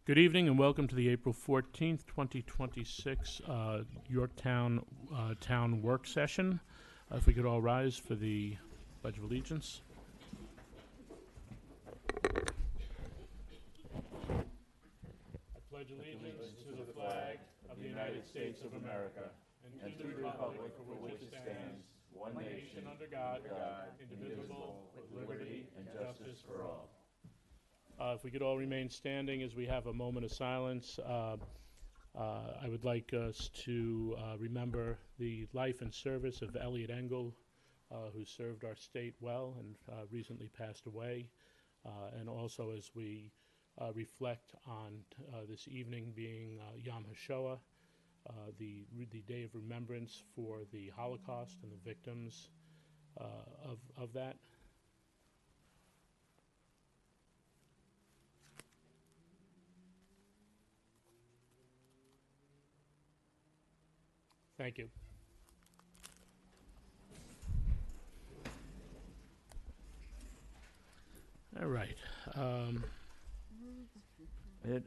Good evening and welcome to the April 14th, 2026 Yorktown Town Work Session. If we could all rise for the Pledge of Allegiance. I pledge allegiance to the flag of the United States of America and to the republic for which it stands, one nation under God, indivisible, with liberty and justice for all. If we could all remain standing as we have a moment of silence, I would like us to remember the life and service of Elliot Engel, who served our state well and recently passed away. And also as we reflect on this evening being Yom HaShoah, the day of remembrance for the Holocaust and the victims of that. Thank you. All right.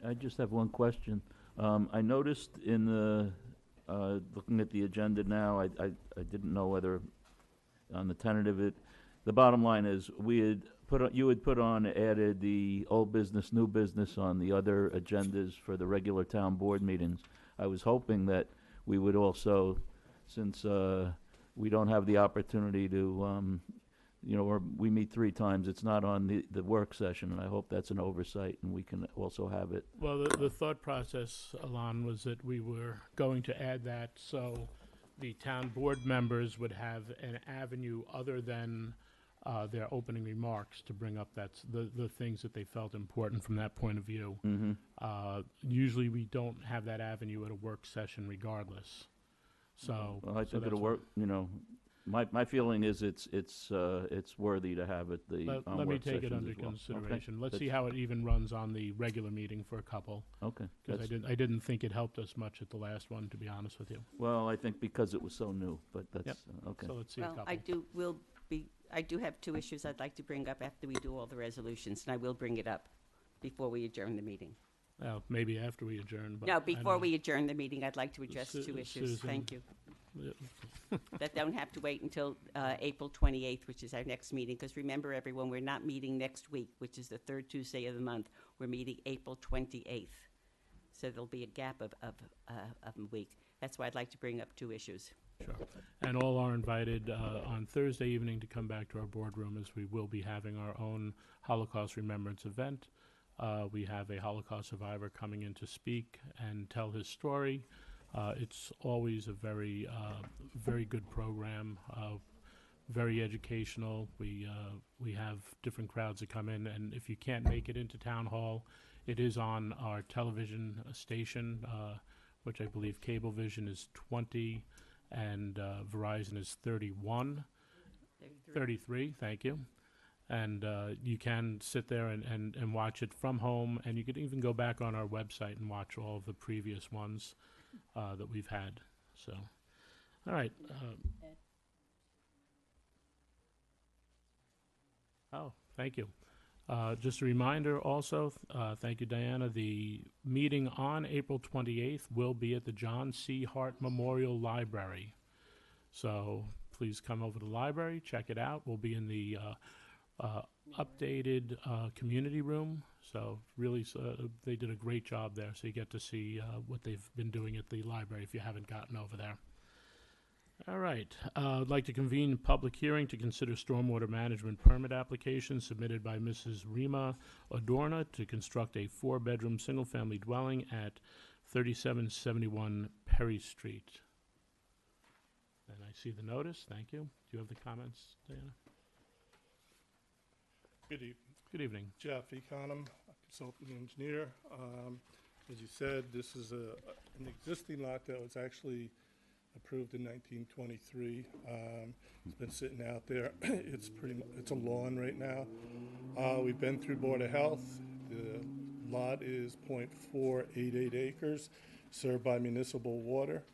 I just have one question. I noticed in the, looking at the agenda now, I didn't know whether on the tentative the bottom line is you had put on, added the old business, new business on the other agendas for the regular town board meetings. I was hoping that we would also, since we don't have the opportunity to, we meet 3 times, it's not on the work session, and I hope that's an oversight, and we can also have it. Well, the thought process, Alon, was that we were going to add that so the town board members would have an avenue other than their opening remarks to bring up the things that they felt important from that point of view. Mm-hmm. Usually we don't have that avenue at a work session regardless. So Well, I think it'll work, my feeling is it's worthy to have it let me take it under as well. consideration. Okay. Let's see how it even runs on the regular meeting for a couple. Okay. Because I didn't think it helped us much at the last one, to be honest with you. Well, I think because it was so new, but that's, Yep. okay. So let's see a Well, couple. I do have 2 issues I'd like to bring up after we do all the resolutions, and I will bring it up before we adjourn the meeting. Well, maybe after we adjourn, but. No, I before don't- we adjourn the meeting, I'd like to address Su- 2 issues. Susan. Thank you. Yeah. That don't have to wait until April 28th, which is our next meeting, because remember, everyone, we're not meeting next week, which is the 3rd Tuesday of the month. We're meeting April 28th. So there'll be a gap of a week. That's why I'd like to bring up 2 issues. Sure. And all are invited on Thursday evening to come back to our boardroom, as we will be having our own Holocaust Remembrance event. We have a Holocaust survivor coming in to speak and tell his story. It's always a very good program, very educational. We have different crowds that come in, and if you can't make it into Town Hall, it is on our television station, which I believe Cablevision is 20 and Verizon is 31. 33, thank you. And you can sit there and watch it from home, and you could even go back on our website and watch all of the previous ones that we've had. So, all right. Oh, thank you. Just a reminder also, thank you, Diana, the meeting on April 28th will be at the John C. Hart Memorial Library. So please come over to the library, check it out. We'll be in the updated community room. So really, they did a great job there. So you get to see what they've been doing at the library if you haven't gotten over there. All right. I'd like to convene a public hearing to consider stormwater management permit application submitted by Mrs. Rima Adorna to construct a 4-bedroom single-family dwelling at 3771 Perry Street. And I see the notice. Thank you. Do you have the comments, Diana? Good evening. Good evening. Jeff Econom, consultant engineer. As you said, this is an existing lot that was actually approved in 1923. It's been sitting out there. It's a lawn right now. We've been through Board of Health. The lot is .488 acres, served by municipal water.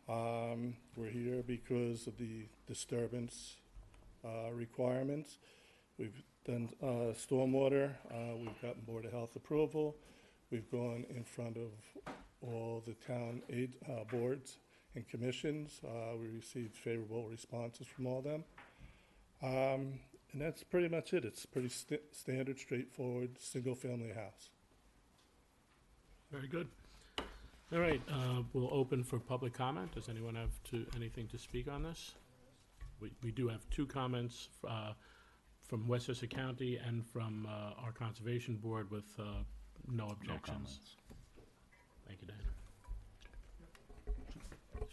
We're here because of the disturbance requirements. We've done stormwater. We've gotten Board of Health approval. We've gone in front of all the town boards and commissions. We received favorable responses from all of them. And that's pretty much it. It's pretty standard, straightforward, single-family house. Very good. All right, we'll open for public comment. Does anyone have anything to speak on this? We do have two comments from Westchester County and from our Conservation Board with no objections. Thank you, Dan.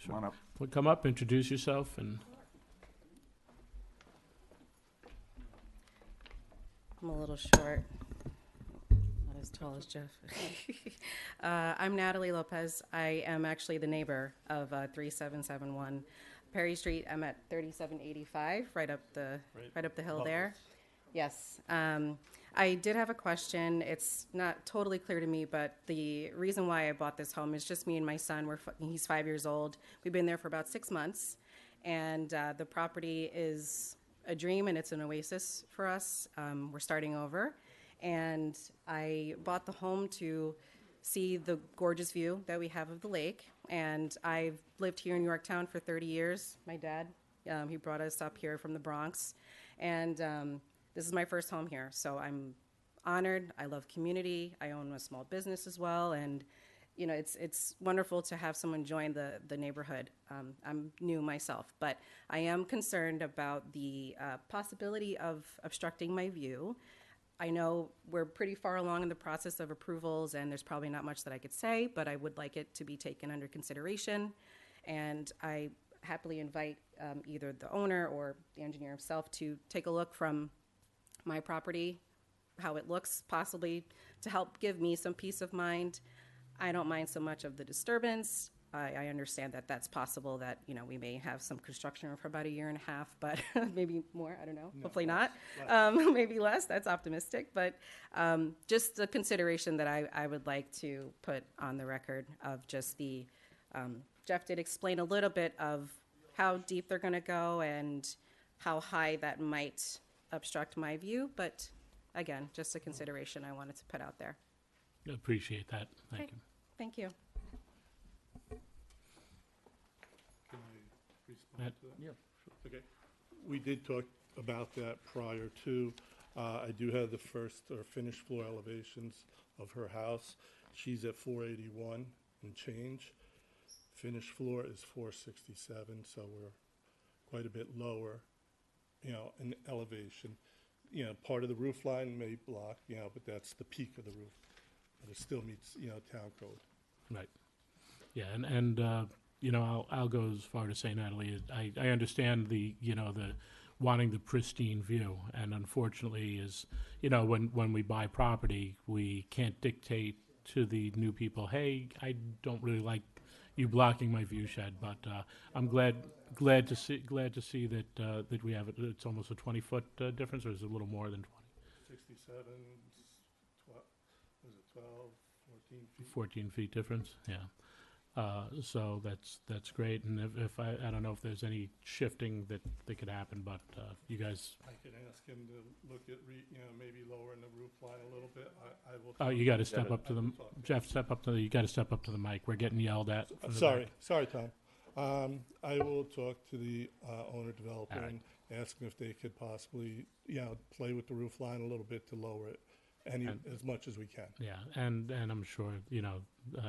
Come on up. Well, come up, introduce yourself, and I'm a little short, not as tall as Jeff. I'm Natalie Lopez. I am actually the neighbor of 3771 Perry Street. I'm at 3785, right up the hill there. Yes. I did have a question. It's not totally clear to me, but the reason why I bought this home is just me and my son. He's 5 years old. We've been there for about 6 months, and the property is a dream, and it's an oasis for us. We're starting over, and I bought the home to see the gorgeous view that we have of the lake. And I've lived here in Yorktown for 30 years. My dad, he brought us up here from the Bronx, and this is my first home here, so I'm honored. I love community. I own a small business as well, and you know, it's wonderful to have someone join the neighborhood. I'm new myself, but I am concerned about the possibility of obstructing my view. I know we're pretty far along in the process of approvals, and there's probably not much that I could say, but I would like it to be taken under consideration, and I happily invite either the owner or the engineer himself to take a look from my property, how it looks, possibly to help give me some peace of mind. I don't mind so much of the disturbance. I understand that that's possible, that, you know, we may have some construction for about 1.5 years, but maybe more, I don't know, hopefully not. Maybe less, that's optimistic, but just the consideration that I would like to put on the record of just the, Jeff did explain a little bit of how deep they're gonna go and how high that might obstruct my view, but again, just a consideration I wanted to put out there. appreciate that. Thank Okay. you. Thank you. Can I respond to that? Yeah. Okay. We did talk about that prior to. I do have the first or finished floor elevations of her house. She's at 481 and change. Finished floor is 467, so we're quite a bit lower, you know, in elevation. You know, part of the roof line may block, you know, but that's the peak of the roof. But it still meets, you know, town code. Right. Yeah, and you know, I'll go as far to say, Natalie, I understand the, you know, the wanting the pristine view, and unfortunately is, you know, when we buy property, we can't dictate to the new people, hey, I don't really like you blocking my view shed, but I'm glad to see that that we have it. It's almost a 20-foot difference, or is it a little more than 20? 67, 12, was it 12, 14 feet? 14 feet difference, yeah. So that's great, and if I don't know if there's any shifting that could happen, but you guys, I can ask him to look at, you know, maybe lowering the roof line a little bit. I will. oh, you got to step up to the, Jeff, you got to step up to the mic. We're getting yelled at. from the Sorry, back. sorry, Tom. I will talk to the owner developer All right. and ask them if they could possibly, you know, play with the roof line a little bit to lower it as much as we can. Yeah, and I'm sure, you know,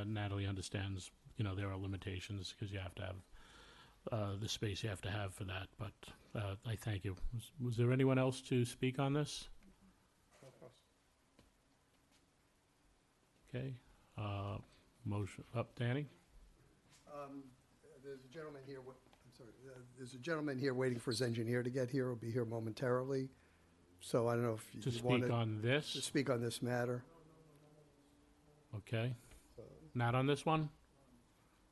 Natalie understands, you know, there are limitations because you have to have the space you have to have for that, but I thank you. Was there anyone else to speak on this? Okay, motion, up, Danny? There's a gentleman here, there's a gentleman here waiting for his engineer to get here. He'll be here momentarily. So I don't know if To you want speak on to this? speak on this matter. Okay. Not on this one?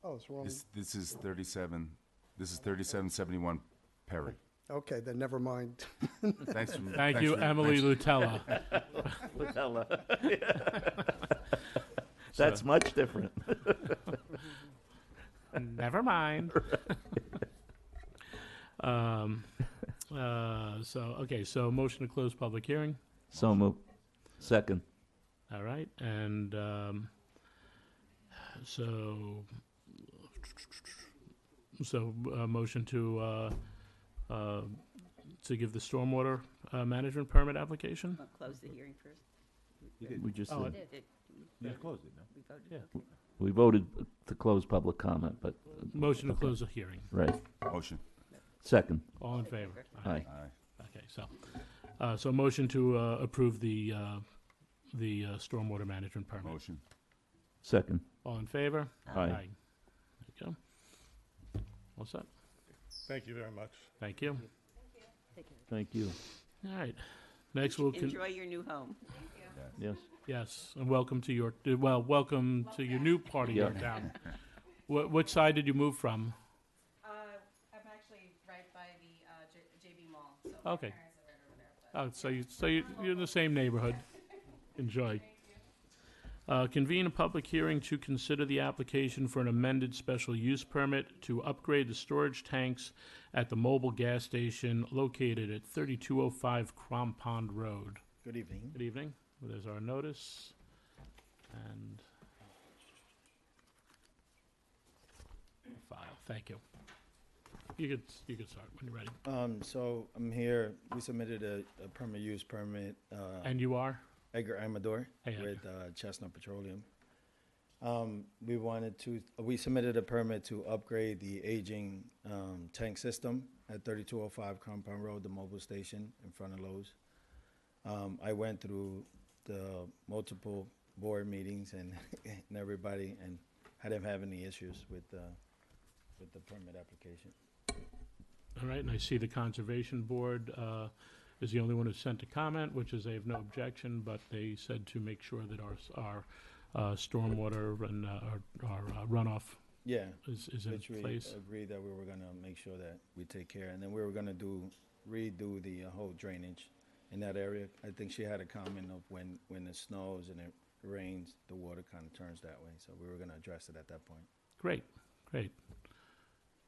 Oh, it's wrong. This is 3771 Perry. Okay, then never mind. Thanks. Thank you, Emily Lutella. That's much different. Never mind. So motion to close public hearing. So moved. Second. All right, and so motion to give the stormwater management permit application? I'll close the hearing first. We just, Oh, did- We voted, Yeah. okay. we voted to close public comment, but, Motion to close the hearing. right. Motion. Second. All in favor? Aye. Aye. Okay, so motion to approve the stormwater management permit. Motion. Second. All in favor? Aye. There you go. All set? Thank you very much. Thank you. Thank you. All right. Next, we'll, Enjoy your new home. Yes. yes, and welcome to your new part of Yeah. your town. What side did you move from? I'm actually right by the JB Mall, so Okay. parents are right over there. Oh, you're in the same neighborhood. Enjoy. Convene a public hearing to consider the application for an amended special use permit to upgrade the storage tanks at the mobile gas station located at 3205 Crom Pond Road. Good evening. Good evening. Well, there's our notice. And file. Thank you. You could start when you're ready. So I'm here, we submitted a permit use permit, And you are? Edgar Amador Hey, Edgar. with Chestnut Petroleum. We submitted a permit to upgrade the aging tank system at 3205 Compound Road, the mobile station in front of Lowe's. I went through the multiple board meetings and and everybody, and I didn't have any issues with the permit application. All right, and I see the Conservation Board is the only one who sent a comment, which is they have no objection, but they said to make sure that our stormwater and our runoff Yeah, is in which we place. agreed that we were gonna make sure that we take care, and then we were gonna redo the whole drainage in that area. I think she had a comment of when it snows and it rains, the water kind of turns that way, so we were gonna address it at that point. Great, great.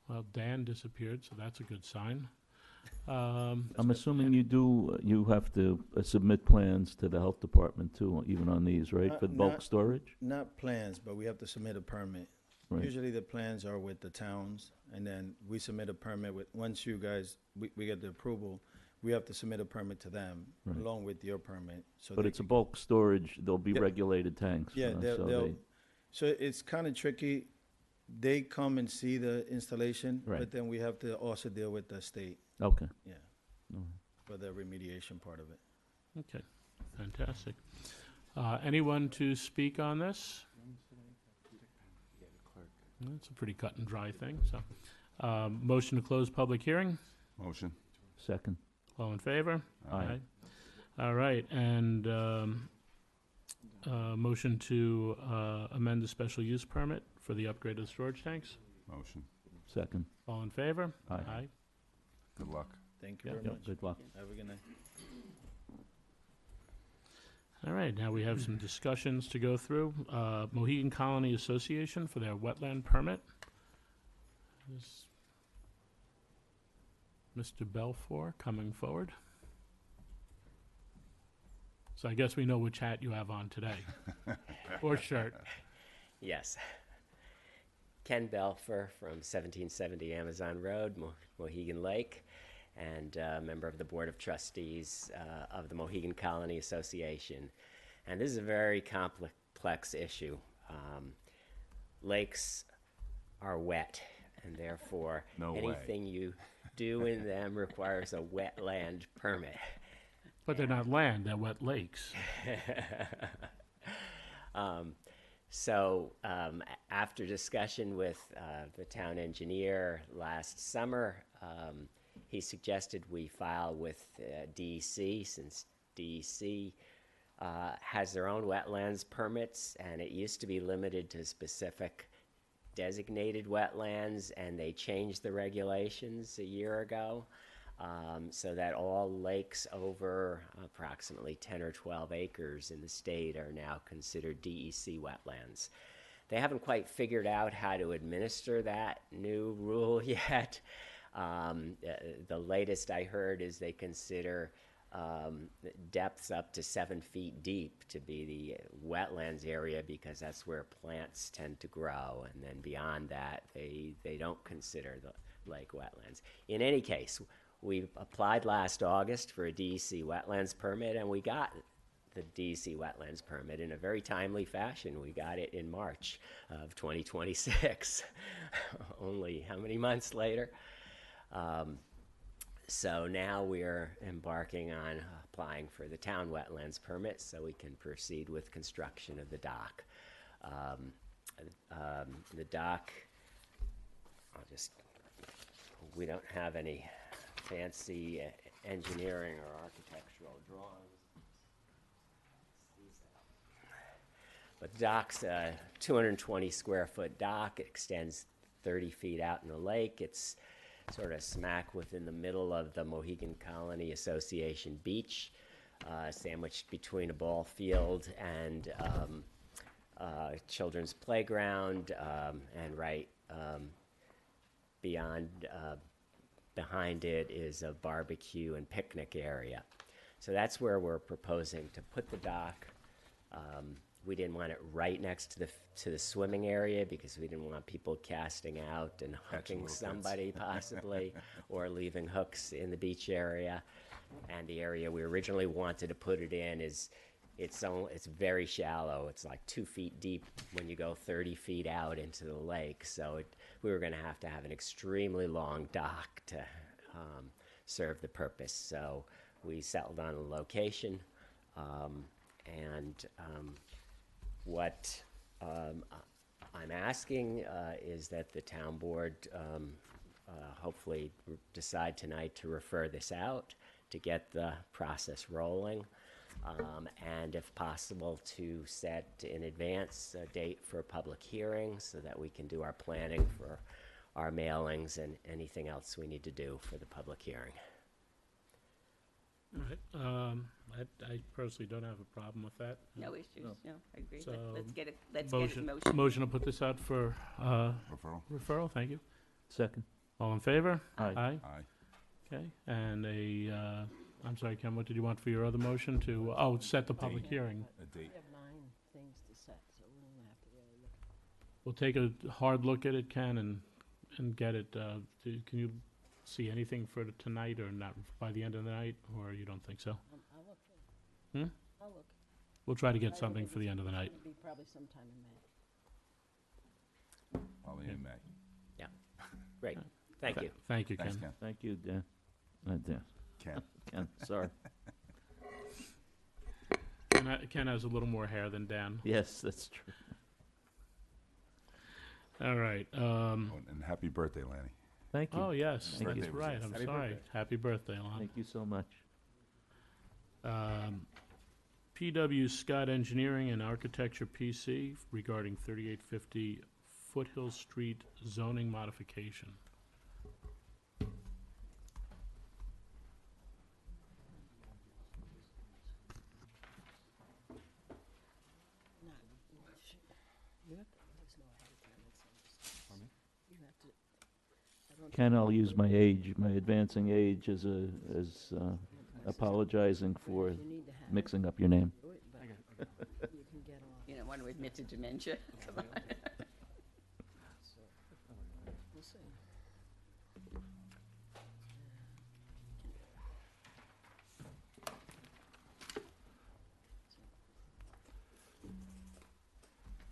Well, Dan disappeared, so that's a good sign. I'm assuming you have to submit plans to the health department too, even on these, right, for bulk Not- storage? Not plans, but we have to submit a permit. Right. Usually the plans are with the towns, and then we submit a permit once you guys, we get the approval, we have to submit a permit to them, Right. along with your permit. So But they it's a could- bulk storage, there'll be Yeah. regulated tanks. Yeah, so so it's kind of tricky. They come and see the installation, Right. but then we have to also deal with the state, Okay. yeah, All right. for the remediation part of it. Okay, fantastic. Anyone to speak on this? It's a pretty cut and dry thing, so. Motion to close public hearing? Motion. Second. All in favor? Aye. All right, and motion to amend the special use permit for the upgrade of the storage tanks? Motion. Second. All in favor? Aye. Good luck. Thank you Yeah. very Yep, much. good luck. Have a good night. All right, now we have some discussions to go through. Mohegan Colony Association for their wetland permit. Is Mr. Belfour coming forward? So I guess we know which hat you have on today. Or shirt. Yes. Ken Belfer from 1770 Amazon Road, Mohegan Lake, and member of the Board of Trustees of the Mohegan Colony Association. And this is a very complex issue. Lakes are wet, and therefore No way. anything you do in them requires a wetland permit. But they're not land, they're wet lakes. After discussion with the town engineer last summer, he suggested we file with DEC, since DEC has their own wetlands permits, and it used to be limited to specific designated wetlands, and they changed the regulations a year ago. So that all lakes over approximately 10 or 12 acres in the state are now considered DEC wetlands. They haven't quite figured out how to administer that new rule yet. The latest I heard is they consider depths up to 7 feet deep to be the wetlands area because that's where plants tend to grow. And then beyond that, they don't consider the lake wetlands. In any case, we applied last August for a DEC wetlands permit, and we got the DEC wetlands permit in a very timely fashion. We got it in March of 2026, only how many months later? So now we're embarking on applying for the town wetlands permit so we can proceed with construction of the dock. The dock, we don't have any fancy engineering or architectural drawings. But the dock's a 220 square foot dock. It extends 30 feet out in the lake. It's sort of smack within the middle of the Mohegan Colony Association beach, sandwiched between a ball field and children's playground, and right behind it is a barbecue and picnic area. So that's where we're proposing to put the dock. We didn't want it right next to the swimming area because we didn't want people casting out and hooking somebody possibly, or leaving hooks in the beach area. And the area we originally wanted to put it in it's very shallow. It's like 2 feet deep when you go 30 feet out into the lake. So we were going to have an extremely long dock to serve the purpose. So we settled on a location, what I'm asking is that the town board hopefully decide tonight to refer this out to get the process rolling, and if possible to set in advance a date for a public hearing so that we can do our planning for our mailings and anything else we need to do for the public hearing. All right. I personally don't have a problem with that. No issues, no, I agree. So, Let's get it motion. Motion to put this out for Referral? referral, thank you. Second. All in favor? Aye. Aye. Aye. Okay, and I'm sorry, Ken, what did you want for your other motion to, set the public hearing? A date. We have 9 things to set, so we're gonna have to really look. We'll take a hard look at it, Ken, and get it, can you see anything for tonight or not by the end of the night, or you don't think so? I'll look. Hmm? I'll look. We'll try to I get think something it for the end of the night. It'll be probably sometime in May. Probably in May. Great, thank you. Thank you, Thanks, Ken. Ken. Thank you, Dan. Dan. Ken. Ken, sorry. Ken has a little more hair than Dan. Yes, that's true. All right. Oh, and happy birthday, Lanny. Thank you. Oh, yes, Thank that's you. right. I'm Happy sorry. birthday. Happy birthday, Lon. Thank you so much. PW Scott Engineering and Architecture PC regarding 3850 Foothill Street zoning modification. No, you have to let us know ahead of time. You have to. I don't Ken, I'll use my age, my advancing age as apologizing for You need to have. mixing up your name. Do it, but you can get off. You don't want to admit to dementia? Come on. So, we'll see.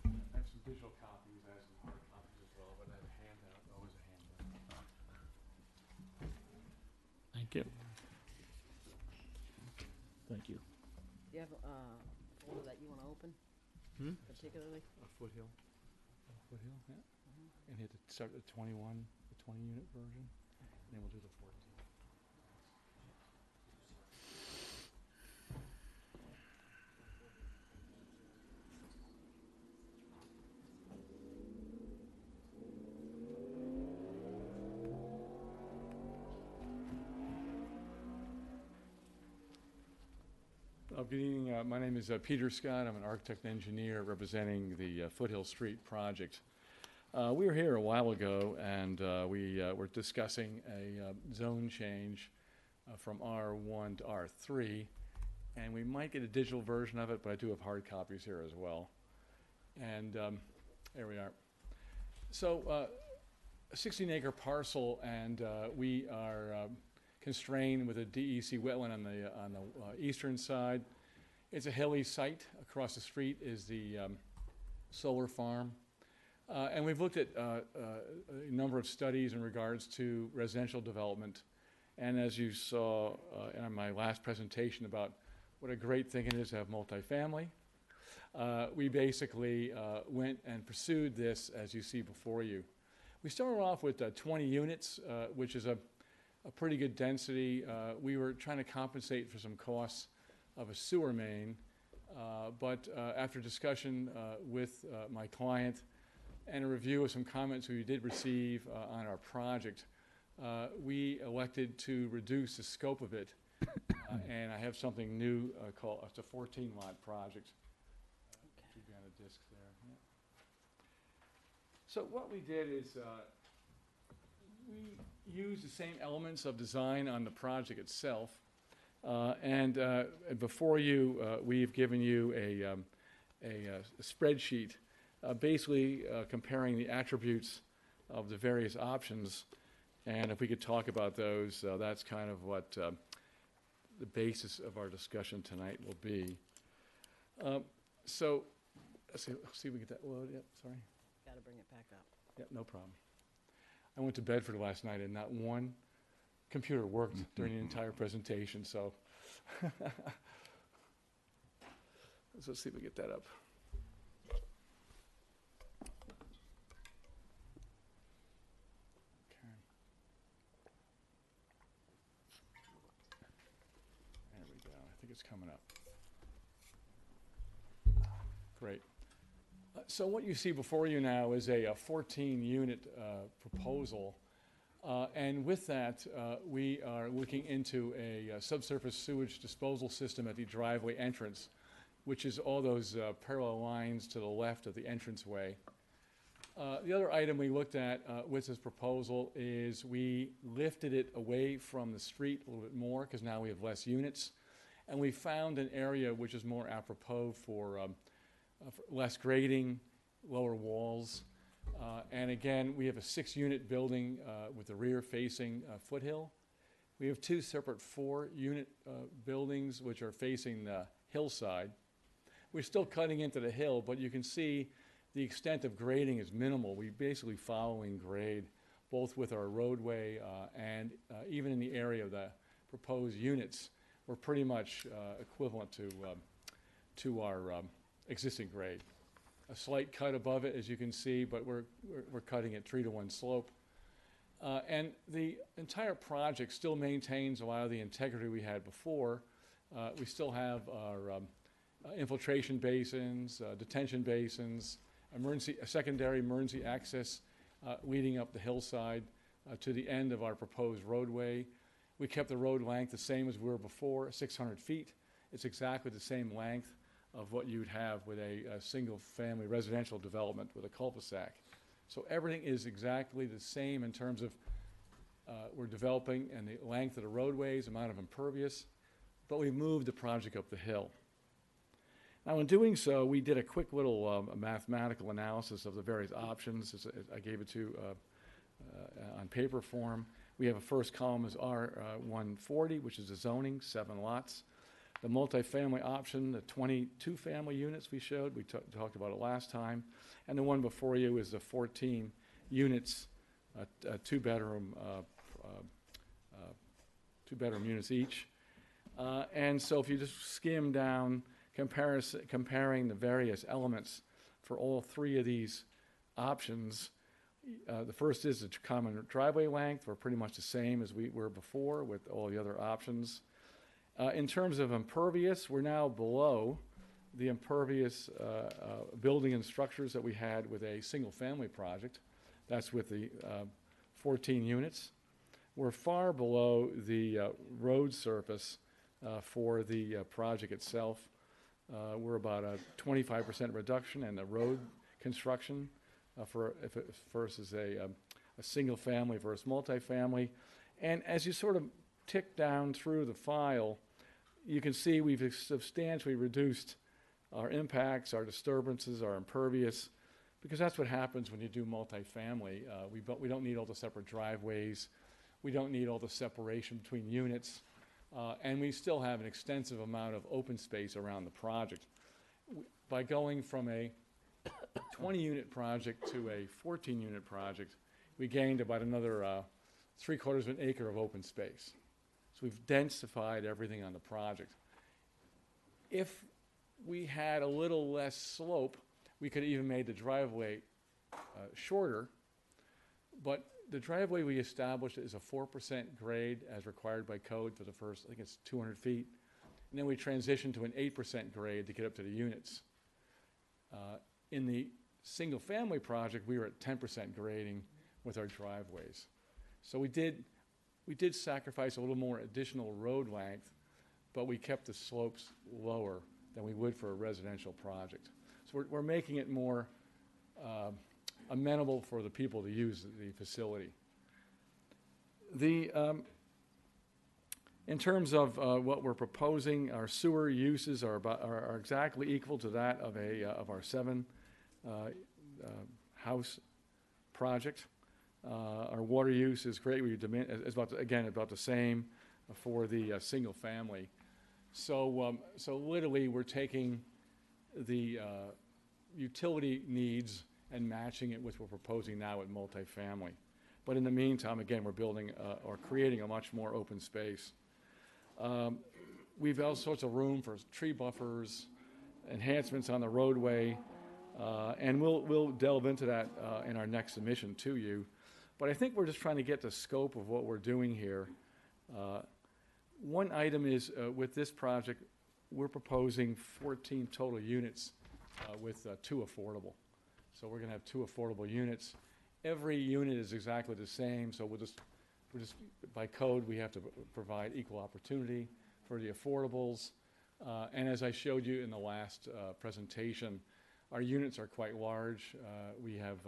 I have some digital copies, I have some hard copies as well, but I have a handout, always a handout. Thank you. Thank you. Do you have a folder that you want to open particularly? A Foothill, yeah. And hit the start the 20 unit version, and then we'll do the 14. Good evening. My name is Peter Scott. I'm an architect and engineer representing the Foothill Street project. We were here a while ago, and we were discussing a zone change from R1 to R3. And we might get a digital version of it, but I do have hard copies here as well. And there we are. So a 16-acre parcel, and we are constrained with a DEC wetland on the eastern side. It's a hilly site. Across the street is the solar farm. And we've looked at a number of studies in regards to residential development. And as you saw in my last presentation about what a great thing it is to have multifamily, we basically went and pursued this as you see before you. We started off with 20 units, which is a pretty good density. We were trying to compensate for some costs of a sewer main, but after discussion with my client and a review of some comments we did receive on our project, we elected to reduce the scope of it. And I have something new called, it's a 14-lot project. Should be on a disc there. Yeah. So what we did is we used the same elements of design on the project itself. And before you, we've given you a spreadsheet basically comparing the attributes of the various options. And if we could talk about those, that's kind of what the basis of our discussion tonight will be. So, let's see if we get that load. Yep, sorry. Got to bring it back up. Yep, no problem. I went to Bedford last night and not one computer worked during the entire presentation, so. Let's see if we get that up. Okay. There we go. I think it's coming up. Great. So what you see before you now is a 14-unit proposal. And with that, we are looking into a subsurface sewage disposal system at the driveway entrance, which is all those parallel lines to the left of the entranceway. The other item we looked at with this proposal is we lifted it away from the street a little bit more because now we have less units. And we found an area which is more apropos for less grading, lower walls. And again, we have a 6-unit building with the rear-facing foothill. We have 2 separate 4-unit buildings which are facing the hillside. We're still cutting into the hill, but you can see the extent of grading is minimal. We're basically following grade, both with our roadway and even in the area of the proposed units. We're pretty much equivalent to our existing grade. A slight cut above it, as you can see, but we're cutting at 3-to-1 slope. And the entire project still maintains a lot of the integrity we had before. We still have our infiltration basins, detention basins, secondary emergency access leading up the hillside to the end of our proposed roadway. We kept the road length the same as we were before, 600 feet. It's exactly the same length of what you'd have with a single-family residential development with a cul-de-sac. So everything is exactly the same in terms of we're developing and the length of the roadways, amount of impervious, but we moved the project up the hill. Now, in doing so, we did a quick little mathematical analysis of the various options. I gave it to on paper form. We have a first column is R140, which is the zoning, 7 lots. The multifamily option, the 22 family units we showed, we talked about it last time. And the one before you is the 14 units, 2-bedroom units each. And so if you just skim down, comparing the various elements for all 3 of these options, the first is the common driveway length. We're pretty much the same as we were before with all the other options. In terms of impervious, we're now below the impervious building and structures that we had with a single-family project. That's with the 14 units. We're far below the road surface for the project itself. We're about a 25% reduction in the road construction versus a single-family versus multifamily. And as you sort of tick down through the file, you can see we've substantially reduced our impacts, our disturbances, our impervious, because that's what happens when you do multifamily. We don't need all the separate driveways. We don't need all the separation between units. And we still have an extensive amount of open space around the project. By going from a 20-unit project to a 14-unit project, we gained about another 3/4 of an acre of open space. So we've densified everything on the project. If we had a little less slope, we could have even made the driveway shorter, but the driveway we established is a 4% grade as required by code for the first, I think it's 200 feet. And then we transitioned to an 8% grade to get up to the units. In the single-family project, we were at 10% grading with our driveways. So we did sacrifice a little more additional road length, but we kept the slopes lower than we would for a residential project. So we're making it more amenable for the people to use the facility. In terms of what we're proposing, our sewer uses are exactly equal to that of our 7 house project. Our water use is great. It's about the same for the single family. So literally, we're taking the utility needs and matching it with what we're proposing now at multifamily. But in the meantime, again, we're building or creating a much more open space. We've all sorts of room for tree buffers, enhancements on the roadway, and we'll delve into that in our next submission to you. But I think we're just trying to get the scope of what we're doing here. One item is with this project, we're proposing 14 total units with 2 affordable. So we're going to have 2 affordable units. Every unit is exactly the same, so we're just by code, we have to provide equal opportunity for the affordables. And as I showed you in the last presentation, our units are quite large. We have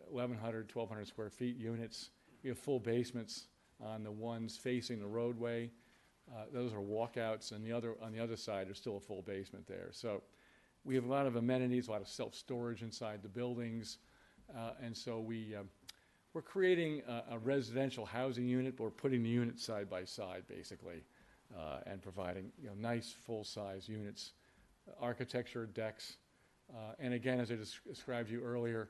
1,100, 1,200 square feet units. We have full basements on the ones facing the roadway. Those are walkouts, and on the other side, there's still a full basement there. So we have a lot of amenities, a lot of self-storage inside the buildings. And so we're creating a residential housing unit, but we're putting the units side by side, basically, and providing nice full-size units, architecture, decks. And again, as I described to you earlier,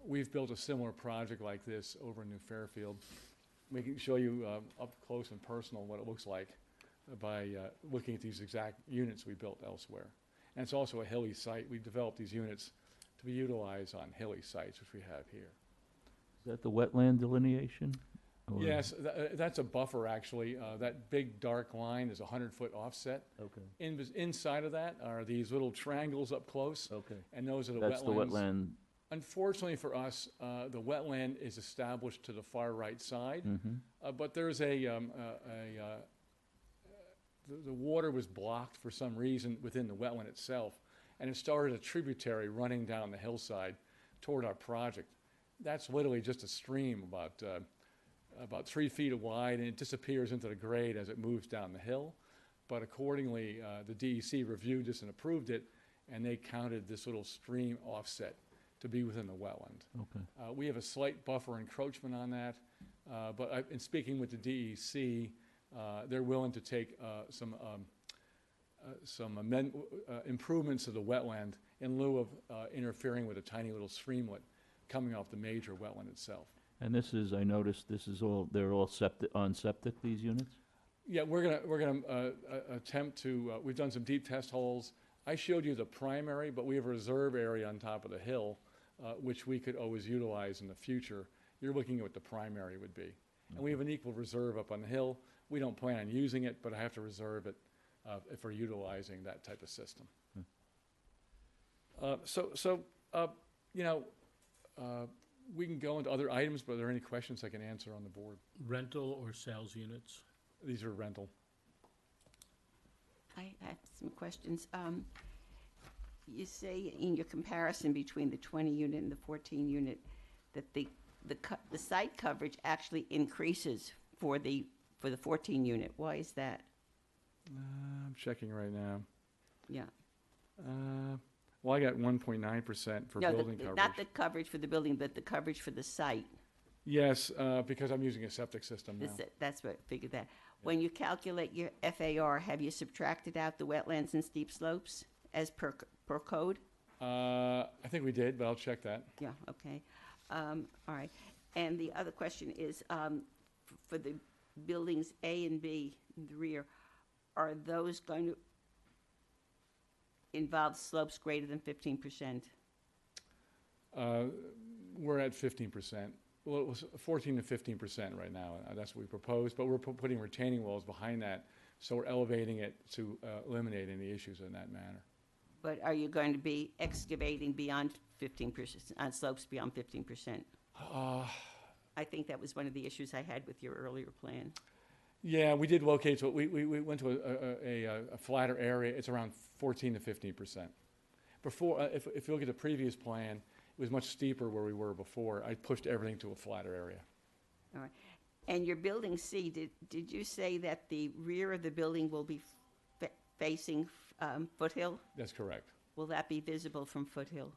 we've built a similar project like this over in New Fairfield. We can show you up close and personal what it looks like by looking at these exact units we built elsewhere. And it's also a hilly site. We developed these units to be utilized on hilly sites, which we have here. Is that the wetland delineation? Or- Yes, that's a buffer, actually. That big dark line is a 100-foot offset. Okay. Inside of that are these little triangles up close, Okay. and those are the That's wetlands. the wetland. Unfortunately for us, the wetland is established to the far right side, but there's the water was blocked for some reason within the wetland itself, and it started a tributary running down the hillside toward our project. That's literally just a stream about 3 feet wide, and it disappears into the grade as it moves down the hill. But accordingly, the DEC reviewed this and approved it, and they counted this little stream offset to be within the wetland. Okay. We have a slight buffer encroachment on that, but in speaking with the DEC, they're willing to take some improvements to the wetland in lieu of interfering with a tiny little streamlet coming off the major wetland itself. And this is, I noticed, they're all on septic, these units? Yeah, we're gonna attempt to. We've done some deep test holes. I showed you the primary, but we have a reserve area on top of the hill, which we could always utilize in the future. You're looking at what the primary would be, and we have an equal reserve up on the hill. We don't plan on using it, but I have to reserve it if we're utilizing that type of system. We can go into other items, but are there any questions I can answer on the board? Rental or sales units? These are rental. I have some questions. You say in your comparison between the 20 unit and the 14 unit that the site coverage actually increases for the for the 14 unit. Why is that? I'm checking right now. Yeah. Well, I got 1.9% for No, building coverage. not the coverage for the building, but the coverage for the site. Yes, because I'm using a septic system now. That's what I figured that. When you calculate your FAR, have you subtracted out the wetlands and steep slopes as per code? I think we did, but I'll check that. Yeah, okay. All right. And the other question is, for the buildings A and B in the rear, are those going to involve slopes greater than 15%? We're at 15%. Well, it was 14 to 15% right now. That's what we proposed, but we're putting retaining walls behind that, so we're elevating it to eliminate any issues in that manner. But are you going to be excavating beyond 15%, on slopes beyond 15%? I think that was one of the issues I had with your earlier plan. Yeah, we did locate, so we went to a flatter area. It's around 14 to 15%. Before, if you look at the previous plan, it was much steeper where we were before. I pushed everything to a flatter area. All right. And your building C, did you say that the rear of the building will be facing Foothill? That's correct. Will that be visible from Foothill,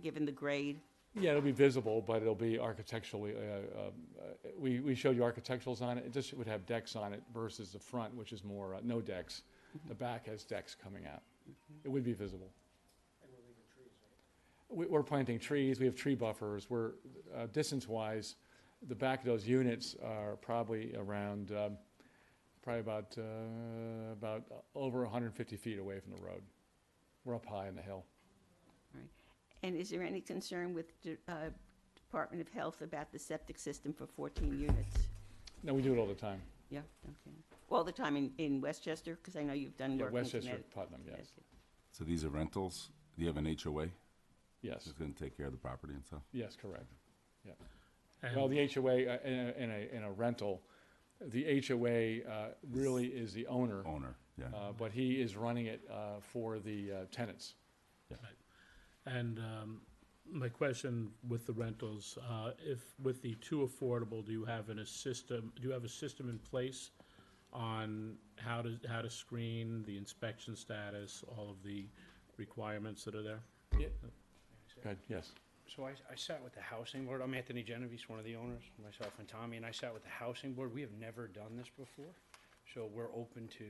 given the grade? Yeah, it'll be visible, but it'll be architecturally, we showed you architecturals on it. It just would have decks on it versus the front, which is more no decks. The back has decks coming out. It would be visible. We're planting trees. We have tree buffers. We're distance-wise, the back of those units are probably around, about over 150 feet away from the road. We're up high on the hill. Right. And is there any concern with the Department of Health about the septic system for 14 units? No, we do it all the time. Yeah. Okay. All the time in Westchester, because I know you've done Yeah, work in Westchester, Connecticut. Putnam, yes. Okay. So these are rentals? Do you have an HOA? Yes, It's going to take care of the property and stuff? yes, correct. Yeah. And Well, the HOA in a rental, the HOA really is the owner, Owner, yeah. but he is running it for the tenants. And my question with the rentals, if with the two affordable, do you have a system in place on how to screen, the inspection status, all of the requirements that are there? Good, yes. So I sat with the housing board. I'm Anthony Genovese, one of the owners, myself and Tommy, and I sat with the housing board. We have never done this before. So we're open to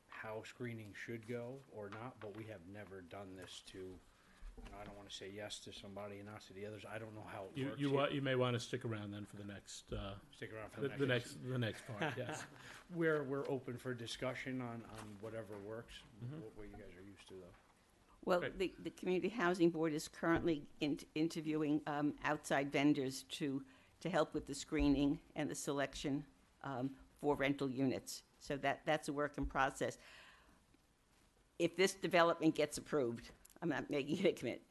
how screening should go or not, but we have never done this to, I don't want to say yes to somebody and not to the others. I don't know how it works. You may want to stick around then for the next, Stick around for the next part, yes. We're open for discussion on whatever works, what you guys are used to though. Well, Right. the Community Housing Board is currently interviewing outside vendors to help with the screening and the selection for rental units. So that's a work in process. If this development gets approved, I'm not making it a commit,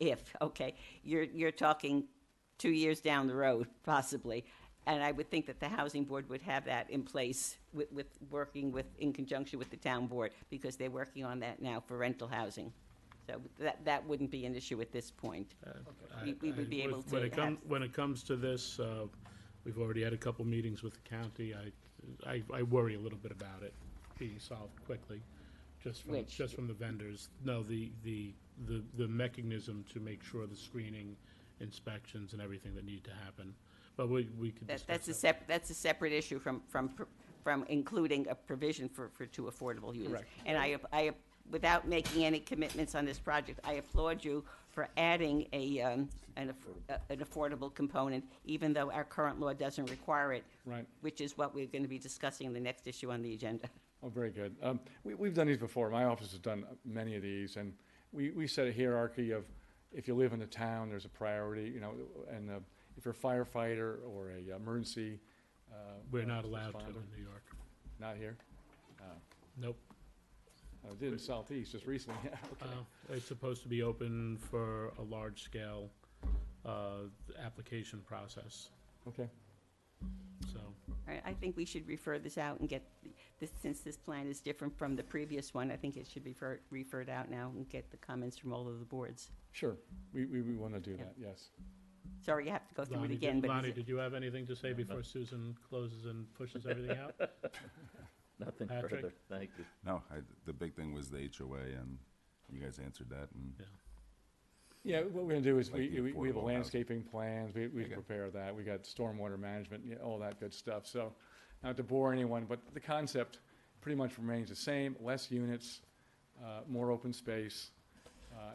okay, you're talking 2 years down the road, possibly. And I would think that the Housing Board would have that in place in conjunction with the town board, because they're working on that now for rental housing. So that wouldn't be an issue at this point. We would be able to have. When it comes to this, we've already had a couple meetings with the county. I worry a little bit about it being solved quickly, just from the vendors. No, the mechanism to make sure the screening, inspections, and everything that need to happen. But we could discuss that. That's a separate issue from including a provision for two affordable units. Correct. And I without making any commitments on this project, I applaud you for adding an affordable component, even though our current law doesn't require it. Right. Which is what we're going to be discussing in the next issue on the agenda. Oh, very good. We've done these before. My office has done many of these, and we set a hierarchy of, if you live in the town, there's a priority, and if you're a firefighter or a emergency. We're not allowed to responder. in New York. Not here? Nope. I did in Southeast just recently, yeah, okay. It's supposed to be open for a large-scale application process, Okay. so. All right, I think we should refer this out and get this, since this plan is different from the previous one, I think it should be referred out now and get the comments from all of the boards. Sure. We want to do that, yes. Sorry, you have to go through it Lonnie, again, but Lonnie, is it- did you have anything to say before Susan closes and pushes everything out? Nothing Patrick? further, thank you. No, the big thing was the HOA, and you guys answered that, and Yeah. Yeah, what we're gonna do is Like the we have a affordable housing. landscaping plans, we Okay. prepare that, we got stormwater management, yeah, all that good stuff. So, not to bore anyone, but the concept pretty much remains the same, less units, more open space,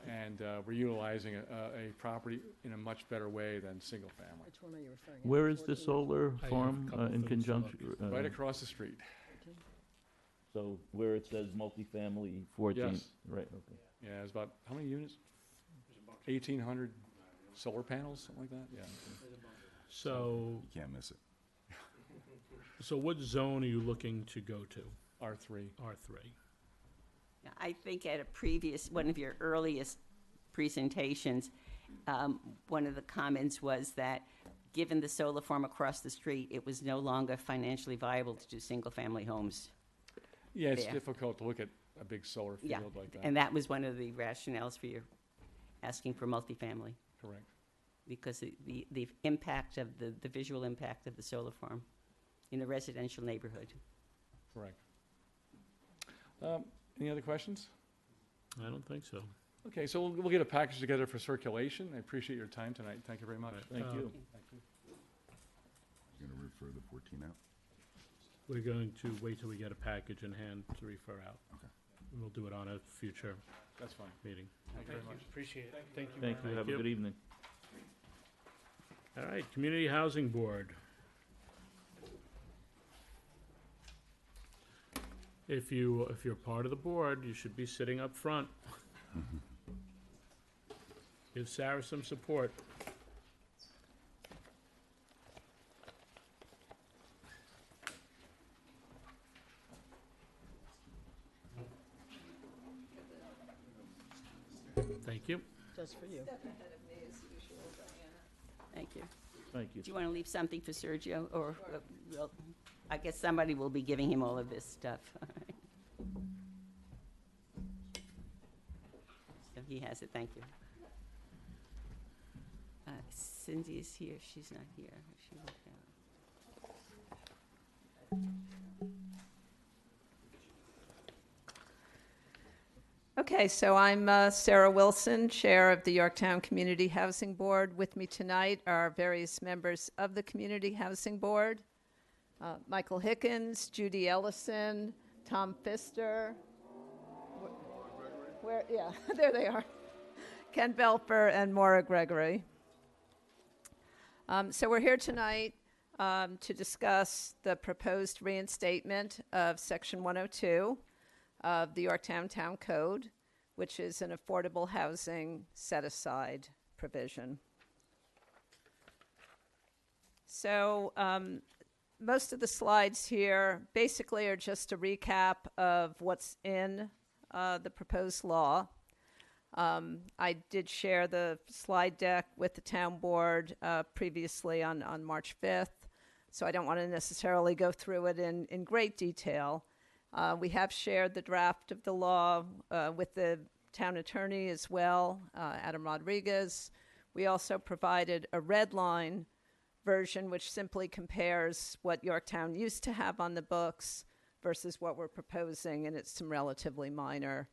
and we're utilizing a property in a much better way than single family. Which one are you referring to? Where is the solar have a farm couple in things to conjunction? Right across the street. So where it says multifamily 14? Yes. Right, okay. Yeah, it's about, how many units? 1,800 solar panels, something like that, yeah. So, you can't miss it. so what zone are you looking to go to? R3. R3. I think at a previous, one of your earliest presentations, one of the comments was that, given the solar farm across the street, it was no longer financially viable to do single-family homes. Yeah, it's There. difficult to look at a big solar Yeah, field like that. and that was one of the rationales for your asking for multifamily, Correct. because the impact of the visual impact of the solar farm in a residential neighborhood. Correct. Any other questions? I don't think so. Okay, so we'll get a package together for circulation. I appreciate your time tonight. Thank you very much. Thank you. You're gonna refer the 14 out? We're going to wait till we get a package in hand to refer out. Okay. And we'll do it on a future That's fine. meeting. Thank you very much. Appreciate it. Thank you. Thank you, have a you. good evening. All right, Community Housing Board. If you're part of the board, you should be sitting up front. Give Sarah some support. Thank you. Just for you. Thank you. Thank you. Do you want to leave something for Sergio, or, well, I guess somebody will be giving him all of this stuff. So he has it, thank you. Cindy is here, she's not here. She walked out. Okay, so I'm Sarah Wilson, Chair of the Yorktown Community Housing Board. With me tonight are various members of the Community Housing Board. Michael Hickens, Judy Ellison, Tom Pfister. Yeah, there they are. Ken Belfer and Maura Gregory. So we're here tonight to discuss the proposed reinstatement of Section 102 of the Yorktown Town Code, which is an affordable housing set-aside provision. So most of the slides here basically are just a recap of what's in the proposed law. I did share the slide deck with the town board previously on March 5th, so I don't want to necessarily go through it in great detail. We have shared the draft of the law with the town attorney as well, Adam Rodriguez. We also provided a red line version, which simply compares what Yorktown used to have on the books versus what we're proposing, and it's some relatively minor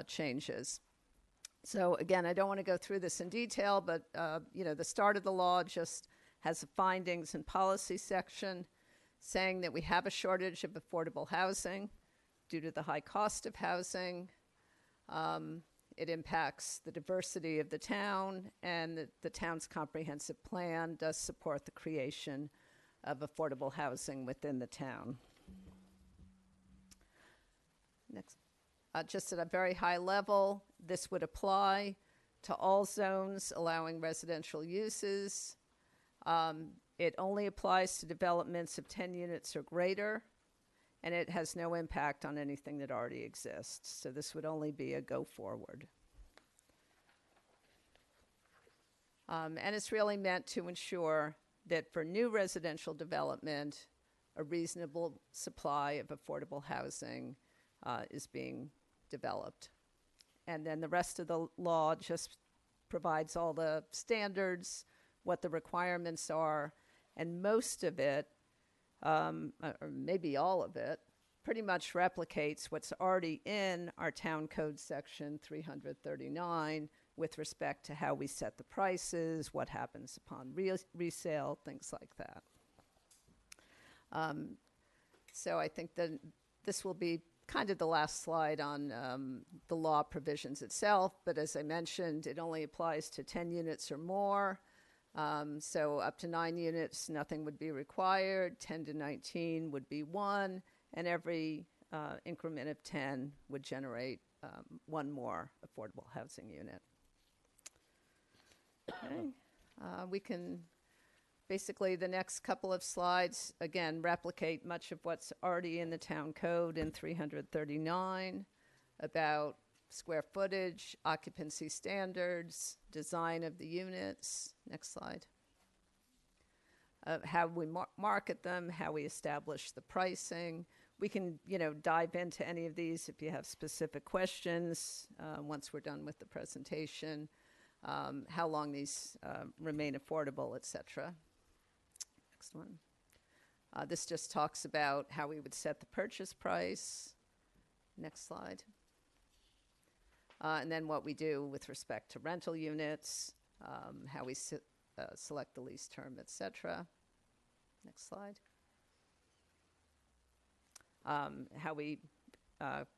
changes. So again, I don't want to go through this in detail, but the start of the law just has a findings and policy section saying that we have a shortage of affordable housing due to the high cost of housing. It impacts the diversity of the town, and the town's comprehensive plan does support the creation of affordable housing within the town. Next. Just at a very high level, this would apply to all zones allowing residential uses. It only applies to developments of 10 units or greater, and it has no impact on anything that already exists. So this would only be a go forward. And it's really meant to ensure that for new residential development, a reasonable supply of affordable housing is being developed. And then the rest of the law just provides all the standards what the requirements are, and most of it, or maybe all of it, pretty much replicates what's already in our town code section 339 with respect to how we set the prices, what happens upon resale, things like that. So I think that this will be kind of the last slide on the law provisions itself, but as I mentioned, it only applies to 10 units or more. So up to 9 units, nothing would be required. 10 to 19 would be 1, and every increment of 10 would generate 1 more affordable housing unit. Okay. We can, basically, the next couple of slides, again, replicate much of what's already in the town code in 339 about square footage, occupancy standards, design of the units. Next slide. How we market them, how we establish the pricing. We can, dive into any of these if you have specific questions once we're done with the presentation. How long these remain affordable, etc. Next one. This just talks about how we would set the purchase price. Next slide. And then what we do with respect to rental units, how we select the lease term, etc. Next slide. How we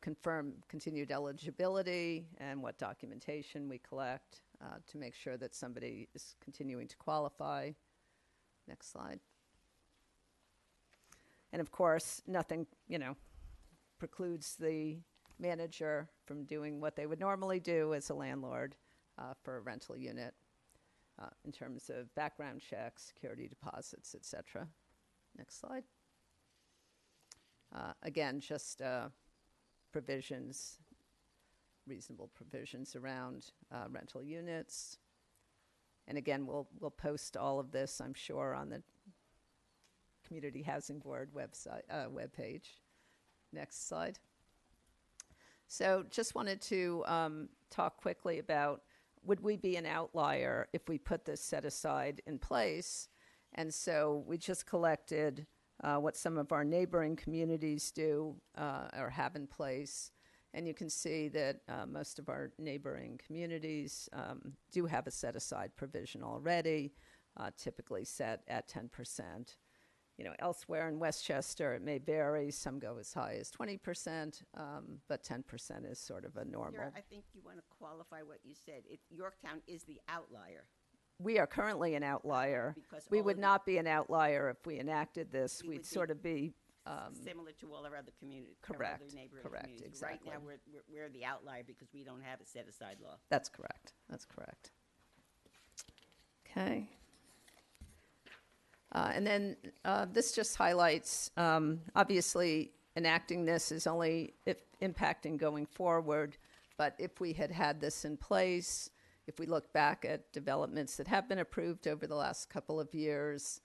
confirm continued eligibility and what documentation we collect to make sure that somebody is continuing to qualify. Next slide. And of course, nothing, precludes the manager from doing what they would normally do as a landlord for a rental unit in terms of background checks, security deposits, etc. Next slide. Again, just provisions, reasonable provisions around rental units. And again, we'll post all of this, I'm sure, on the Community Housing Board website webpage. Next slide. So just wanted to talk quickly about, would we be an outlier if we put this set aside in place? And so we just collected what some of our neighboring communities do or have in place. And you can see that most of our neighboring communities do have a set-aside provision already, typically set at 10%. Elsewhere in Westchester, it may vary. Some go as high as 20%, but 10% is sort of a normal. I think you want to qualify what you said. Yorktown is the outlier. We are currently an outlier. Because We all would of not be an outlier if we enacted this. We We'd would be sort of be similar to all our other communities. Correct, Other neighboring correct, communities. exactly. Right now, we're the outlier because we don't have a set-aside law. That's correct. That's correct. Okay. And then this just highlights, obviously, enacting this is only impacting going forward, but if we had this in place, if we look back at developments that have been approved over the last couple of years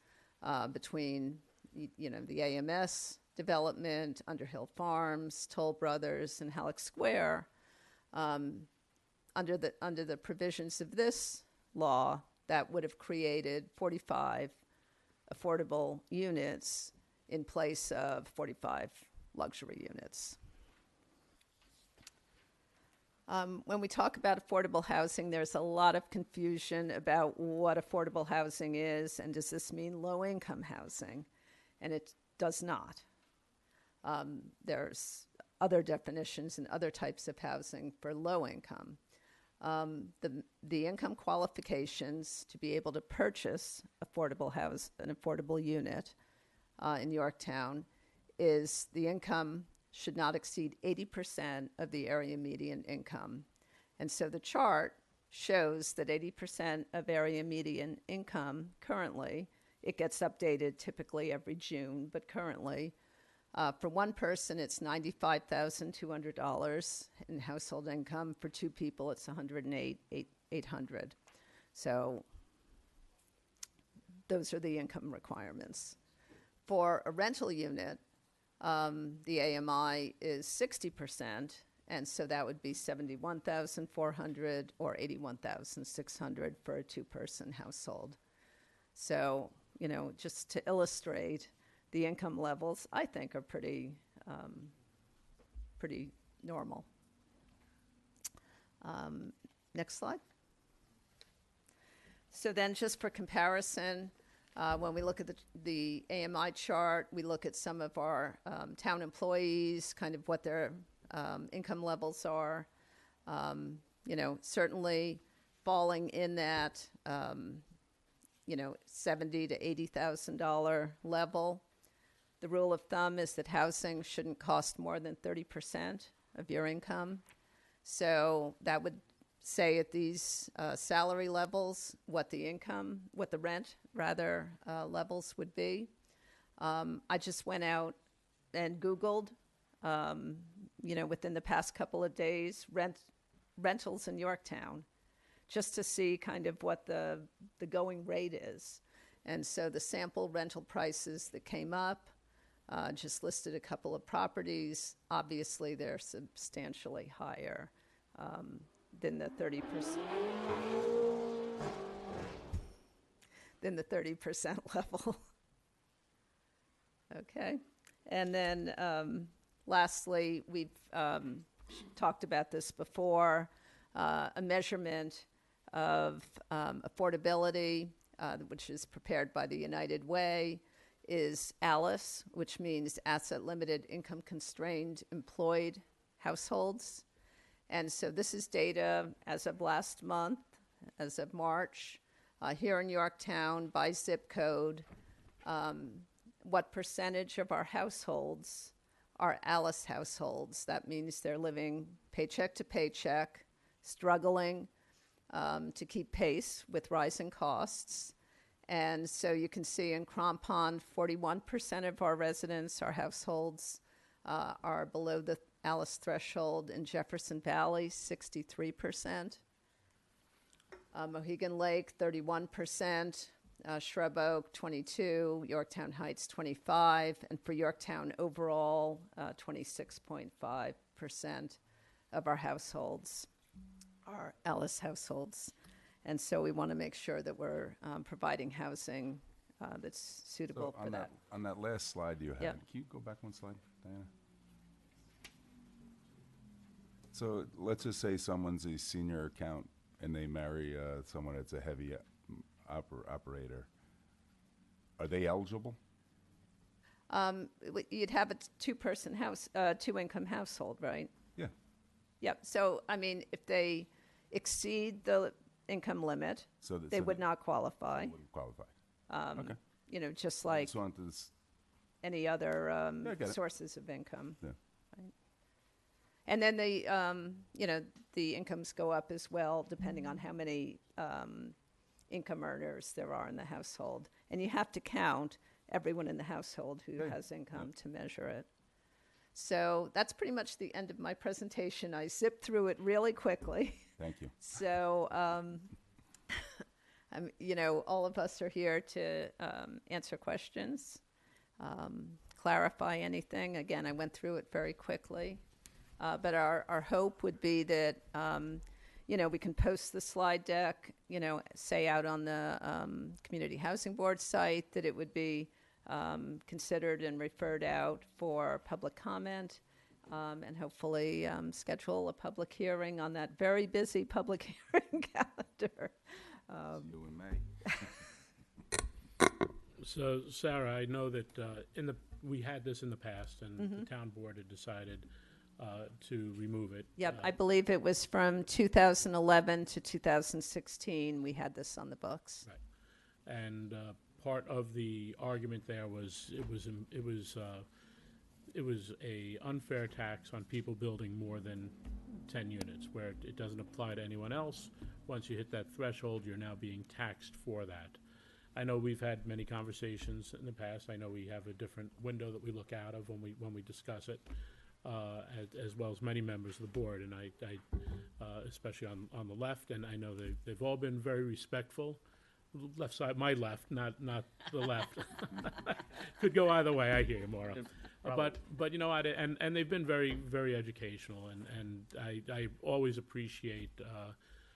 between, the AMS development, Underhill Farms, Toll Brothers, and Halleck Square, under the provisions of this law, that would have created 45 affordable units in place of 45 luxury units. When we talk about affordable housing, there's a lot of confusion about what affordable housing is, and does this mean low-income housing? And it does not. There's other definitions and other types of housing for low income. The income qualifications to be able to purchase an affordable unit in Yorktown is the income should not exceed 80% of the area median income. And so the chart shows that 80% of area median income currently, it gets updated typically every June, but currently, for one person, it's $95,200 in household income. For two people, it's $108,800. So those are the income requirements. For a rental unit, the AMI is 60%, and so that would be $71,400 or $81,600 for a two-person household. So, you know, just to illustrate, the income levels, I think, are pretty normal. Next slide. So then just for comparison, when we look at the AMI chart, we look at some of our town employees, kind of what their income levels are. You know, certainly falling in that, you know, $70,000 to $80,000 level. The rule of thumb is that housing shouldn't cost more than 30% of your income. So that would say at these salary levels what the income, what the rent rather levels would be. I just went out and Googled, you know, within the past couple of days, rentals in Yorktown, just to see kind of what the going rate is. And so the sample rental prices that came up, just listed a couple of properties. Obviously, they're substantially higher than the 30%. Than the 30% level. Okay. And then lastly, we've talked about this before, a measurement of affordability, which is prepared by the United Way, is ALICE, which means Asset Limited Income Constrained Employed Households. And so this is data as of last month, as of March, here in Yorktown by zip code, what percentage of our households are ALICE households. That means they're living paycheck to paycheck, struggling to keep pace with rising costs. And so you can see in Crampon, 41% of our residents, our households, are below the ALICE threshold. In Jefferson Valley, 63%. Mohegan Lake, 31%. Shrub Oak, 22%. Yorktown Heights, 25%. And for Yorktown overall, 26.5% of our households are ALICE households. And so we want to make sure that we're providing housing that's suitable So for that. on that last slide you had, Yeah. can you go back one slide, Diana? So let's just say someone's a senior account and they marry someone that's a heavy operator. Are they eligible? You'd have a two-person house, two-income household, right? Yeah. Yep. So, I mean, if they exceed the income limit, So they would not qualify. Wouldn't qualify. Okay. You know, just I like just wanted to s- any other I get it. sources of income. Yeah. Right? And then the, you know, the incomes go up as well, depending on how many income earners there are in the household. And you have to count everyone in the household who Yeah. has income to measure it. So that's pretty much the end of my presentation. I zipped through it really quickly. Thank you. So, you know, all of us are here to answer questions, clarify anything. Again, I went through it very quickly. But our hope would be that, you know, we can post the slide deck, you know, say out on the Community Housing Board site, that it would be considered and referred out for public comment, and hopefully schedule a public hearing on that very busy public hearing calendar. See you in May. So, Sarah, I know that we had this in the past, and the town board had decided to remove it. Yep, I believe it was from 2011 to 2016, we had this on the books. Right. And part of the argument there was it was a unfair tax on people building more than 10 units, where it doesn't apply to anyone else. Once you hit that threshold, you're now being taxed for that. I know we've had many conversations in the past. I know we have a different window that we look out of when we discuss it, as well as many members of the board, and I especially on the left, and I know they've all been very respectful. Left side, my left, not the left. Could go either way. I hear you, Maura. But you know, and they've been very, very educational, and I always appreciate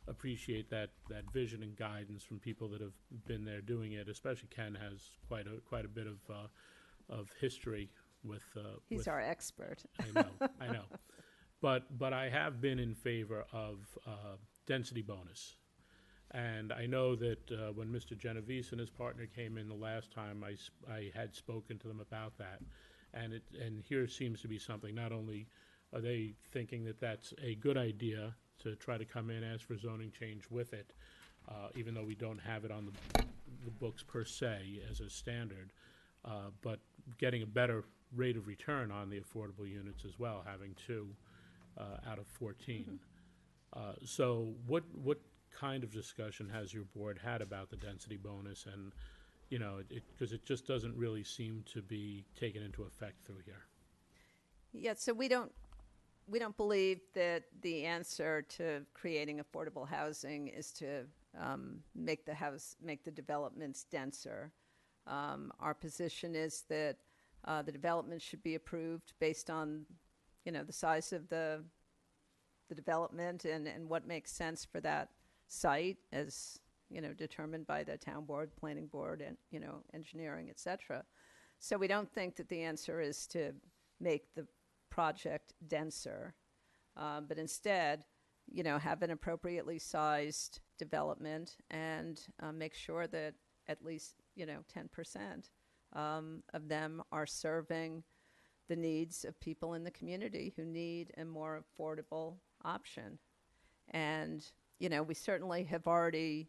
appreciate that vision and guidance from people that have been there doing it. Especially Ken has quite a bit of history with. He's our expert. I know, but I have been in favor of density bonus, and I know that when Mr. Genovese and his partner came in the last time, I had spoken to them about that, and here seems to be something. Not only are they thinking that that's a good idea to try to come in, ask for zoning change with it, even though we don't have it on the books per se as a standard, but getting a better rate of return on the affordable units as well, having 2 out of 14. So what kind of discussion has your board had about the density bonus? And, you know, because it just doesn't really seem to be taken into effect through here. Yeah, so we don't believe that the answer to creating affordable housing is to make the developments denser. Our position is that the development should be approved based on, you know, the size of the development and what makes sense for that site, as, you know, determined by the town board, planning board, and, you know, engineering, et cetera. So we don't think that the answer is to make the project denser, but instead, you know, have an appropriately sized development and make sure that at least, you know, 10% of them are serving the needs of people in the community who need a more affordable option. And, you know, we certainly have already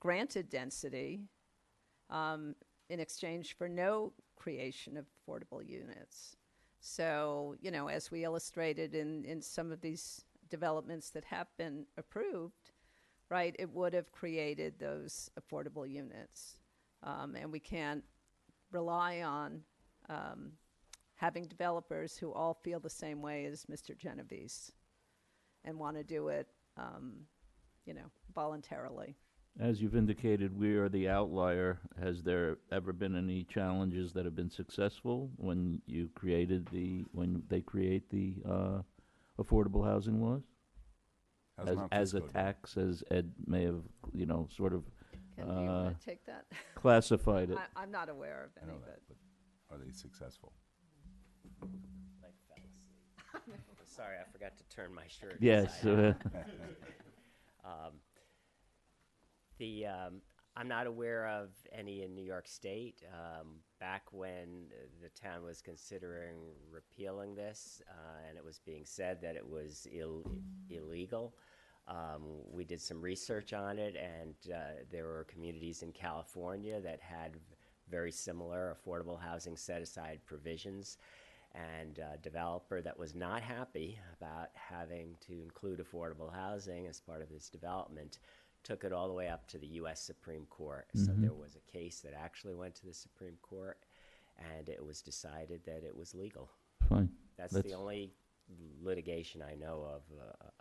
granted density in exchange for no creation of affordable units. So, you know, as we illustrated in some of these developments that have been approved, right, it would have created those affordable units. And we can't rely on having developers who all feel the same way as Mr. Genovese and want to do it, you know, voluntarily. As you've indicated, we are the outlier. Has there ever been any challenges that have been successful when they create the affordable housing laws? How's Mount As a Kisco doing? tax, as Ed may have, you know, sort of Ken, do you want to take that? classified it. I'm not aware of I know any, that, but are they successful? Like fell asleep. Sorry, I forgot to turn my shirt. Yes. inside out. I'm not aware of any in New York State. Back when the town was considering repealing this, and it was being said that it was illegal, we did some research on it, and there were communities in California that had very similar affordable housing set-aside provisions, and a developer that was not happy about having to include affordable housing as part of his development took it all the way up to the U.S. Supreme Court. So there was a case that actually went to the Supreme Court, and it was decided that it was legal. Fine. That's the only litigation I know of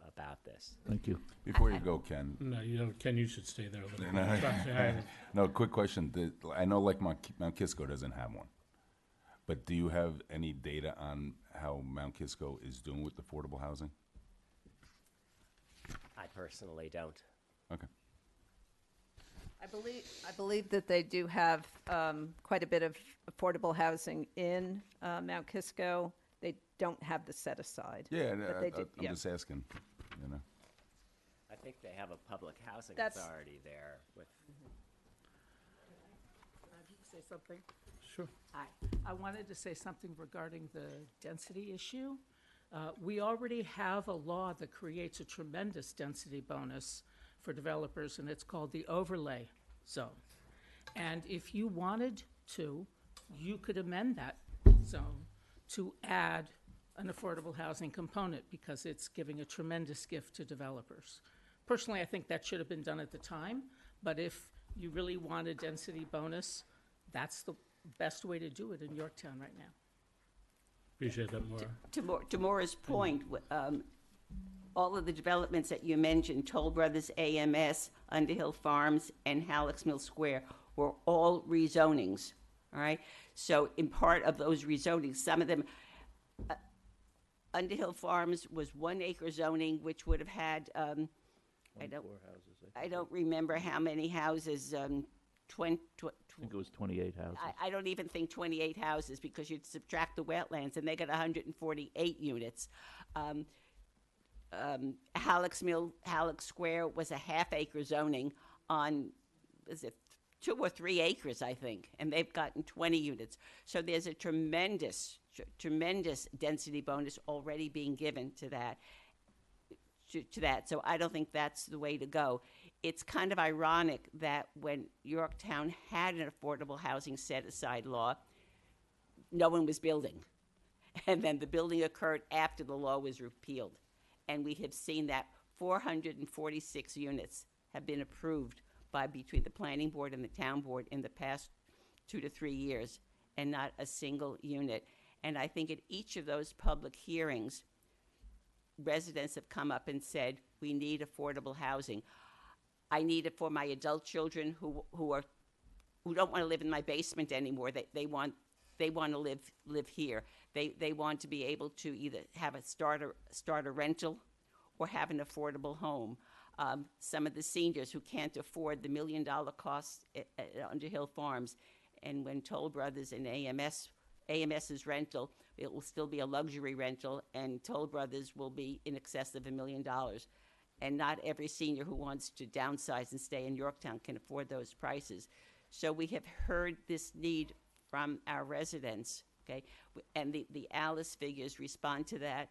about this. Thank you. Before you go, Ken. No, you know, Ken, you should stay there a little bit. No, Trust me, I- no, quick question. I know like Mount Kisco doesn't have one, but do you have any data on how Mount Kisco is doing with affordable housing? I personally don't. Okay. I believe that they do have quite a bit of affordable housing in Mount Kisco. They don't have the set aside. Yeah, but they do, I'm just asking, you know. I think they have a public housing That's- authority there with. Say something? Sure. Hi. I wanted to say something regarding the density issue. We already have a law that creates a tremendous density bonus for developers, and it's called the overlay zone. And if you wanted to, you could amend that zone to add an affordable housing component, because it's giving a tremendous gift to developers. Personally, I think that should have been done at the time, but if you really want a density bonus, that's the best way to do it in Yorktown right now. Appreciate that, Maura. To Maura's point, all of the developments that you mentioned, Toll Brothers, AMS, Underhill Farms, and Halleck's Mill Square, were all rezonings, all right? So in part of those rezonings, some of them, Underhill Farms was 1 acre zoning, which would have had I don't- 24 houses. I don't remember how many houses, I think it was 28 houses. I don't even think 28 houses, because you'd subtract the wetlands, and they got 148 units. Halleck Square was a half-acre zoning on, is it 2 or 3 acres, I think, and they've gotten 20 units. So there's a tremendous density bonus already being given to that. So I don't think that's the way to go. It's kind of ironic that when Yorktown had an affordable housing set-aside law, no one was building. And then the building occurred after the law was repealed. And we have seen that 446 units have been approved between the planning board and the town board in the past 2 to 3 years, and not a single unit. And I think at each of those public hearings, residents have come up and said, we need affordable housing. I need it for my adult children who don't want to live in my basement anymore. They want to live here. They want to be able to either have start a rental or have an affordable home. Some of the seniors who can't afford the $1 million costs at Underhill Farms, and when Toll Brothers and AMS's rental, it will still be a luxury rental, and Toll Brothers will be in excess of $1 million. And not every senior who wants to downsize and stay in Yorktown can afford those prices. So we have heard this need from our residents, okay? And the ALICE figures respond to that,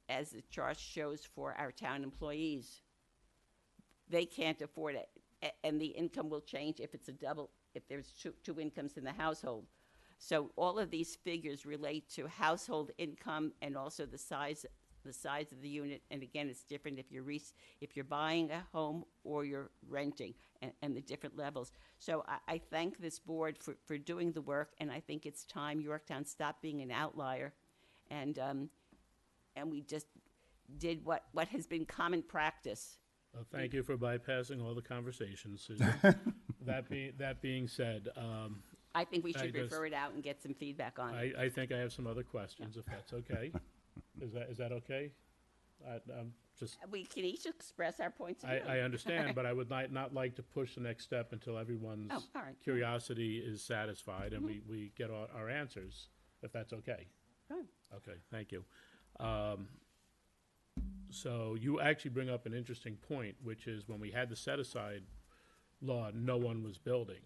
as the chart shows for our town employees. They can't afford it, and the income will change if it's if there's two incomes in the household. So all of these figures relate to household income and also the size of the unit. And again, it's different if you're buying a home or you're renting, and the different levels. So I thank this board for doing the work, and I think it's time Yorktown stopped being an outlier, and we just did what has been common practice. Well, thank you for bypassing all the conversations, Susan. That being said, I think we I should just- refer it out and get some feedback on it. I think I have some other questions, if that's okay. Is that okay? Just, We can each express our points of view. I understand, but I would not like to push the next step until everyone's Oh, all right. curiosity is satisfied and we get our answers, if that's okay. Fine. Okay, thank you. So you actually bring up an interesting point, which is when we had the set-aside law, no one was building.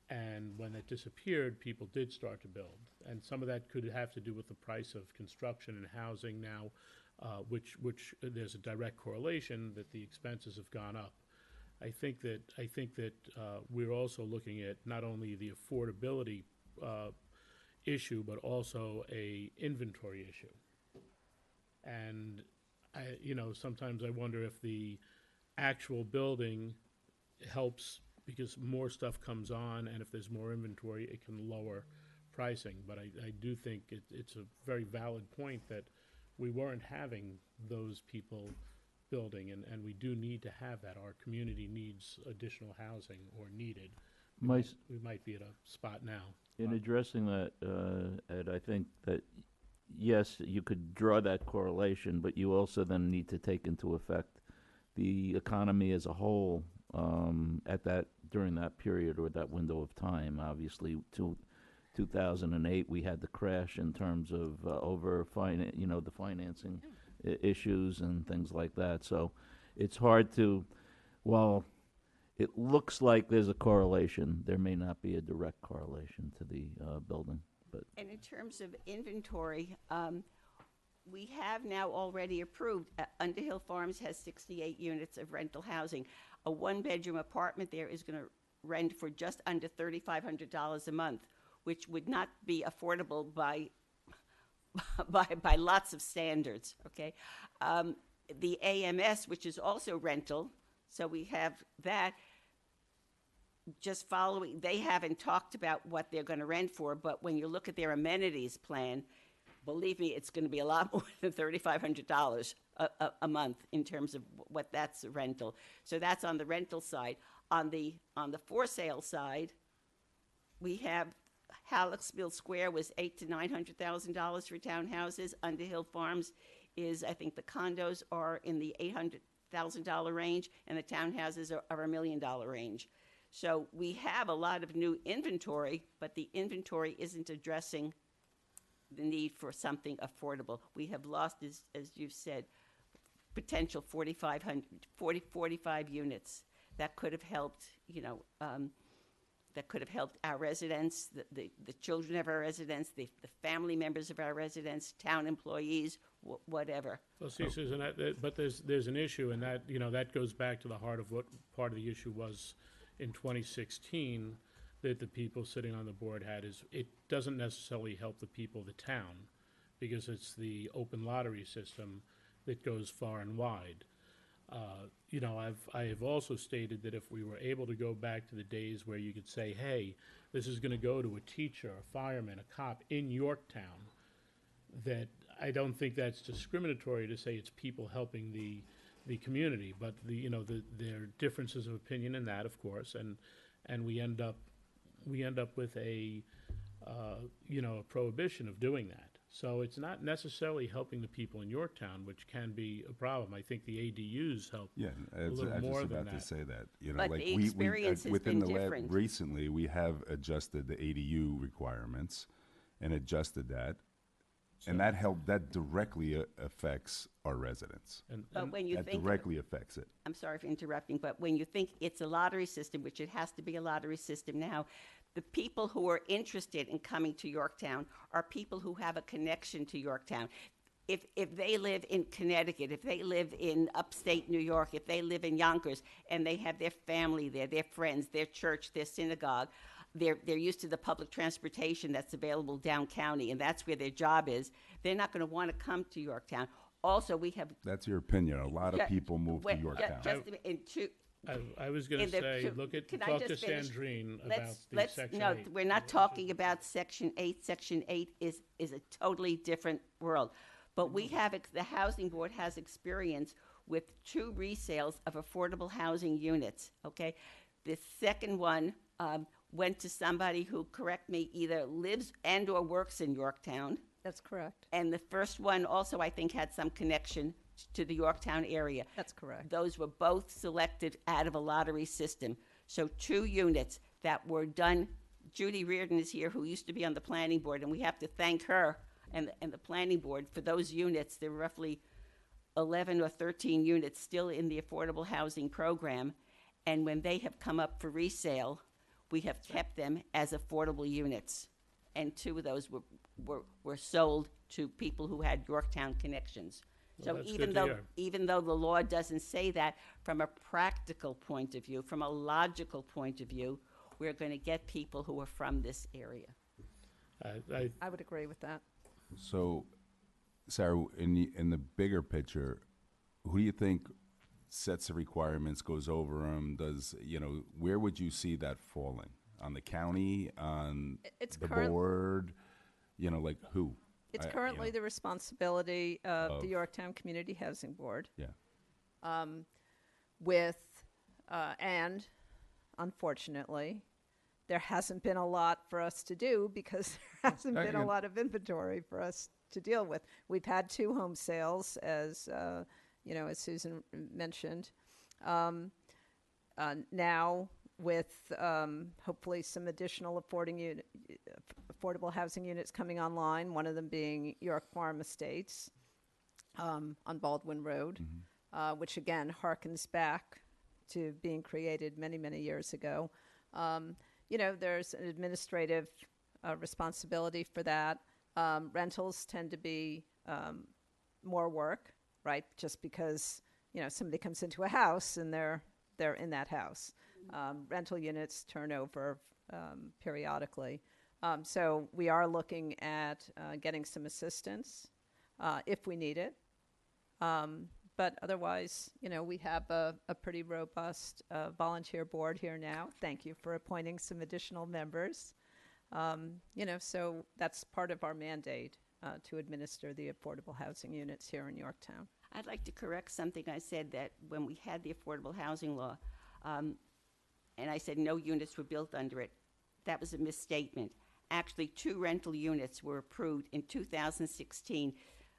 And when it disappeared, people did start to build. And some of that could have to do with the price of construction and housing now, which there's a direct correlation that the expenses have gone up. I think that we're also looking at not only the affordability issue, but also a inventory issue. And sometimes I wonder if the actual building helps, because more stuff comes on, and if there's more inventory, it can lower pricing. But I do think it's a very valid point that we weren't having those people building, and we do need to have that. Our community needs additional housing, or needed. We might be at a spot now. In addressing that, Ed, I think that, yes, you could draw that correlation, but you also then need to take into effect the economy as a whole during that period or that window of time. Obviously, 2008, we had the crash in terms of the financing issues and things like that. So it's hard to, while it looks like there's a correlation, there may not be a direct correlation to the building. But And in terms of inventory, we have now already approved, Underhill Farms has 68 units of rental housing. A one-bedroom apartment there is going to rent for just under $3,500 a month, which would not be affordable by lots of standards, okay? The AMS, which is also rental, so we have that. Just following, they haven't talked about what they're going to rent for, but when you look at their amenities plan, believe me, it's going to be a lot more than $3,500 a month in terms of what that's rental. So that's on the rental side. On the for sale side, we have Hallecksville Square was $800,000 to $900,000 for townhouses. Underhill Farms is, I think the condos are in the $500,000 range, and the townhouses are $1 million range. So we have a lot of new inventory, but the inventory isn't addressing the need for something affordable. We have lost, as you've said, potential 45 units that could have helped, that could have helped our residents, the children of our residents, the family members of our residents, town employees, whatever. Well, see, Susan, but there's an issue, and that, that goes back to the heart of what part of the issue was in 2016 that the people sitting on the board had, is it doesn't necessarily help the people of the town, because it's the open lottery system that goes far and wide. I have also stated that if we were able to go back to the days where you could say, hey, this is going to go to a teacher, a fireman, a cop in Yorktown, that I don't think that's discriminatory to say it's people helping the community, but there are differences of opinion in that, of course, and we end up with a prohibition of doing that. So it's not necessarily helping the people in Yorktown, which can be a problem. I think the ADUs help Yeah, a I was little more just than about to that. say that. But the experience has within been the different. recently, we have adjusted the ADU requirements and adjusted that, and that directly affects our residents. But when you That think, directly affects it. I'm sorry for interrupting, but when you think it's a lottery system, which it has to be a lottery system now, the people who are interested in coming to Yorktown are people who have a connection to Yorktown. If they live in Connecticut, if they live in upstate New York, if they live in Yonkers, and they have their family there, their friends, their church, their synagogue, they're used to the public transportation that's available down county, and that's where their job is, they're not going to want to come to Yorktown. Also, we have... That's your opinion. A lot of people move to Yorktown. I was going to say, talk to Sandrine about the Section 8. We're not talking about Section 8. Section 8 is a totally different world. But we have, the Housing Board has experience with 2 resales of affordable housing units, okay? The second one went to somebody who, correct me, either lives and or works in Yorktown. That's correct. And the first one also, I think, had some connection to the Yorktown area. That's correct. Those were both selected out of a lottery system. So 2 units that were done. Judy Reardon is here, who used to be on the planning board, and we have to thank her and the planning board for those units. There were roughly 11 or 13 units still in the affordable housing program. And when they have come up for resale, we have kept them as affordable units. And 2 of those were sold to people who had Yorktown connections. Well, So that's good to hear. even though the law doesn't say that, from a practical point of view, from a logical point of view, we're going to get people who are from this area. I would agree with that. So, Sarah, in the bigger picture, who do you think sets the requirements, goes over them, where would you see that falling? On the county, on It's the current- board, who? It's I- currently the responsibility of the Of- Yorktown Community Housing Board. Yeah. And unfortunately, there hasn't been a lot for us to do because there hasn't been a lot of inventory for us to deal with. We've had 2 home sales, as Susan mentioned. Now, with hopefully some additional affordable housing units coming online, one of them being York Farm Estates on Baldwin Road, which again harkens back to being created many, many years ago. There's an administrative responsibility for that. Rentals tend to be more work, right? Just because, somebody comes into a house and they're in that house. Rental units turn over periodically. So we are looking at getting some assistance if we need it. But otherwise, we have a pretty robust volunteer board here now. Thank you for appointing some additional members. So that's part of our mandate to administer the affordable housing units here in Yorktown. I'd like to correct something I said, that when we had the affordable housing law, and I said no units were built under it, that was a misstatement. Actually, 2 rental units were approved in 2016,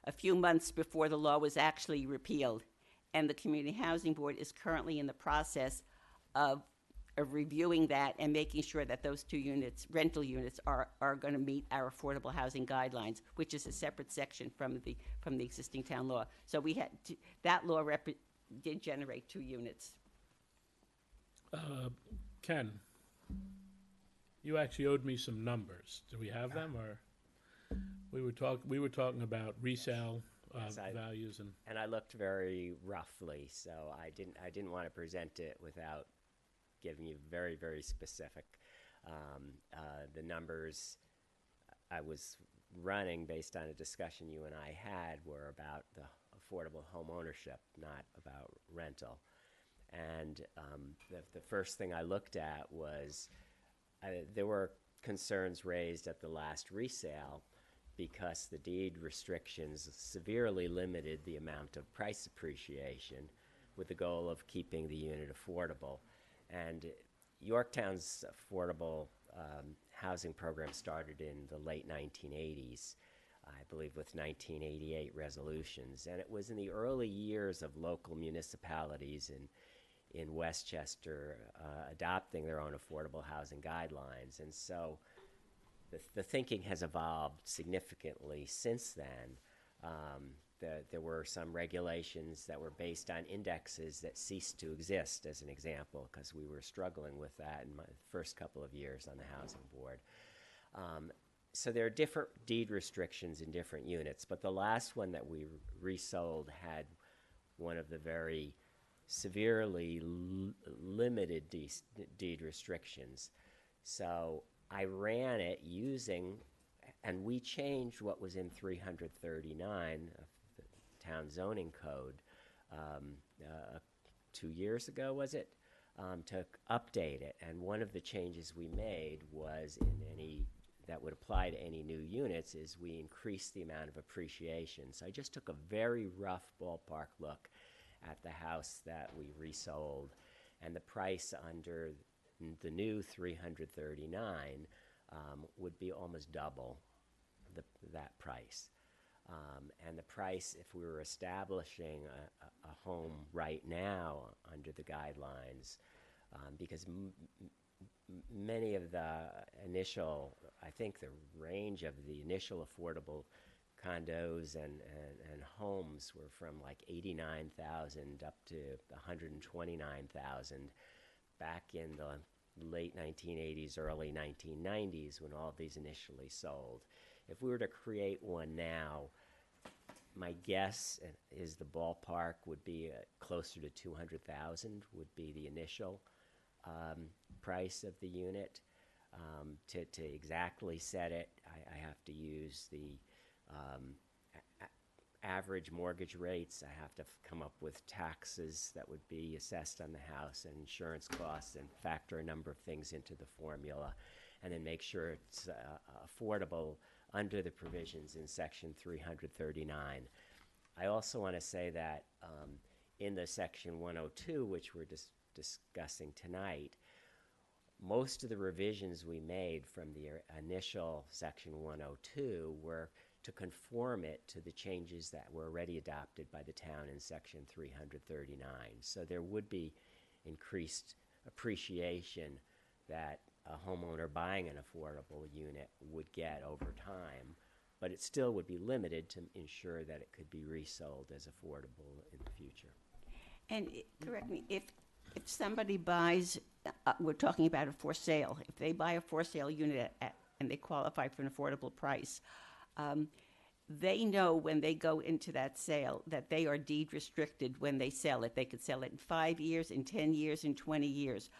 a few months before the law was actually repealed. And the Community Housing Board is currently in the process of reviewing that and making sure that those 2 units, rental units, are going to meet our affordable housing guidelines, which is a separate section from the existing town law. So we had that law did generate 2 units. Ken, you actually owed me some numbers. Do we have them, or we were talking about resale Yes, values and And I looked very roughly, so I didn't want to present it without giving you very, very specific. The numbers I was running based on a discussion you and I had were about the affordable home ownership, not about rental. And the first thing I looked at was there were concerns raised at the last resale because the deed restrictions severely limited the amount of price appreciation with the goal of keeping the unit affordable. And Yorktown's affordable housing program started in the late 1980s, I believe with 1988 resolutions. And it was in the early years of local municipalities in Westchester adopting their own affordable housing guidelines. And so the thinking has evolved significantly since then. There were some regulations that were based on indexes that ceased to exist, as an example, because we were struggling with that in my first couple of years on the housing board. So there are different deed restrictions in different units, but the last one that we resold had one of the very severely limited deed restrictions. So I ran it using, and we changed what was in 339 of the town zoning code 2 years ago, was it? To update it. And one of the changes we made was that would apply to any new units is we increased the amount of appreciation. So I just took a very rough ballpark look at the house that we resold, and the price under the new 339 would be almost double that price. And the price, if we were establishing a home right now under the guidelines, because many of the initial, I think the range of the initial affordable condos and homes were from like 89,000 up to 129,000 back in the late 1980s, early 1990s when all of these initially sold. If we were to create one now, my guess is the ballpark would be closer to 200,000 would be the initial price of the unit. To exactly set it, I have to use the average mortgage rates. I have to come up with taxes that would be assessed on the house and insurance costs and factor a number of things into the formula, and then make sure it's affordable under the provisions in Section 339. I also want to say that in the Section 102, which we're discussing tonight, most of the revisions we made from the initial Section 102 were to conform it to the changes that were already adopted by the town in Section 339. So there would be increased appreciation that a homeowner buying an affordable unit would get over time, but it still would be limited to ensure that it could be resold as affordable in the future. And correct me, if somebody buys, we're talking about a for sale, if they buy a for sale unit and they qualify for an affordable price, they know when they go into that sale that they are deed restricted when they sell it. They could sell it in 5 years, in 10 years, in 20 years.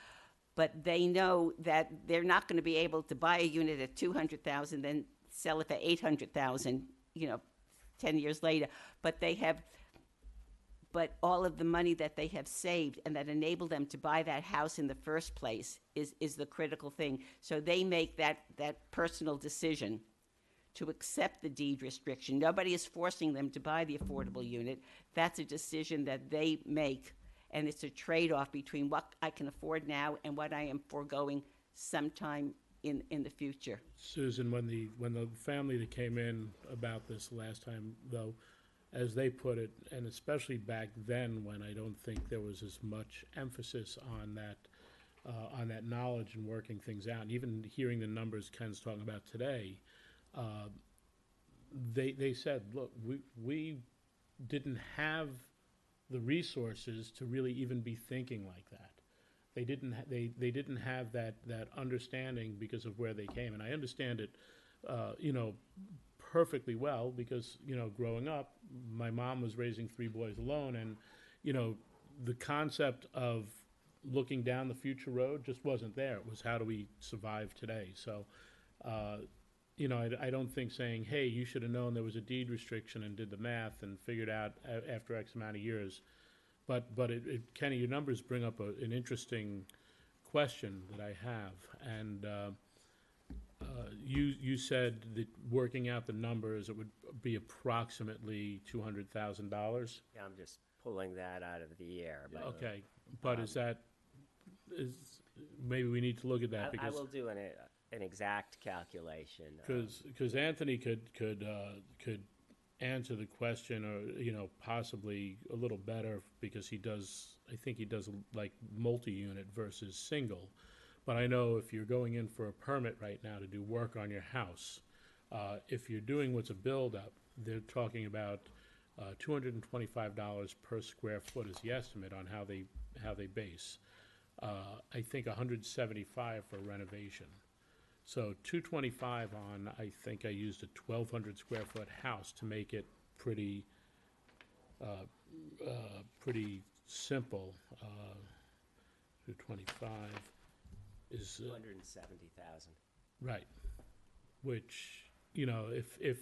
But they know that they're not going to be able to buy a unit at $200,000, then sell it for $800,000, 10 years later. But all of the money that they have saved and that enabled them to buy that house in the first place is the critical thing. So they make that personal decision to accept the deed restriction. Nobody is forcing them to buy the affordable unit. That's a decision that they make, and it's a trade-off between what I can afford now and what I am foregoing sometime in the future. Susan, when the family that came in about this last time, though, as they put it, and especially back then when I don't think there was as much emphasis on that knowledge and working things out. And even hearing the numbers Ken's talking about today, they said, look, we didn't have the resources to really even be thinking like that. They didn't have that understanding because of where they came. And I understand it, perfectly well, because, growing up, my mom was raising 3 boys alone, and, the concept of looking down the future road just wasn't there. It was, how do we survive today? So, I don't think saying, hey, you should have known there was a deed restriction and did the math and figured out after X amount of years. But Kenny, your numbers bring up an interesting question that I have. And you said that working out the numbers, it would be approximately $200,000. Yeah, I'm just pulling that out of the air. But, Okay, but maybe we need to look at that, I because will do an exact calculation. because Anthony could answer the question, or possibly a little better, because I think he does like multi-unit versus single. But I know if you're going in for a permit right now to do work on your house, if you're doing what's a build-up, they're talking about $225 per square foot is the estimate on how they base. I think $175 for renovation. So $225 on, I think I used a 1,200 square foot house to make it pretty simple. 225 is 270,000. right. Which, if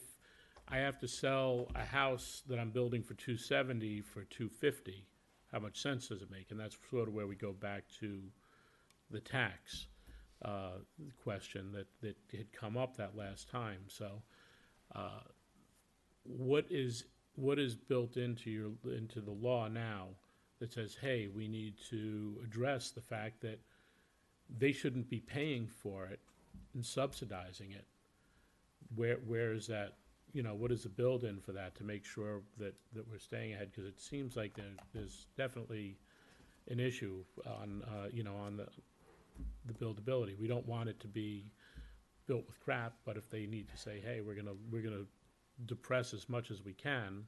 I have to sell a house that I'm building for 270 for 250, how much sense does it make? And that's sort of where we go back to the tax question that had come up that last time. So, what is built into the law now that says, hey, we need to address the fact that they shouldn't be paying for it and subsidizing it? Where is that? What is the build-in for that to make sure that we're staying ahead? Because it seems like there's definitely an issue on the buildability. We don't want it to be built with crap, but if they need to say, hey, we're gonna depress as much as we can,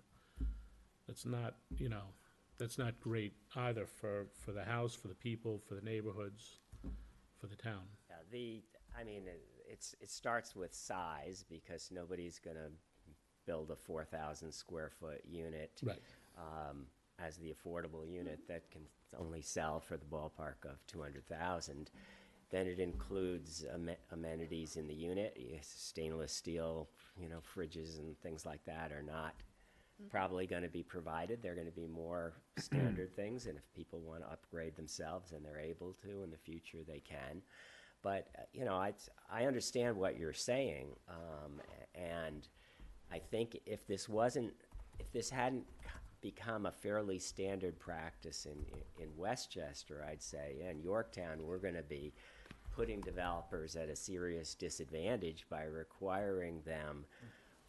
that's not great either for the house, for the people, for the neighborhoods, for the town. It starts with size, because nobody's gonna build a 4,000 square foot unit. Right. As the affordable unit that can only sell for the ballpark of 200,000. Then it includes amenities in the unit. Stainless steel, fridges and things like that are not probably going to be provided. They're going to be more standard things, and if people want to upgrade themselves and they're able to in the future, they can. But I understand what you're saying, and I think if this hadn't become a fairly standard practice in Westchester, I'd say, and Yorktown, we're going to be putting developers at a serious disadvantage by requiring them,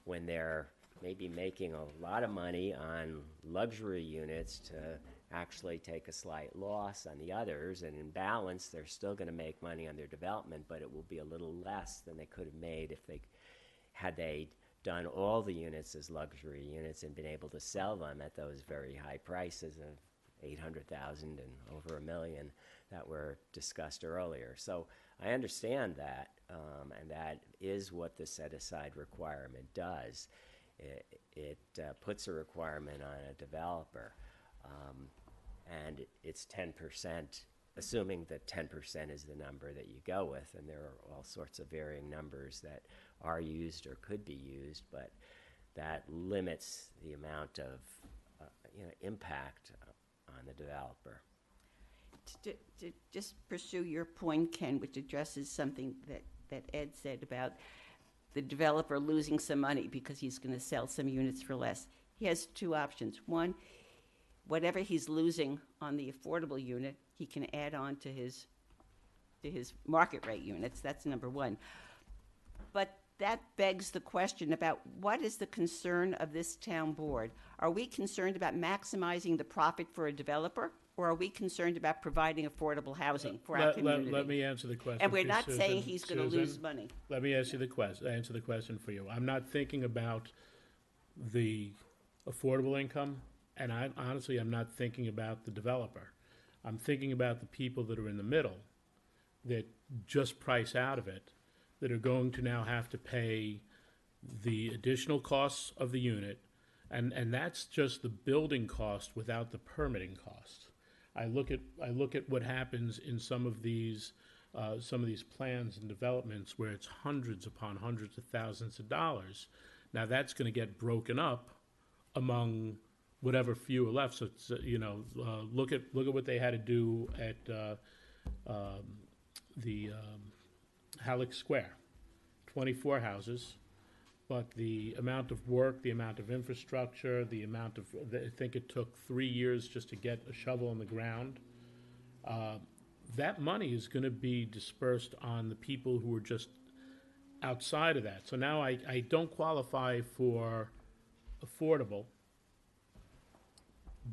when they're maybe making a lot of money on luxury units, to actually take a slight loss on the others, and in balance, they're still going to make money on their development, but it will be a little less than they could have made if they done all the units as luxury units and been able to sell them at those very high prices of $800,000 and over $1 million that were discussed earlier. So I understand that, and that is what the set-aside requirement does. It puts a requirement on a developer, and it's 10%, assuming that 10% is the number that you go with, and there are all sorts of varying numbers that are used or could be used, but that limits the amount of impact on the developer. To just pursue your point, Ken, which addresses something that Ed said about the developer losing some money because he's going to sell some units for less. He has two options. One, whatever he's losing on the affordable unit, he can add on to his market rate units. That's number one. But that begs the question about what is the concern of this town board? Are we concerned about maximizing the profit for a developer, or are we concerned about providing affordable housing for our community? Let me answer the question. And we're for not saying Susan. he's going to Susan, lose money. Let me answer the question for you. I'm not thinking about the affordable income, and I'm not thinking about the developer. I'm thinking about the people that are in the middle that just price out of it, that are going to now have to pay the additional costs of the unit, and that's just the building cost without the permitting cost. I look at what happens in some of these plans and developments where it's hundreds upon hundreds of thousands of dollars. Now that's going to get broken up among whatever few are left. So it's, look at what they had to do at the Halleck Square, 24 houses, but the amount of work, the amount of infrastructure, I think it took 3 years just to get a shovel in the ground. That money is going to be dispersed on the people who are just outside of that. So now I don't qualify for affordable,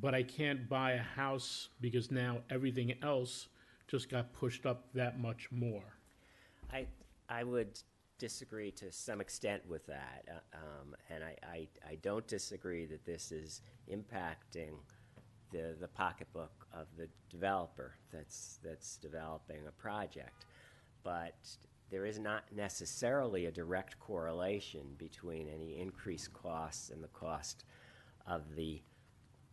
but I can't buy a house because now everything else just got pushed up that much more. I would disagree to some extent with that, and I don't disagree that this is impacting the pocketbook of the developer that's developing a project, but there is not necessarily a direct correlation between any increased costs and the cost of the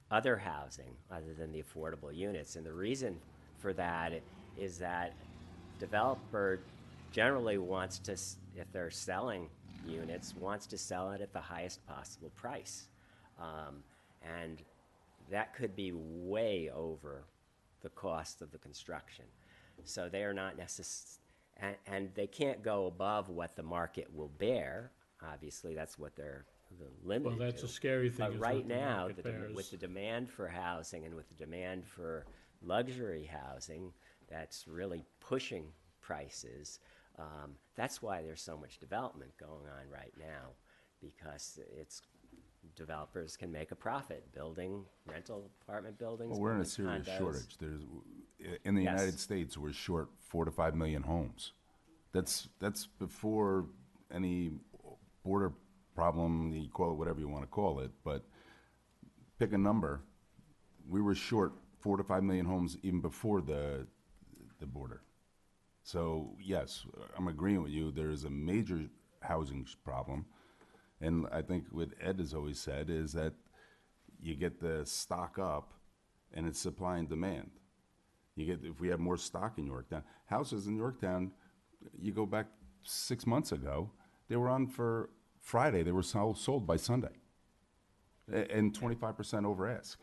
other housing other than the affordable units. And the reason for that is that developer generally wants to, if they're selling units, wants to sell it at the highest possible price. And that could be way over the cost of the construction. So they are not and they can't go above what the market will bear. Obviously, that's what they're limited to. Well, that's a scary thing. But right now, bears. with the demand for housing and with the demand for luxury housing, that's really pushing prices. That's why there's so much development going on right now, because developers can make a profit building rental apartment buildings. Well, we're in a building serious condos. shortage. In the Yes. United States, we're short 4 to 5 million homes. That's before any border problem, you call it whatever you want to call it, but pick a number. We were short 4 to 5 million homes even before the border. So yes, I'm agreeing with you. There is a major housing problem, and I think what Ed has always said is that you get the stock up, and it's supply and demand. If we have more stock in Yorktown, houses in Yorktown, you go back 6 months ago, they were on for Friday. They were sold by Sunday, and 25% over ask.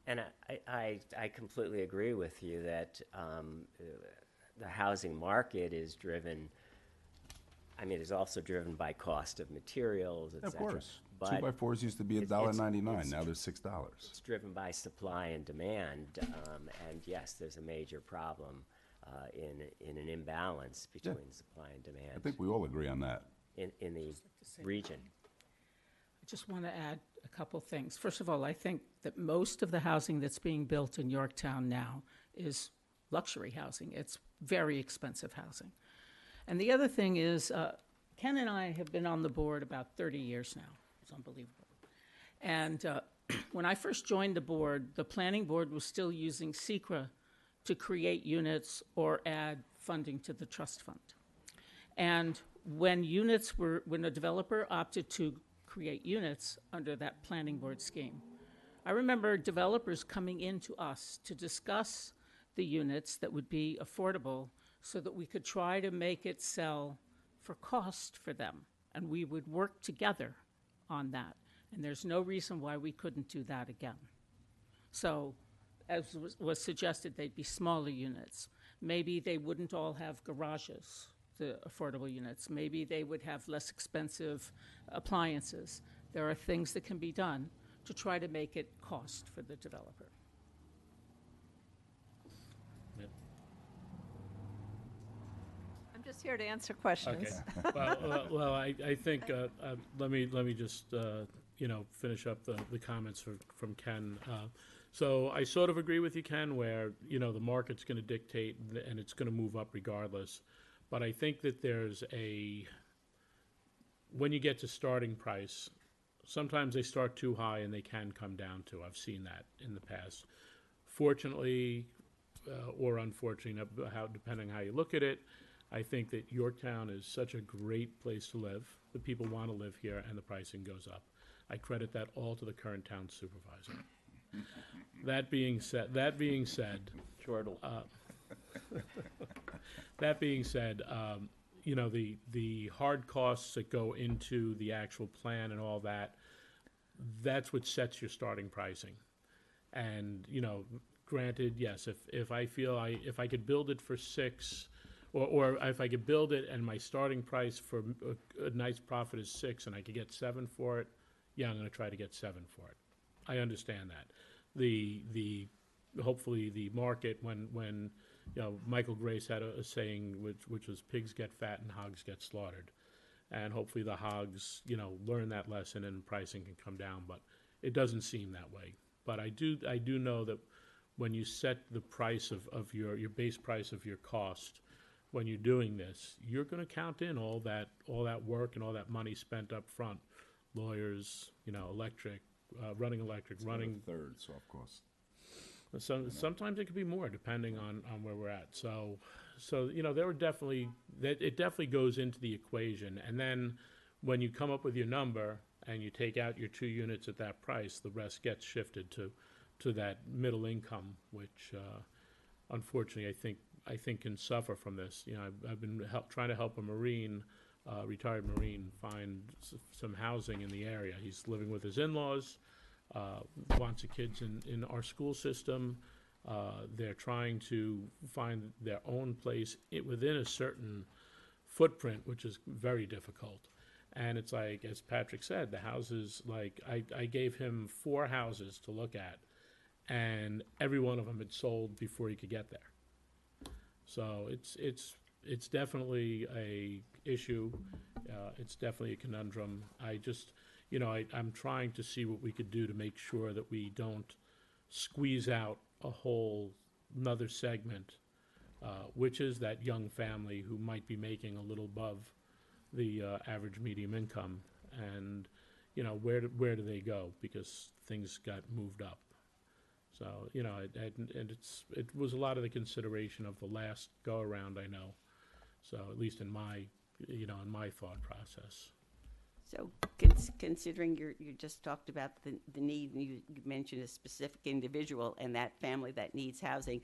And I completely agree with you that the housing market is driven, is also driven by cost of materials, et Of cetera. course. But 2x4s used to be it's- $1.99. Now they're $6. it's driven by supply and demand, and yes, there's a major problem in an imbalance between supply and demand I think we all agree on that. in the region. I just want to add a couple things. First of all, I think that most of the housing that's being built in Yorktown now is luxury housing. It's very expensive housing. And the other thing is, Ken and I have been on the board about 30 years now. It's unbelievable. And when I first joined the board, the planning board was still using SECRA to create units or add funding to the trust fund. And when a developer opted to create units under that planning board scheme, I remember developers coming in to us to discuss the units that would be affordable so that we could try to make it sell for cost for them. And we would work together on that. And there's no reason why we couldn't do that again. So, as was suggested, they'd be smaller units. Maybe they wouldn't all have garages, the affordable units. Maybe they would have less expensive appliances. There are things that can be done to try to make it cost for the developer. just here to answer questions. Okay. Well, I think, let me just, finish up the comments from Ken. So I sort of agree with you, Ken, where, the market's gonna dictate and it's gonna move up regardless. But I think that when you get to starting price, sometimes they start too high and they can come down too. I've seen that in the past. Fortunately, or unfortunately, depending how you look at it, I think that Yorktown is such a great place to live. The people want to live here, and the pricing goes up. I credit that all to the current town supervisor. That being said, Chortle. That being said, the hard costs that go into the actual plan and all that, that's what sets your starting pricing. And, granted, yes, if I feel if I could build it for 6, or if I could build it and my starting price for a nice profit is 6 and I could get 7 for it, yeah, I'm gonna try to get 7 for it. I understand that. Hopefully the market, when Michael Grace had a saying which was pigs get fat and hogs get slaughtered. And hopefully the hogs, learn that lesson and pricing can come down, but it doesn't seem that way. But I do know that when you set the price of your base price of your cost, when you're doing this, you're going to count in all that work and all that money spent up front, lawyers, electric, running Third soft cost. Sometimes it could be more depending on where we're at. So there were definitely it definitely goes into the equation. And then when you come up with your number and you take out your 2 units at that price, the rest gets shifted to that middle income, which unfortunately I think can suffer from this. I've been trying to help a Marine, retired Marine, find some housing in the area. He's living with his in-laws. Wants the kids in our school system. They're trying to find their own place within a certain footprint, which is very difficult. And it's like, as Patrick said, the houses, like, I gave him 4 houses to look at, and every one of them had sold before he could get there. So it's definitely a issue. It's definitely a conundrum. I'm trying to see what we could do to make sure that we don't squeeze out a whole another segment, which is that young family who might be making a little above the average medium income, and where do they go because things got moved up. So it was a lot of the consideration of the last go around, I know. So at least in my thought process. So considering you just talked about the need, and you mentioned a specific individual and that family that needs housing,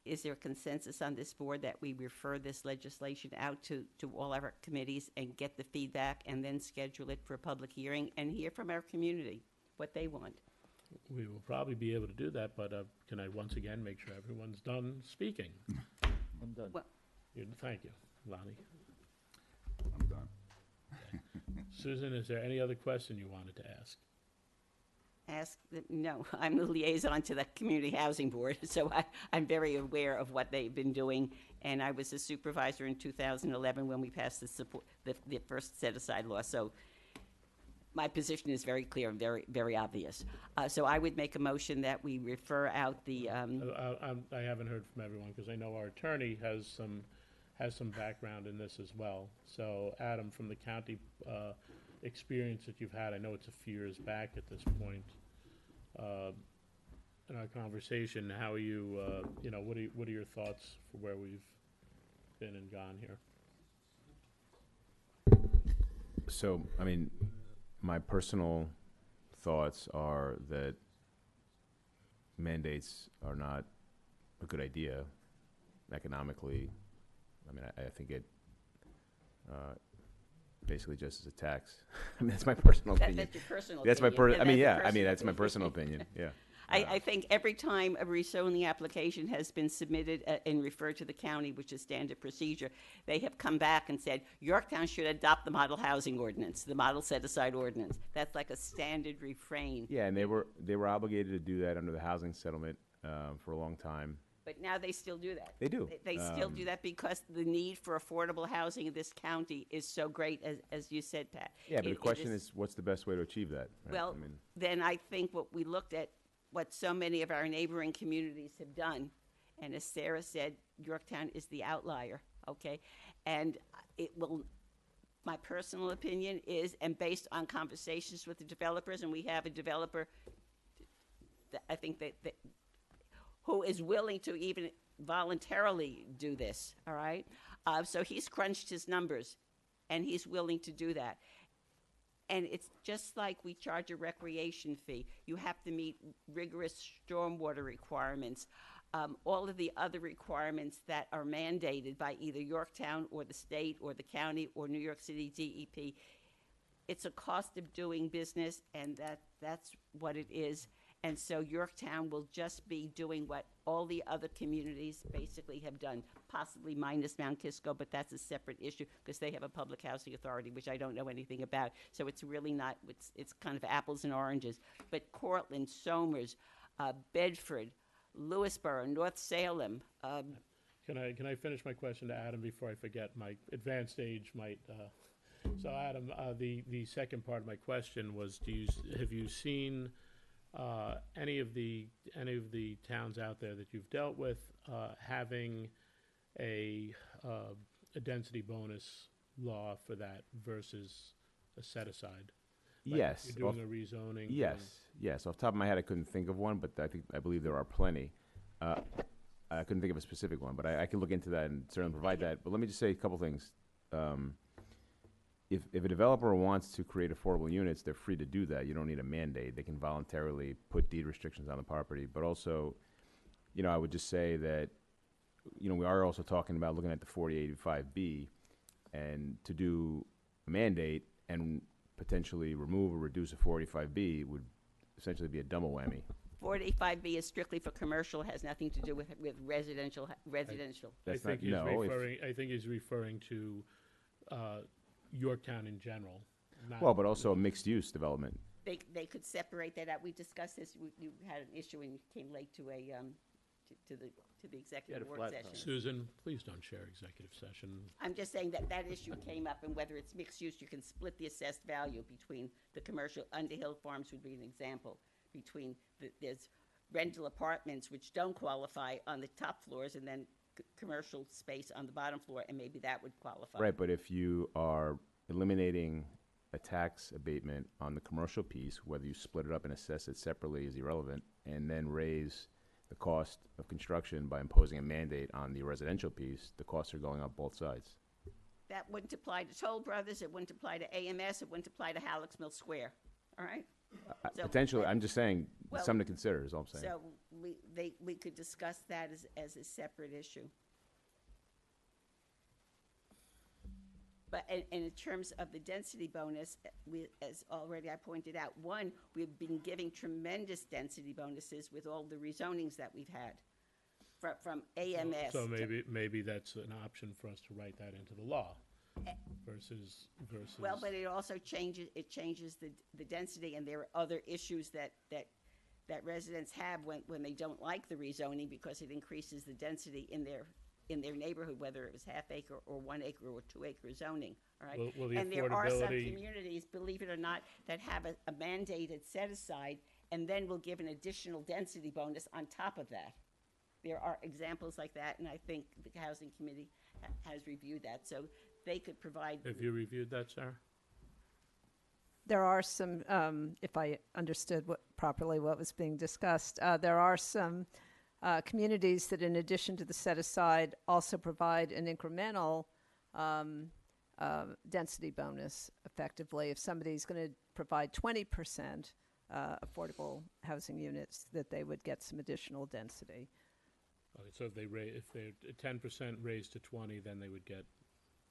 is there a consensus on this board that we refer this legislation out to all our committees and get the feedback and then schedule it for a public hearing and hear from our community what they want? We will probably be able to do that, but can I once again make sure everyone's done speaking? I'm done. Well, Thank you, Lonnie. I'm done. Susan, is there any other question you wanted to ask? No, I'm the liaison to the Community Housing Board, so I'm very aware of what they've been doing. And I was a supervisor in 2011 when we passed the first set-aside law. So my position is very clear and very, very obvious. So I would make a motion that we refer out the. I haven't heard from everyone because I know our attorney has some background in this as well. So Adam, from the county experience that you've had, I know it's a few years back at this point. In our conversation, how are you? What are your thoughts for where we've been and gone here? So, my personal thoughts are that mandates are not a good idea economically. I think it basically just as a tax. That's my personal opinion. That's your personal That's opinion. That's my personal opinion. Yeah. I think every time a rezoning application has been submitted and referred to the county, which is standard procedure, they have come back and said, Yorktown should adopt the model housing ordinance, the model set-aside ordinance. That's like a standard refrain. Yeah, and they were obligated to do that under the housing settlement for a long time. But now they still do that. They do. They still do that because the need for affordable housing in this county is so great, as you said, Pat. Yeah, but the It question is, what's the best way to achieve that? right? Well, I mean, then I think what we looked at, what so many of our neighboring communities have done, and as Sarah said, Yorktown is the outlier, okay? And it will, my personal opinion is, and based on conversations with the developers, and we have a developer, I think that who is willing to even voluntarily do this, all right? So he's crunched his numbers, and he's willing to do that. And it's just like we charge a recreation fee. You have to meet rigorous stormwater requirements, all of the other requirements that are mandated by either Yorktown or the state or the county or New York City DEP. It's a cost of doing business, and that's what it is. And so Yorktown will just be doing what all the other communities basically have done, possibly minus Mount Kisco, but that's a separate issue because they have a public housing authority, which I don't know anything about. So it's really not, it's kind of apples and oranges. But Cortland, Somers, Bedford, Lewisboro, North Salem. Can I finish my question to Adam before I forget? My advanced age might. So Adam, the second part of my question was: have you seen any of the towns out there that you've dealt with having a density bonus law for that versus a set aside? Like yes. if you're doing a rezoning. Yes. Off the top of my head, I couldn't think of one, but I believe there are plenty. I couldn't think of a specific one, but I can look into that and certainly provide that. But let me just say a couple things. If a developer wants to create affordable units, they're free to do that. You don't need a mandate. They can voluntarily put deed restrictions on the property. But also, I would just say that, we are also talking about looking at the 4085B, and to do a mandate and potentially remove or reduce a 485B would essentially be a double whammy. 485B is strictly for commercial, has nothing to do with residential. That's I think not, he's referring to Yorktown in general. Well, but also a mixed-use development. They could separate that out. We discussed this. You had an issue and you came late to a to the executive work session. Susan, please don't share executive session. I'm just saying that issue came up, and whether it's mixed use, you can split the assessed value between the commercial. Underhill Farms would be an example. Between there's rental apartments which don't qualify on the top floors, and then commercial space on the bottom floor, and maybe that would qualify. Right, but if you are eliminating a tax abatement on the commercial piece, whether you split it up and assess it separately is irrelevant, and then raise the cost of construction by imposing a mandate on the residential piece, the costs are going up both sides. That wouldn't apply to Toll Brothers, it wouldn't apply to AMS, it wouldn't apply to Halleck's Mill Square, all right? So, potentially, I'm just saying, well, something to consider is all I'm saying. So we could discuss that as a separate issue. But in terms of the density bonus, as already I pointed out, one, we've been giving tremendous density bonuses with all the rezonings that we've had from AMS. So maybe that's an option for us to write that into the law versus. Well, but it also changes the density, and there are other issues that residents have when they don't like the rezoning because it increases the density in their neighborhood, whether it was half acre or 1 acre or 2 acre zoning, all right? Well, the and there are some affordability- communities, believe it or not, that have a mandated set aside and then will give an additional density bonus on top of that. There are examples like that, and I think the Housing Committee has reviewed that, so they could provide. Have you reviewed that, Sarah? There are some, if I understood properly what was being discussed, there are some communities that, in addition to the set-aside, also provide an incremental density bonus, effectively. If somebody's going to provide 20% affordable housing units, that they would get some additional density. Okay, so if they're 10% raised to 20, then they would get.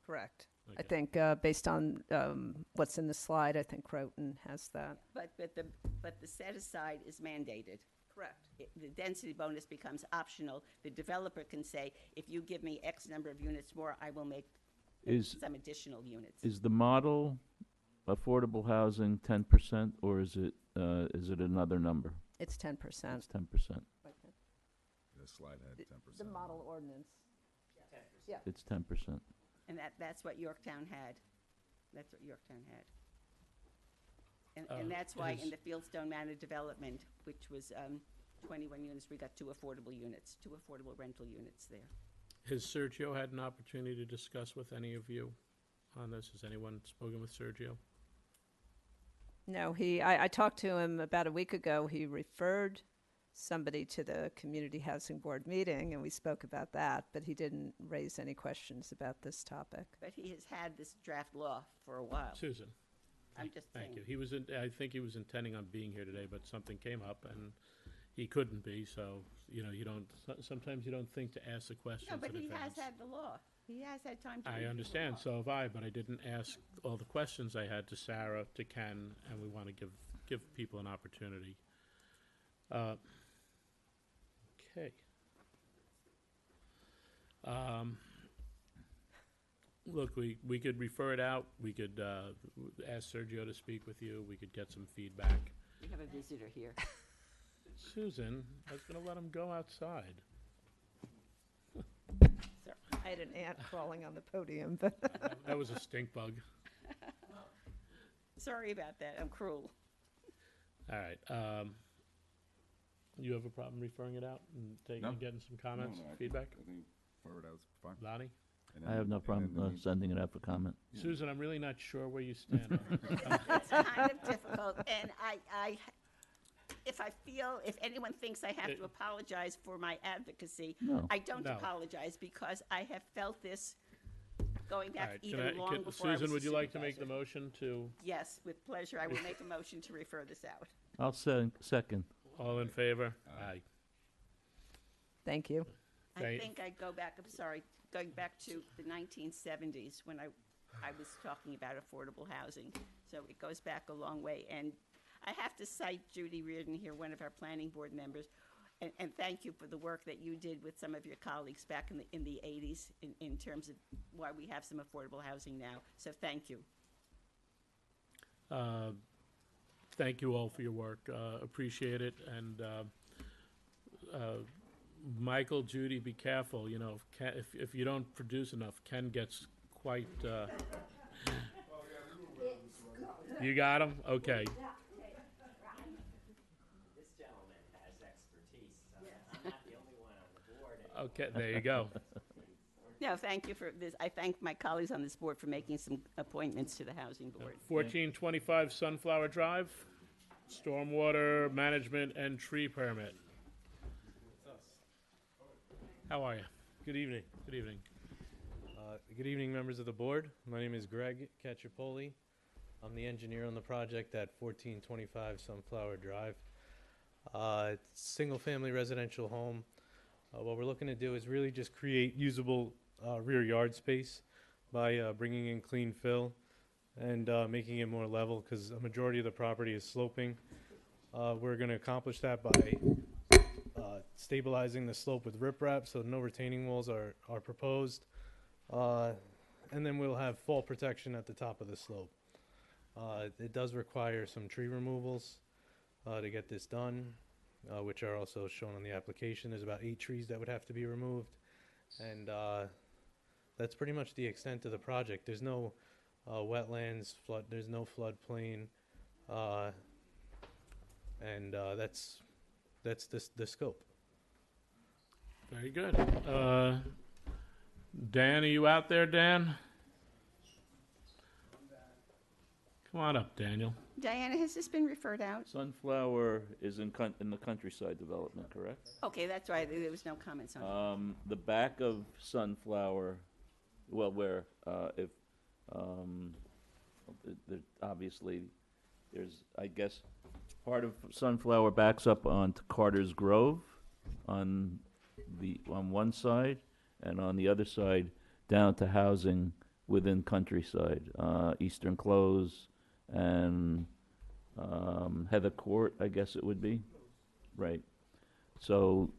Correct. Okay. I think based on what's in the slide, I think Croton has that. But the set-aside is mandated. Correct. The density bonus becomes optional. The developer can say, if you give me X number of units more, I will make some additional units. Is the model affordable housing 10%, or is it another number? It's 10%. It's 10%. The slide had 10%. The model ordinance. Yeah. It's 10%. And that's what Yorktown had. That's what Yorktown had. And that's why in is- the Fieldstone Manor development, which was 21 units, we got 2 affordable units, 2 affordable rental units there. Has Sergio had an opportunity to discuss with any of you on this? Has anyone spoken with Sergio? No, I talked to him about a week ago. He referred somebody to the Community Housing Board meeting, and we spoke about that, but he didn't raise any questions about this topic. But he has had this draft law for a while. Susan? I'm just saying. Thank you. He was, I think he was intending on being here today, but something came up and he couldn't be, so, you know, you don't, sometimes you don't think to ask the questions No, but in he has advance. had the law. He has had time to. I review the understand, law. so have I, but I didn't ask all the questions I had to Sarah, to Ken, and we want to give people an opportunity. Okay. Look, we could refer it out, we could ask Sergio to speak with you, we could get some feedback. We have a visitor here. Susan, I was gonna let him go outside. I had an ant crawling on the podium, but That was a stink bug. Sorry about that. I'm cruel. All right, you have a problem referring it out and taking, No. getting some comments, No, no, I think- feedback? I think forward out's fine. Lonnie? And I have no and problem then we- sending it out for comment. Susan, I'm really not sure where you stand. It's kind of difficult, and if anyone thinks I have to apologize for my advocacy, No. I don't No. apologize because I have felt this going All back right, even long before I was Susan, a would you like to make the supervisor. motion to, Yes, with pleasure. I will make a motion to refer this out. I'll second. all in favor? Aye. thank you. I Thank- think I'd go back, I'm sorry, going back to the 1970s when I was talking about affordable housing. So it goes back a long way. And I have to cite Judy Reardon here, one of our planning board members, and thank you for the work that you did with some of your colleagues back in the 80s in terms of why we have some affordable housing now. So thank you. Thank you all for your work, appreciate it, and, Michael, Judy, be careful, you know, if you don't produce enough, Ken gets quite, You got him? Okay. This gentleman has expertise, so I'm not the only one on the board. Okay, there you go. No, thank you for this. I thank my colleagues on this board for making some appointments to the housing board. 1425 Sunflower Drive, stormwater management and tree permit. How are you? Good evening. Good evening. Good evening, members of the board. My name is Greg Cacciapoli. I'm the engineer on the project at 1425 Sunflower Drive. It's a single-family residential home. What we're looking to do is really just create usable rear yard space by bringing in clean fill and making it more level because a majority of the property is sloping. We're going to accomplish that by stabilizing the slope with riprap, so no retaining walls are proposed. And then we'll have fall protection at the top of the slope. It does require some tree removals to get this done, which are also shown on the application. There's about 8 trees that would have to be removed. And that's pretty much the extent of the project. There's no wetlands, there's no floodplain. And that's the scope. Very good. Dan, are you out there, Dan? Come on up, Daniel. Diana, has this been referred out? Sunflower is in the countryside development, correct? Okay, that's right. There was no comments on it. The back of Sunflower, well, where, if, obviously, there's, I guess, part of Sunflower backs up onto Carter's Grove on one side, and on the other side, down to housing within countryside, Eastern Close and Heather Court, I guess it would be. Right. So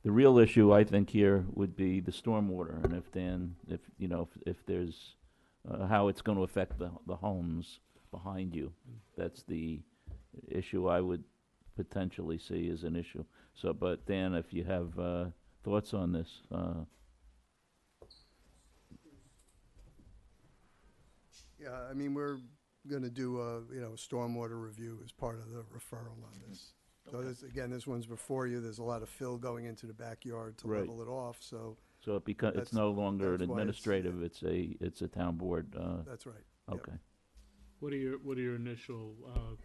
the real issue, I think, here would be the stormwater, and if there's, how it's going to affect the homes behind you. That's the issue I would potentially see as an issue. So, but Dan, if you have thoughts on this? Yeah, I mean, we're gonna do a, you know, stormwater review as part of the referral on this. So this, again, this one's before you, there's a lot of fill going into the backyard to Right. level it off, so So it's That's- no longer an that's why it's- administrative, it's a town board, that's right. Yep. okay. What are your initial,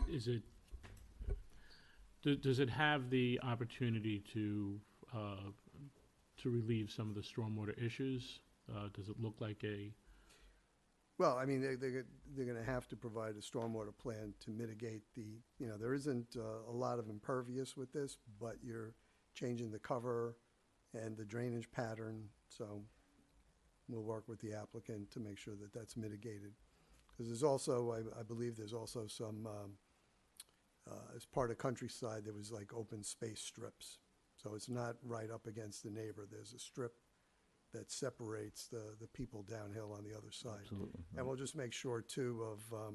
is it, does it have the opportunity to relieve some of the stormwater issues? Does it look like a, Well, I mean, they're gonna have to provide a stormwater plan to mitigate the, you know, there isn't a lot of impervious with this, but you're changing the cover and the drainage pattern, so we'll work with the applicant to make sure that that's mitigated. Because there's also, I believe there's also some, as part of Countryside, there was like open space strips. So it's not right up against the neighbor, there's a strip that separates the people downhill on the other side. Absolutely. And we'll just make sure too of,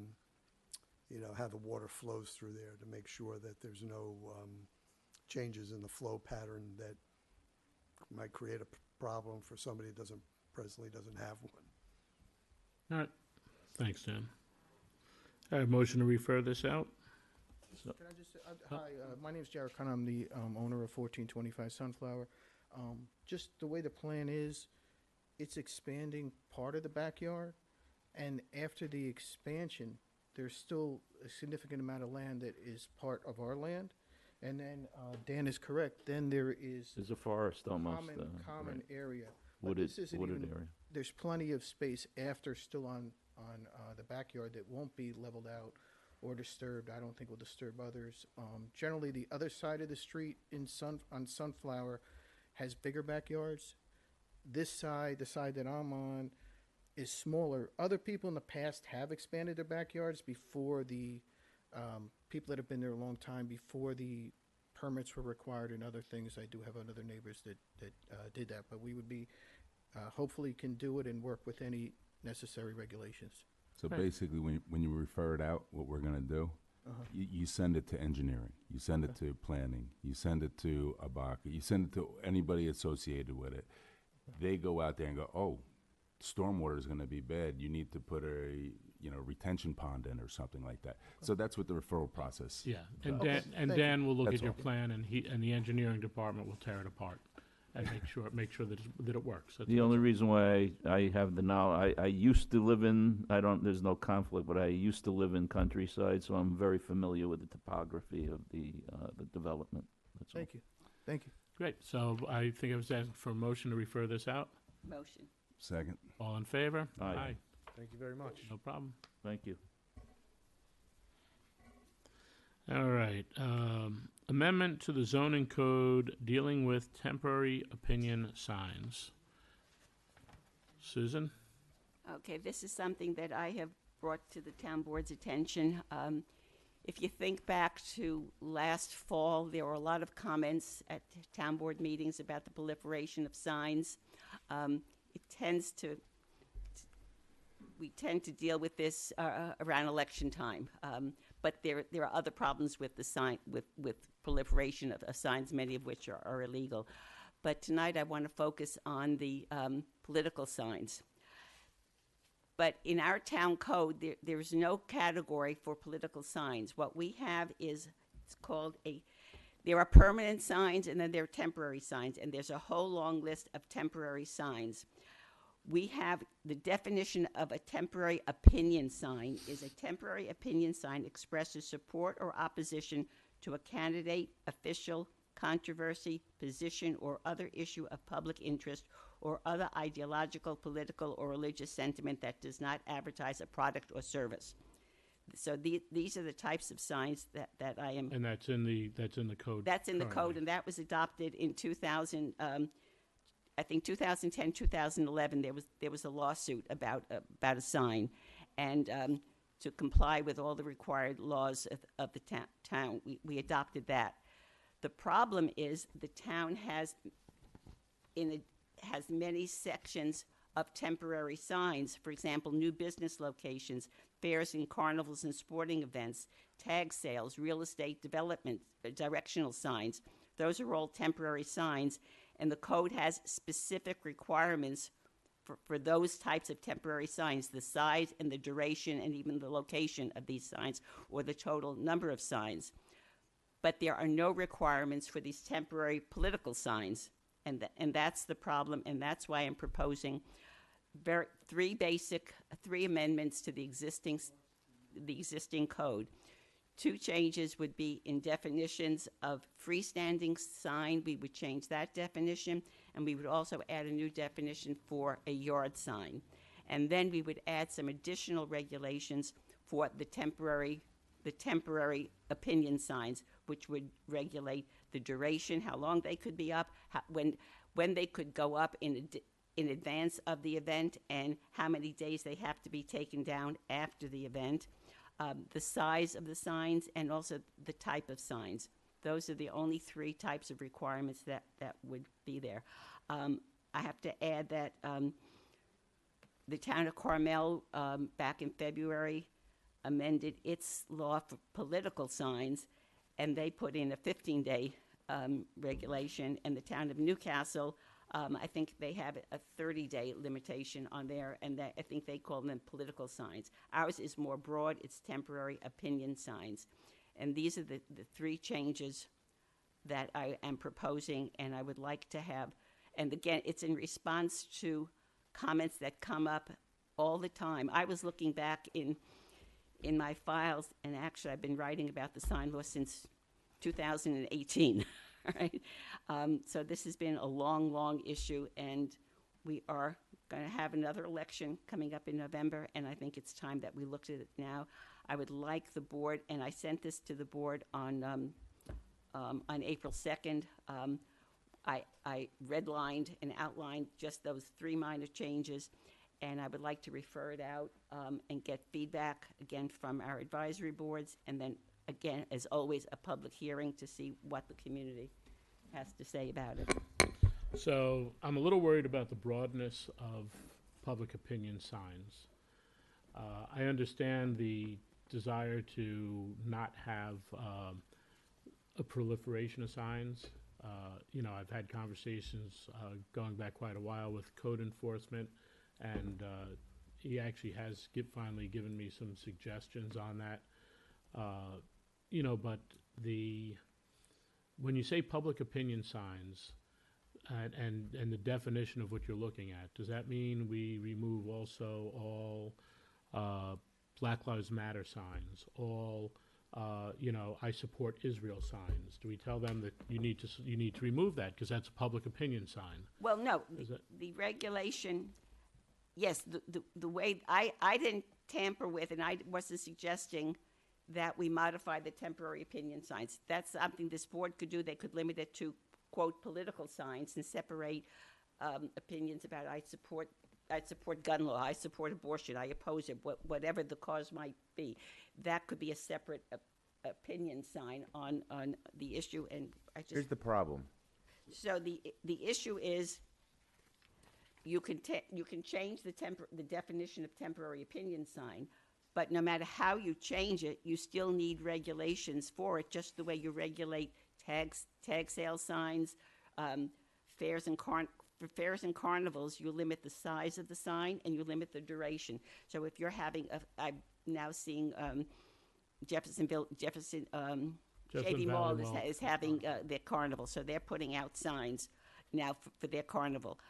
you know, how the water flows through there to make sure that there's no changes in the flow pattern that might create a problem for somebody that presently doesn't have one. all right, thanks, Dan. I have a motion to refer this out. Can I just, hi, my name's Jared Connor, I'm the owner of 1425 Sunflower. Just the way the plan is, it's expanding part of the backyard, and after the expansion, there's still a significant amount of land that is part of our land. And then, Dan is correct, then there is There's a forest almost. common right. area. But Wooded, this isn't wooded even- area. There's plenty of space after still on the backyard that won't be leveled out or disturbed. I don't think will disturb others. Generally, the other side of the street on Sunflower has bigger backyards. This side, the side that I'm on, is smaller. Other people in the past have expanded their backyards before the people that have been there a long time, before the permits were required and other things. I do have other neighbors that did that, but we would be hopefully can do it and work with any necessary regulations. So Right. basically, when you refer it out, what we're gonna do, you send it to engineering, you send it to planning, you send it to ABACA, you send it to anybody associated with it. They go out there and go, oh, stormwater is gonna be bad, you need to put a, retention pond in or something like that. So that's what the referral process. Yeah, and does. Dan, Thank Dan will look That's at your all. plan, and the engineering department will tear it apart and make sure that it works. That's The all. only reason why I have the knowledge, I used to live in, there's no conflict, but I used to live in Countryside, so I'm very familiar with the topography of the development. That's all. Thank you. Thank you. Great, so I think I was asking for a motion to refer this out. Motion. Second. All in favor? Aye. Thank you very much. No problem. Thank you. All right, amendment to the zoning code dealing with temporary opinion signs. Susan? Okay, this is something that I have brought to the town board's attention. If you think back to last fall, there were a lot of comments at town board meetings about the proliferation of signs. We tend to deal with this around election time. But there are other problems with the with proliferation of signs, many of which are illegal. But tonight I want to focus on the political signs. But in our town code, there's no category for political signs. What we have is, it's called there are permanent signs and then there are temporary signs, and there's a whole long list of temporary signs. We have the definition of a temporary opinion sign is a temporary opinion sign expresses support or opposition to a candidate, official, controversy, position, or other issue of public interest or other ideological, political, or religious sentiment that does not advertise a product or service. So these are the types of signs that I am. And that's in the code. That's in the code, currently. and that was adopted in 2000. I think 2010, 2011. There was a lawsuit about a sign, and to comply with all the required laws of the town, we adopted that. The problem is the town has many sections of temporary signs. For example, new business locations, fairs and carnivals and sporting events, tag sales, real estate development, directional signs. Those are all temporary signs. And the code has specific requirements for those types of temporary signs, the size and the duration and even the location of these signs or the total number of signs. But there are no requirements for these temporary political signs. And that's the problem, and that's why I'm proposing three amendments to the existing code. Two changes would be in definitions of freestanding sign. We would change that definition, and we would also add a new definition for a yard sign. And then we would add some additional regulations for the temporary opinion signs, which would regulate the duration, how long they could be up, when they could go up in advance of the event, and how many days they have to be taken down after the event. The size of the signs, and also the type of signs. Those are the only three types of requirements that would be there. I have to add that the town of Carmel, back in February, amended its law for political signs, and they put in a 15-day regulation, and the town of Newcastle, I think they have a 30-day limitation on there, and I think they call them political signs. Ours is more broad. It's temporary opinion signs. And these are the three changes that I am proposing, and I would like to have, and again, it's in response to comments that come up all the time. I was looking back in my files, and actually I've been writing about the sign law since 2018. Right? So this has been a long, long issue, and we are going to have another election coming up in November, and I think it's time that we looked at it now. I would like the board, and I sent this to the board on April 2nd. I redlined and outlined just those three minor changes, and I would like to refer it out and get feedback, again, from our advisory boards, and then again, as always, a public hearing to see what the community has to say about it. So I'm a little worried about the broadness of public opinion signs. I understand the desire to not have a proliferation of signs. I've had conversations going back quite a while with code enforcement, and he actually has finally given me some suggestions on that. But when you say public opinion signs and the definition of what you're looking at, does that mean we remove also all Black Lives Matter signs, all I support Israel signs? Do we tell them that you need to remove that because that's a public opinion sign? Well, no, the regulation, yes, the way I didn't tamper with, and I wasn't suggesting that we modify the temporary opinion signs. That's something this board could do. They could limit it to, quote, political signs and separate opinions about I support gun law, I support abortion, I oppose it, whatever the cause might be. That could be a separate opinion sign on the issue. And Here's the problem. So the issue is you can change the definition of temporary opinion sign, but no matter how you change it, you still need regulations for it, just the way you regulate tag sale signs, fairs and carnivals. You limit the size of the sign and you limit the duration. So if you're having I'm now seeing Jefferson JV Mall is having their carnival, so they're putting out signs now for their carnival.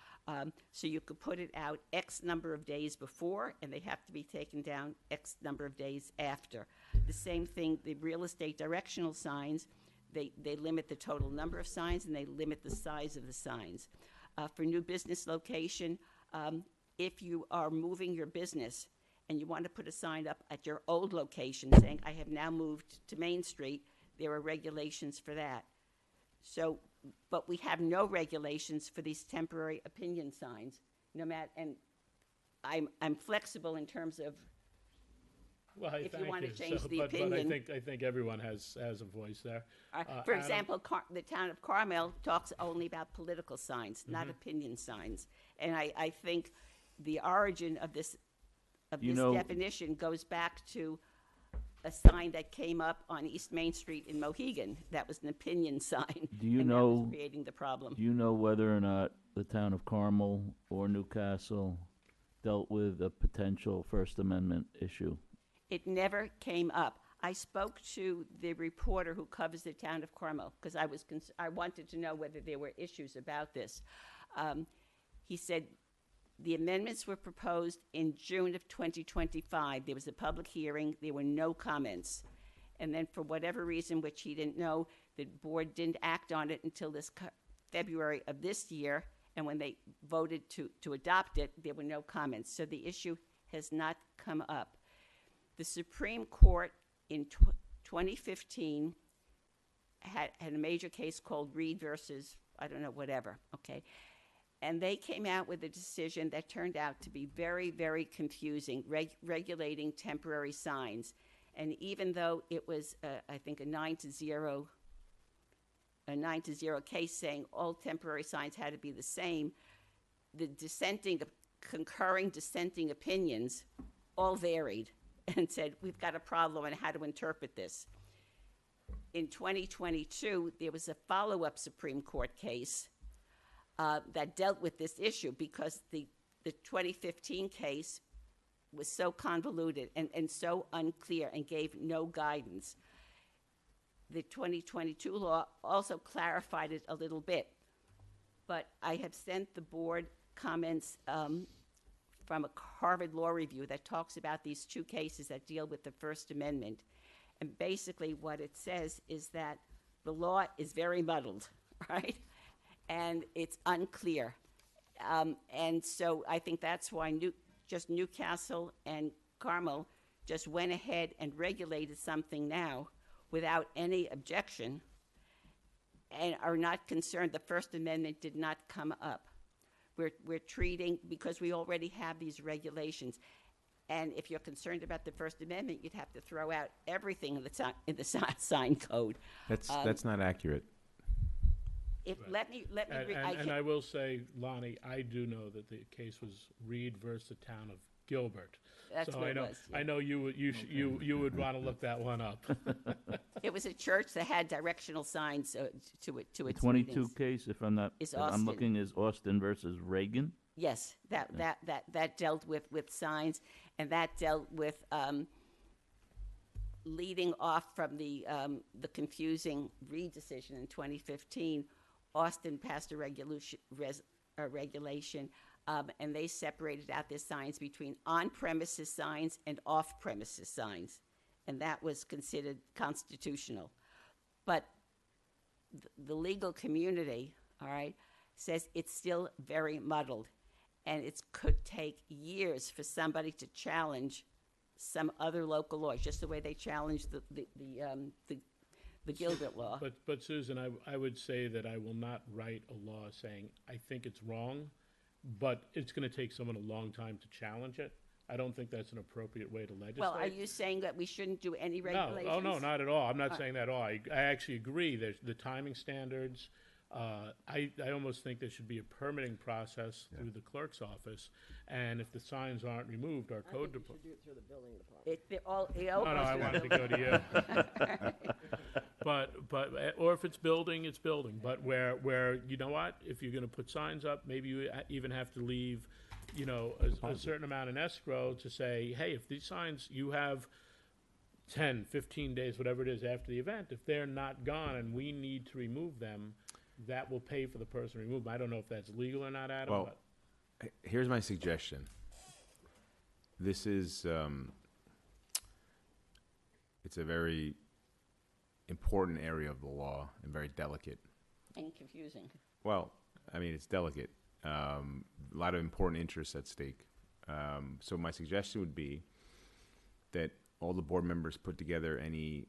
So you could put it out X number of days before, and they have to be taken down X number of days after. The same thing, the real estate directional signs, they limit the total number of signs, and they limit the size of the signs. For new business location, if you are moving your business and you want to put a sign up at your old location saying, I have now moved to Main Street, there are regulations for that. So, but we have no regulations for these temporary opinion signs. And I'm flexible in terms of if you want to change the opinion. But I think everyone has a voice there. For example, the town of Carmel talks only about political signs, not opinion signs. And I think the origin of this definition goes back to a sign that came up on East Main Street in Mohegan. That was an opinion sign. Do you and that was know- creating the problem. Do you know whether or not the town of Carmel or Newcastle dealt with a potential First Amendment issue? It never came up. I spoke to the reporter who covers the town of Carmel because I wanted to know whether there were issues about this. He said the amendments were proposed in June of 2025. There was a public hearing. There were no comments. And then for whatever reason, which he didn't know, the board didn't act on it until this February of this year. And when they voted to adopt it, there were no comments. So the issue has not come up. The Supreme Court in 2015 had a major case called Reed versus, I don't know, whatever, okay? And they came out with a decision that turned out to be very, very confusing, regulating temporary signs. And even though it was, I think, a 9-0 case saying all temporary signs had to be the same, the concurring dissenting opinions all varied and said, we've got a problem on how to interpret this. In 2022, there was a follow-up Supreme Court case that dealt with this issue because the 2015 case was so convoluted and so unclear and gave no guidance. The 2022 law also clarified it a little bit. But I have sent the board comments from a Harvard Law Review that talks about these two cases that deal with the First Amendment. And basically what it says is that the law is very muddled, right? And it's unclear. And so I think that's why Newcastle and Carmel just went ahead and regulated something now without any objection and are not concerned. The First Amendment did not come up. We're treating, because we already have these regulations. And if you're concerned about the First Amendment, you'd have to throw out everything in the sign code. That's not accurate. Let me And I will say, Lonnie, I do know that the case was Reed versus the town of Gilbert. That's so what I it know, was, yeah. I know you would want to look that one up. It was a church that had directional signs to its The 22 meetings. case, if I'm not, Is if I'm Austin. looking, is Austin versus Reagan. Yes, that dealt with signs, and that dealt with leading off from the confusing Reed decision in 2015. Austin passed a regulation, and they separated out their signs between on-premises signs and off-premises signs, and that was considered constitutional. But the legal community, all right, says it's still very muddled, and it could take years for somebody to challenge some other local law, just the way they challenged the Gilbert law. But Susan, I would say that I will not write a law saying I think it's wrong, but it's going to take someone a long time to challenge it. I don't think that's an appropriate way to legislate. Well, are you saying that we shouldn't do any regulations? No, no, not at all. I'm not saying that at all. I actually agree. There's the timing standards. I almost think there should be a permitting process through the clerk's office, and if the signs aren't removed, our code department. do it through the building department. No, I wanted to go to you. But or if it's building, it's building. But where you know what, if you're going to put signs up, maybe you even have to leave, a certain amount in escrow to say, hey, if these signs you have 10, 15 days, whatever it is after the event, if they're not gone and we need to remove them, that will pay for the person to remove them. I don't know if that's legal or not, Adam. Well, but here's my suggestion. This is, it's a very important area of the law and very delicate. And confusing. Well, I mean, it's delicate. A lot of important interests at stake. So my suggestion would be that all the board members put together any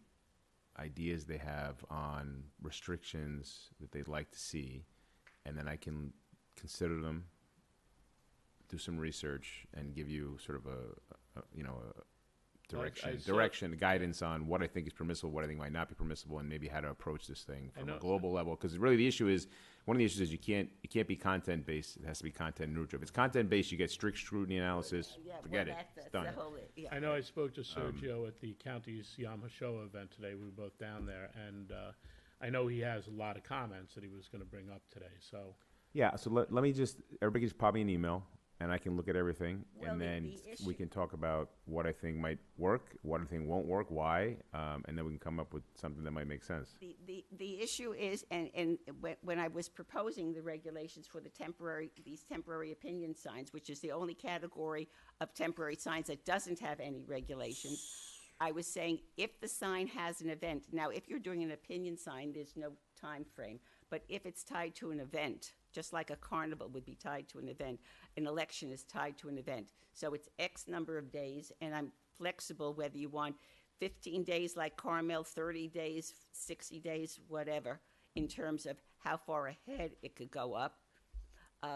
ideas they have on restrictions that they'd like to see, and then I can consider them, do some research, and give you sort of a direction, guidance on what I think is permissible, what I think might not be permissible, and maybe how to approach this thing from a global level. Because really, the issue is one of the issues is it can't be content based. It has to be content neutral. If it's content based, you get strict scrutiny analysis. Forget it. It's done. I know I spoke to Sergio at the county's Yom HaShoah event today. We were both down there, and I know he has a lot of comments that he was going to bring up today. So yeah, so let me just, everybody just pop me an email, and I can look at everything, Well, and then the we can talk about what I think might work, what I think won't work, why, and then we can come up with something that might make sense. The issue is, and when I was proposing the regulations for these temporary opinion signs, which is the only category of temporary signs that doesn't have any regulations, I was saying if the sign has an event, now if you're doing an opinion sign, there's no time frame, but if it's tied to an event, just like a carnival would be tied to an event, an election is tied to an event. So it's X number of days, and I'm flexible whether you want 15 days like Carmel, 30 days, 60 days, whatever, in terms of how far ahead it could go up.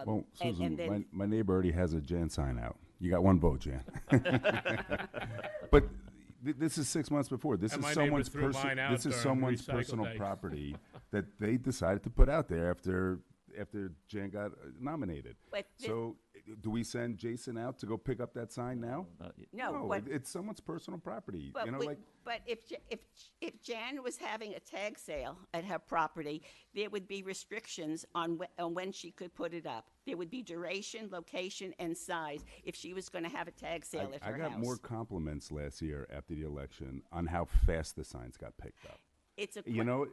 Well, Susan, and then, my neighbor already has a Jan sign out. You got one vote, Jan. But this is 6 months before. This And is my someone's neighbor threw mine out This is during someone's recycle personal day. property that they decided to put out there after Jan got nominated. But So, do we send Jason out to go pick up that sign now? No, but- it's someone's personal property. But, You know, but if Jan was having a tag sale at her property, there would be restrictions on when she could put it up. There would be duration, location, and size if she was going to have a tag sale at I her got house. more compliments last year after the election on how fast the signs got picked up. It's a You know,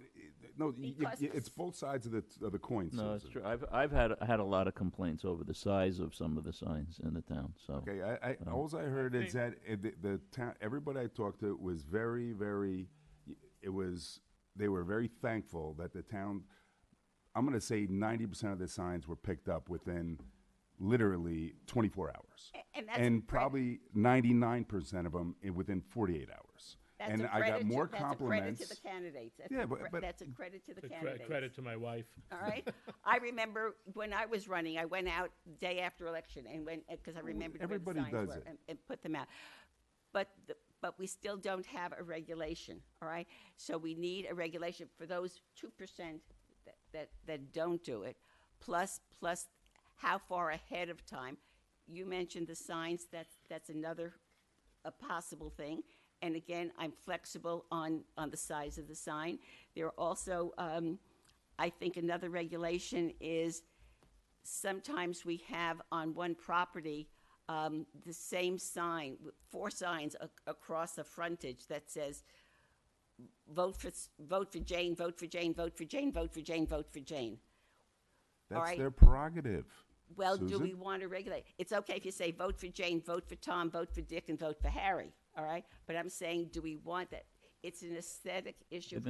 no, Because it's both sides of the coin. No, it's Susan. true. I've had a lot of complaints over the size of some of the signs in the town, so. Okay, all I heard is that the town, everybody I talked to was very, very, they were very thankful that the town, I'm gonna say 90% of the signs were picked up within literally 24 hours. And that's And a credit- probably 99% of them within 48 hours. That's And a I got credit more that's compliments. a credit to the candidates. That's Yeah, a but- that's a credit to the it's a candidates. credit to my wife. All right. I remember when I was running, I went out the day after election and went because I remembered where the everybody signs does were it. and put them out. But we still don't have a regulation. All right. So we need a regulation for those 2% that don't do it. Plus how far ahead of time. You mentioned the signs. That's another a possible thing. And again, I'm flexible on the size of the sign. There are also, I think another regulation is sometimes we have on one property the same sign, 4 signs across the frontage that says, vote for Jane, vote for Jane, vote for Jane, vote for Jane, vote for Jane. That's All right. their prerogative. Well, do Susan? we want to regulate? It's okay if you say vote for Jane, vote for Tom, vote for Dick, and vote for Harry, all right? But I'm saying, do we want that? It's an aesthetic issue.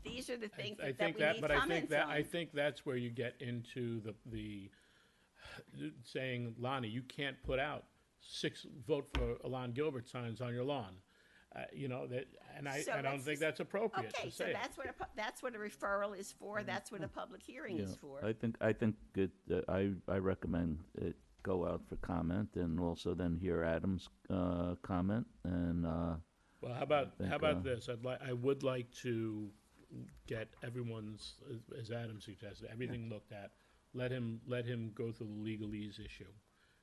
These are the things I that think we that, need but comments on. I think that's where you get into the saying, Lonnie, you can't put out 6 vote for Alon Gilbert signs on your lawn. You know that, and I So don't let's think just- that's appropriate Okay, to so say. it. that's what a referral is for. That's what a public hearing is for. I think I recommend it go out for comment and also then hear Adam's comment and. Well, how about think, this? I would like to get everyone's, as Adam suggested, everything looked at. Let him go through the legalese issue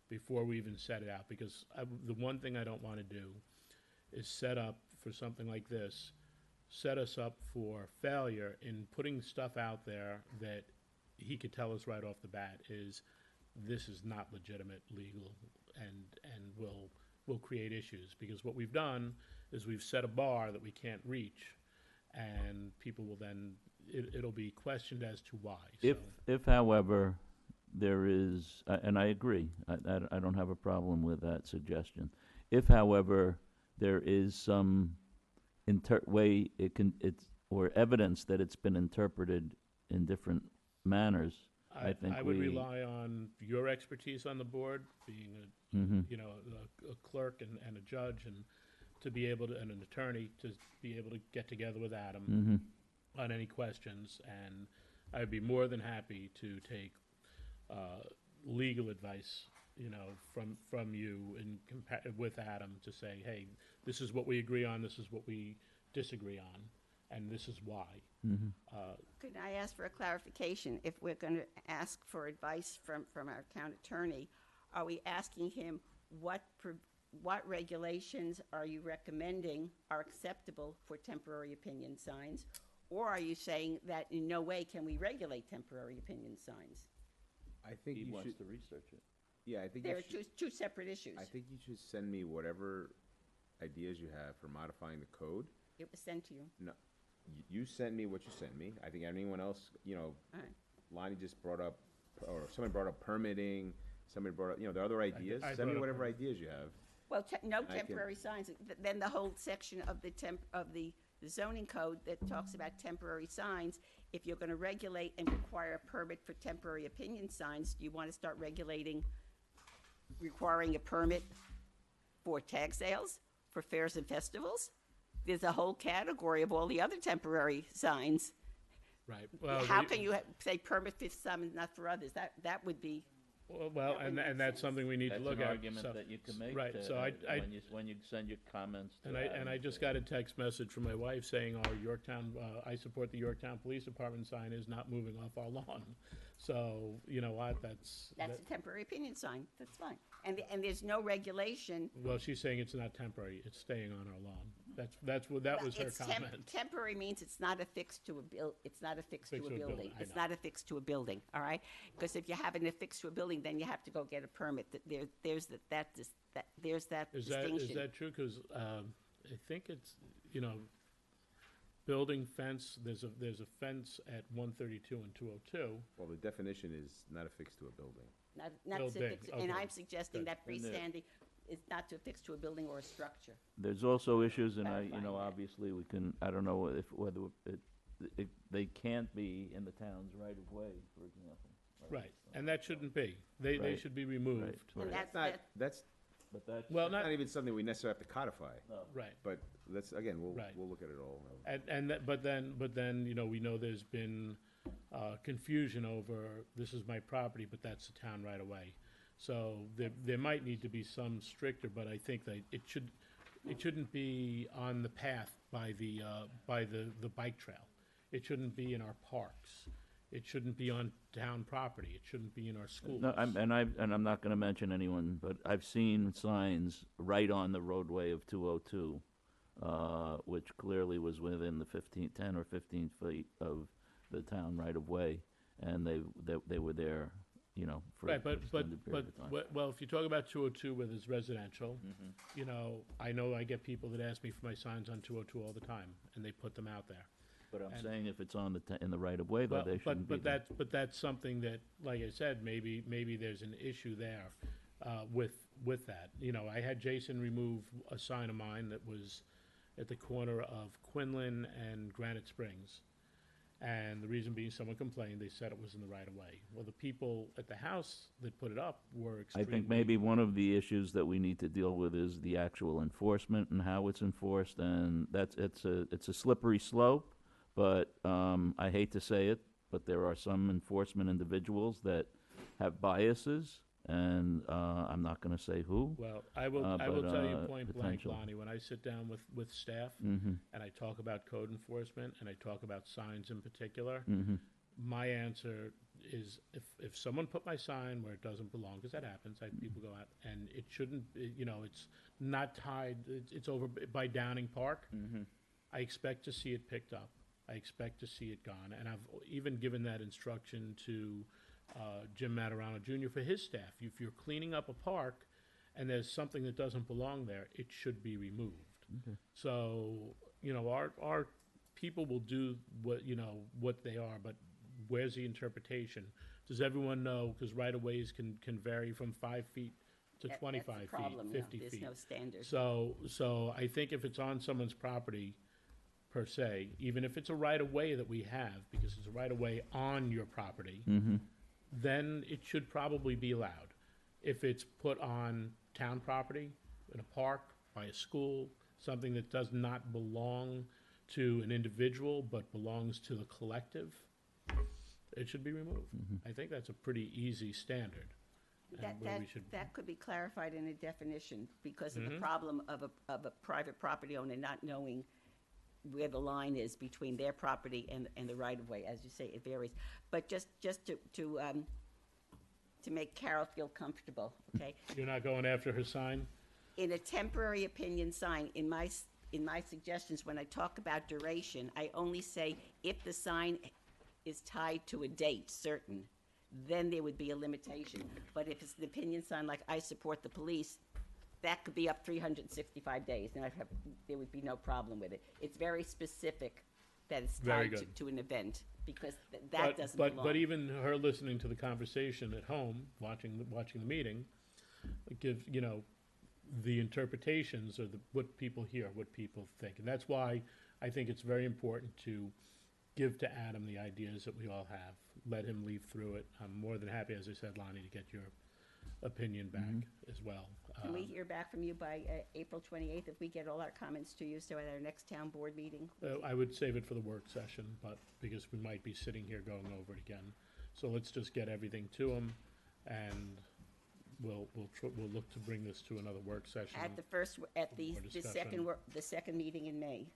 before we even set it out. Because the one thing I don't want to do is set up for something like this, set us up for failure in putting stuff out there that he could tell us right off the bat is this is not legitimate, legal, and will create issues. Because what we've done is we've set a bar that we can't reach, and people will then, it'll be questioned as to why. If however, there is, and I agree, I don't have a problem with that suggestion. If however, there is some way or evidence that it's been interpreted in different manners, I think I would rely on your expertise on the board, being a clerk and a judge, and to be able to, and an attorney, to be able to get together with Adam on any questions, and I'd be more than happy to take legal advice you know, from you and with Adam to say, hey, this is what we agree on, this is what we disagree on, and this is why. Could I ask for a clarification? If we're going to ask for advice from our town attorney, are we asking him what regulations are you recommending are acceptable for temporary opinion signs? Or are you saying that in no way can we regulate temporary opinion signs? I think He you wants should. to research it. Yeah, I think There you are should. two separate issues. I think you should send me whatever ideas you have for modifying the code. It was sent to you. No, you sent me what you sent me. I think anyone else, All right. Lonnie just brought up, or somebody brought up permitting. Somebody brought up, there are other ideas. I Send me brought up whatever permitting. ideas you have. Well, no I can- temporary signs. Then the whole section of the zoning code that talks about temporary signs, if you're going to regulate and require a permit for temporary opinion signs, do you want to start requiring a permit for tag sales, for fairs and festivals? There's a whole category of all the other temporary signs. Right. Well, How can you say permit for some and not for others? That would be. Well, and that's something we need to That's look an at. argument so- that you can make, Right, so when you send your comments to And Adam. I just got a text message from my wife saying our Yorktown, I support the Yorktown Police Department sign is not moving off our lawn. So, you know what, That's a temporary opinion sign. That's fine. And there's no regulation. well, she's saying it's not that it's staying on our lawn. That was her It's comment. temporary means it's not affixed to it's not affixed to a Affixed to a building, building. I It's know. not affixed to a building, all right? Because if you have it affixed to a building, then you have to go get a permit. There's that distinction. Is that true? Because I think it's, building fence, there's a fence at 132 and 202. Well, the definition is not affixed to a building. Not building, affixed, and okay, I'm suggesting good. that And there- freestanding is not to affix to a building or a structure. There's also issues, and Clarifying that. obviously we can, I don't know whether they can't be in the town's right of way, for example. Right, and that shouldn't be. They Right. should be removed. Right. And That's not, that's But that's. Well, not even something we necessarily have to codify. Right. But let's, again, Right. we'll look at it all. But then, we know there's been confusion over, this is my property, but that's the town right away. So there might need to be some stricter, but I think that it shouldn't be on the path by the bike trail. It shouldn't be in our parks. It shouldn't be on town property. It shouldn't be in our schools. No, I'm not gonna mention anyone, but I've seen signs right on the roadway of 202, which clearly was within the 10 or 15 feet of the town right of way, and they were there, for Right, an but extended period of time. well, if you talk about 202 where there's residential, Mm-hmm. I know I get people that ask me for my signs on 202 all the time, and they put them out there. But I'm and- saying if it's on in the right of way, though, Well, they shouldn't be but there. that's something that, like I said, maybe there's an issue there with that. I had Jason remove a sign of mine that was at the corner of Quinlan and Granite Springs. And the reason being, someone complained, they said it was in the right of way. Well, the people at the house that put it up were I extremely. think maybe one of the issues that we need to deal with is the actual enforcement and how it's enforced, and it's a slippery slope, but I hate to say it, but there are some enforcement individuals that have biases, and I'm not gonna say who. Well, I will but, tell you point blank, potential. Lonnie, when I sit down with staff Mhm. and I talk about code enforcement and I talk about signs in particular, Mhm. my answer is if someone put my sign where it doesn't belong, because that happens, people go out, and it shouldn't, it's not tied, it's over by Downing Park, I expect to see it picked up. I expect to see it gone, and I've even given that instruction to Jim Matarano Jr. for his staff. If you're cleaning up a park and there's something that doesn't belong there, it should be removed. So, our people will do what they are, but where's the interpretation? Does everyone know? Because right-of-ways can vary from 5 feet to That's the 25 problem, feet, yeah. 50 There's feet. no standard. So I think if it's on someone's property, per se, even if it's a right-of-way that we have, because it's a right-of-way on your property, then it should probably be allowed. If it's put on town property, in a park, by a school, something that does not belong to an individual but belongs to the collective, it should be removed. I think that's a pretty easy standard. That, where that, we should. that could be clarified in a definition because of the Mhm. problem of a private property owner not knowing where the line is between their property and the right-of-way. As you say, it varies. But just to make Carol feel comfortable, okay? You're not going after her sign? In a temporary opinion sign, in my suggestions, when I talk about duration, I only say if the sign is tied to a date certain, then there would be a limitation. But if it's an opinion sign like I support the police, that could be up 365 days, and there would be no problem with it. It's very specific that it's Very tied good. to an event, because that doesn't But belong. even her listening to the conversation at home, watching the meeting, it gives, the interpretations or what people hear, what people think. And that's why I think it's very important to give to Adam the ideas that we all have. Let him leaf through it. I'm more than happy, as I said, Lonnie, to get your opinion back as well. Can we hear back from you by April 28th if we get all our comments to you, so at our next town board meeting? I would save it for the work session, but because we might be sitting here going over it again. So let's just get everything to him, and we'll look to bring this to another work session. At the more discussion. second meeting in May.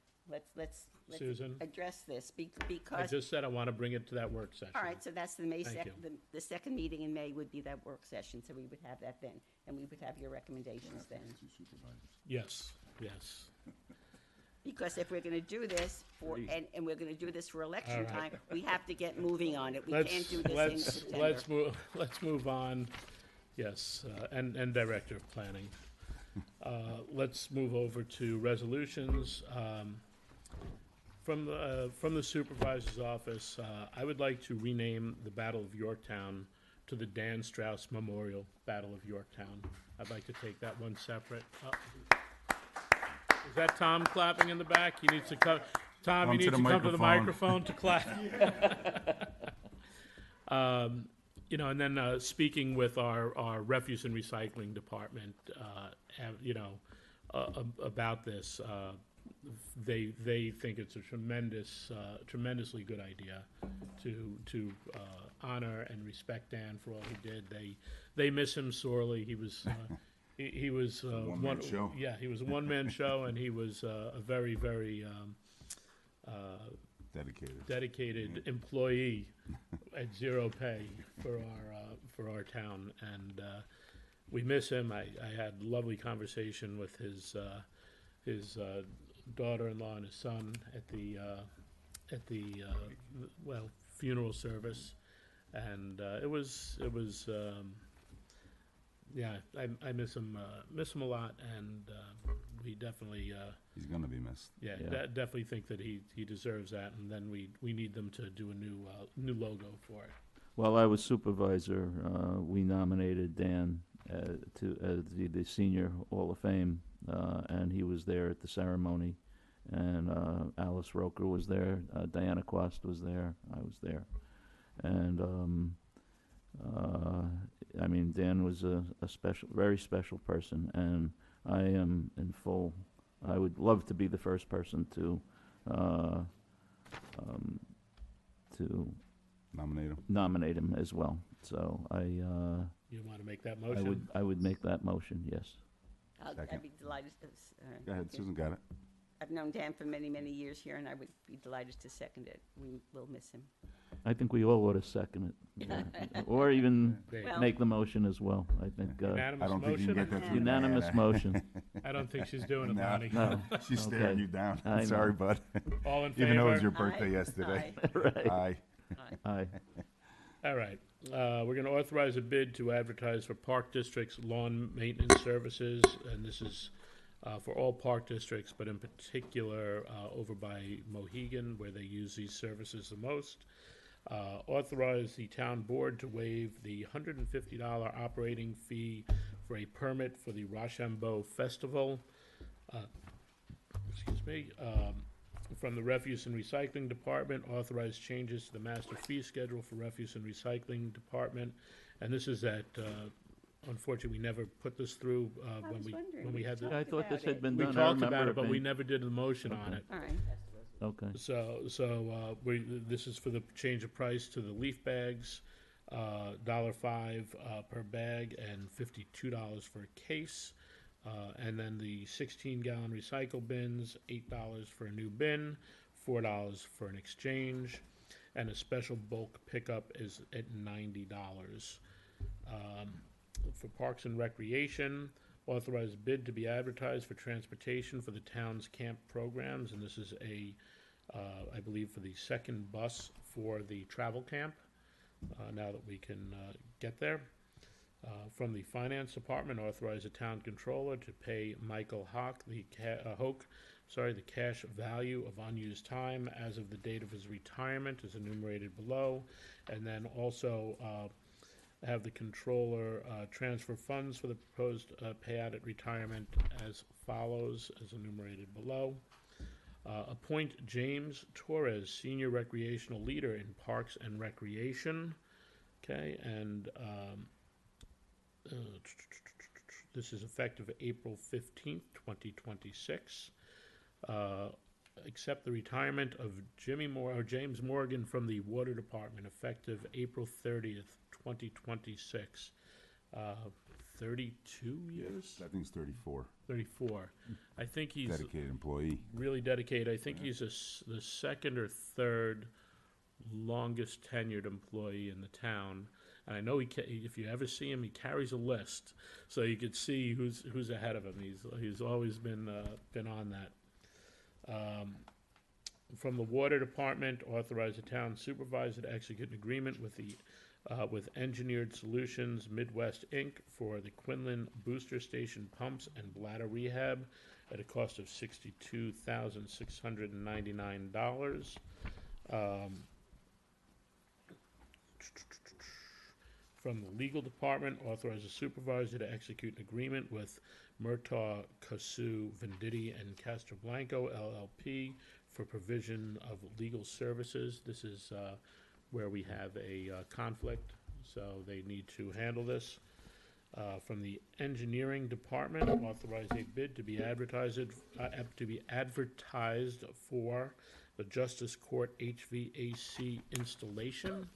Let's Susan? address this I because, just said I want to bring it to that work session. all right, so that's the May Thank second, the second meeting in May would be that work session, so we would have that then, and we would have your recommendations then. Yes, yes. Because if we're gonna do this and we're gonna do this for election All right. time, we have to get moving on it. We can't do this in September. Let's move on. Yes, and Director of Planning. Let's move over to resolutions. From the Supervisor's Office, I would like to rename the Battle of Yorktown to the Dan Strauss Memorial Battle of Yorktown. I'd like to take that one separate. Is that Tom clapping in the back? He needs to come. Tom, you Come to need the to come to the microphone. microphone to clap. And then speaking with our refuse and recycling department, about this, they think it's a tremendously good idea to honor and respect Dan for all he did. They miss him sorely. He was. He was one-man show. Yeah, he was a one-man show, and he was a very, very dedicated employee at zero pay for our town, and we miss him. I had a lovely conversation with his daughter-in-law and his son at the funeral service, and it was. Yeah, I miss him a lot, and we definitely. He's gonna be missed. Yeah, Yeah. definitely think that he deserves that, and then we need them to do a new logo for it. While I was supervisor, we nominated Dan to the Senior Hall of Fame, and he was there at the ceremony. And Alice Roker was there, Diana Quast was there, I was there. And Dan was a very special person, and I am in full. I would love to be the first person to nominate him as well. So You want to make that motion? I would make that motion. Yes. I'd Second. be delighted to. Go ahead, Susan got it. I've known Dan for many, many years here, and I would be delighted to second it. We will miss him. I think we all ought to second it, or even Well- make the motion as well. I think Unanimous I don't think you can motion? get that through. unanimous Diana. motion. I don't think she's doing it, No. Lonnie. No. She's staring Okay. you down. I know. Sorry, bud. All in Even though it was favor? your birthday Aye. yesterday. Right. Aye. Aye. All right. We're going to authorize a bid to advertise for Park District's lawn maintenance services, and this is for all park districts, but in particular over by Mohegan, where they use these services the most. Authorize the town board to waive the $150 operating fee for a permit for the Rochambeau Festival. From the Refuse and Recycling Department, authorize changes to the master fee schedule for Refuse and Recycling Department. And this is that, unfortunately, we never put this through when we had the. I thought this had been We done. I talked remember about it, but we being- never did a motion on Okay. it. All right. Okay. So this is for the change of price to the leaf bags. $5 per bag and $52 for a case. And then the 16-gallon recycle bins, $8 for a new bin, $4 for an exchange, and a special bulk pickup is at $90. For Parks and Recreation, authorized bid to be advertised for transportation for the town's camp programs, and this is I believe, for the second bus for the travel camp, now that we can get there. From the Finance Department, authorize the town controller to pay Michael Hoke the cash value of unused time as of the date of his retirement is enumerated below, and then also have the controller transfer funds for the proposed payout at retirement as follows, as enumerated below. Appoint James Torres, Senior Recreational Leader in Parks and Recreation. Okay, and this is effective April 15th, 2026. Accept the retirement of James Morgan from the Water Department effective April 30th, 2026. 32 years? I think it's 34. 34. I think he's Dedicated employee. really dedicated. I think he's the second or third longest tenured employee in the town. And I know if you ever see him, he carries a list, so you could see who's ahead of him. He's always been on that. From the Water Department, authorize the town supervisor to execute an agreement with Engineered Solutions Midwest Inc. for the Quinlan Booster Station pumps and bladder rehab at a cost of $62,699. From the Legal Department, authorize the supervisor to execute an agreement with Murtaugh, Casu, Venditti, and Castroblanco LLP for provision of legal services. This is where we have a conflict, so they need to handle this. From the Engineering Department, authorize a bid to be advertised for the Justice Court HVAC installation.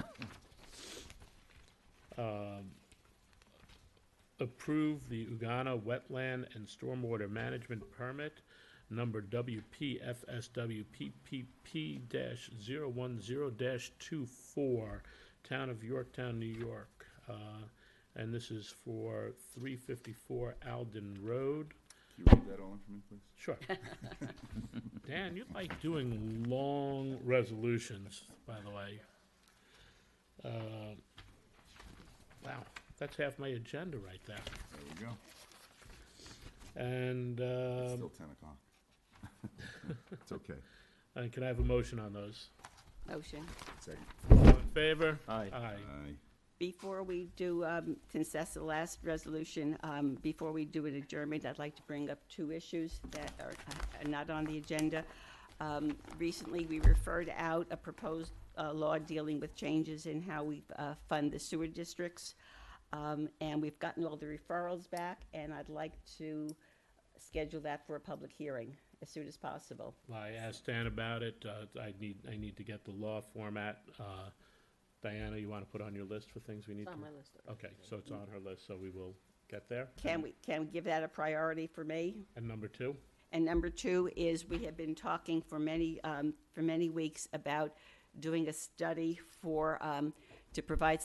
Approve the Ugana Wetland and Stormwater Management Permit number WPFSWPP-010-24, Town of Yorktown, New York. And this is for 354 Alden Road. Can you read that all for me, please? Sure. Dan, you like doing long resolutions, by the way. Wow, that's half my agenda right there. There we go. And It's still 10 o'clock. It's okay. can I have a motion on those? Motion. Second. All in favor? Aye. Aye. Before we do, since that's the last resolution, before we do an adjournment, I'd like to bring up two issues that are not on the agenda. Recently, we referred out a proposed law dealing with changes in how we fund the sewer districts. And we've gotten all the referrals back, and I'd like to schedule that for a public hearing as soon as possible. I asked Dan about it. I need to get the law format. Diana, you want to put on your list for things we need to? It's on my list already. Okay, so it's on her list, so we will get there. Can we give that a priority for me? And number two? And number two is we have been talking for many weeks about doing a study for to provide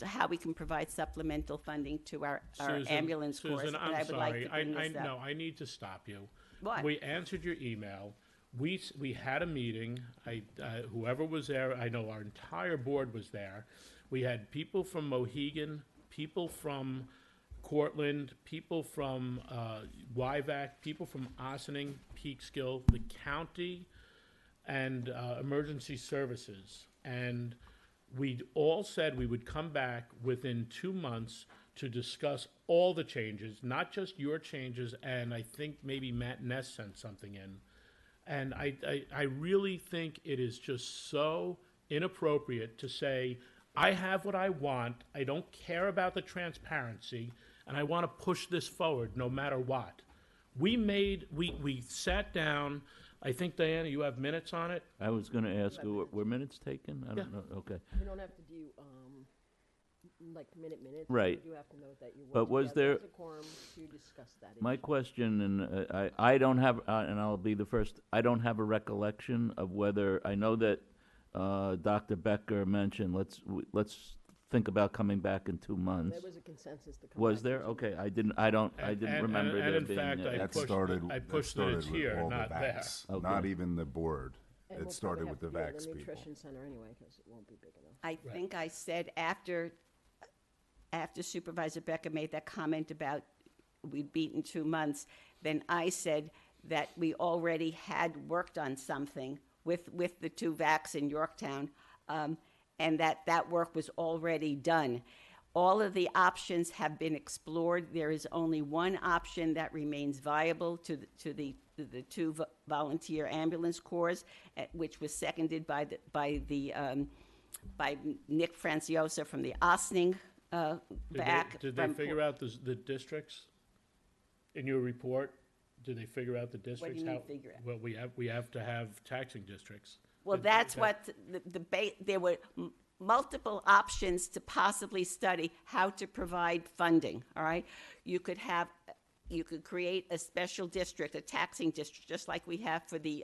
how we can provide supplemental funding to our ambulance force. Susan, and I'm I would like to sorry. bring this up. No, I need to stop you. What? We answered your email. We had a meeting. Whoever was there, I know our entire board was there. We had people from Mohegan, people from Cortland, people from Wyvac, people from Ossining, Peekskill, the county, and emergency services. And we all said we would come back within 2 months to discuss all the changes, not just your changes, and I think maybe Matt Ness sent something in. And I really think it is just so inappropriate to say, I have what I want, I don't care about the transparency, and I want to push this forward no matter what. We sat down, I think, Diana, you have minutes on it? I was gonna ask, were minutes taken? I don't know, okay. We don't have to do, like minutes. Right. You do have to note that you were But was together there- as a quorum to discuss that My issue. question, and I don't have, and I'll be the first, I don't have a recollection of whether, I know that Dr. Becker mentioned, let's think about coming back in 2 months. There was a consensus to come Was back there? in 2 Okay, months. I didn't remember and there in being. fact, I That pushed started, I that pushed that it's started with here, all the not there. VAX, Okay. not even the board. And It we'll started probably with the have to VAX be in the people. nutrition center anyway, because it won't be big enough. I think I said after Supervisor Becker made that comment about we'd beaten 2 months, then I said that we already had worked on something with the two VACs in Yorktown, and that work was already done. All of the options have been explored. There is only one option that remains viable to the two volunteer ambulance corps, which was seconded by Nick Franciosa from the Osning VAC. Did they figure out the districts in your report? Did they figure out the districts? you mean figure out? Well, we have to have taxing districts. Well, that's what there were multiple options to possibly study how to provide funding, all right? You could create a special district, a taxing district, just like we have for the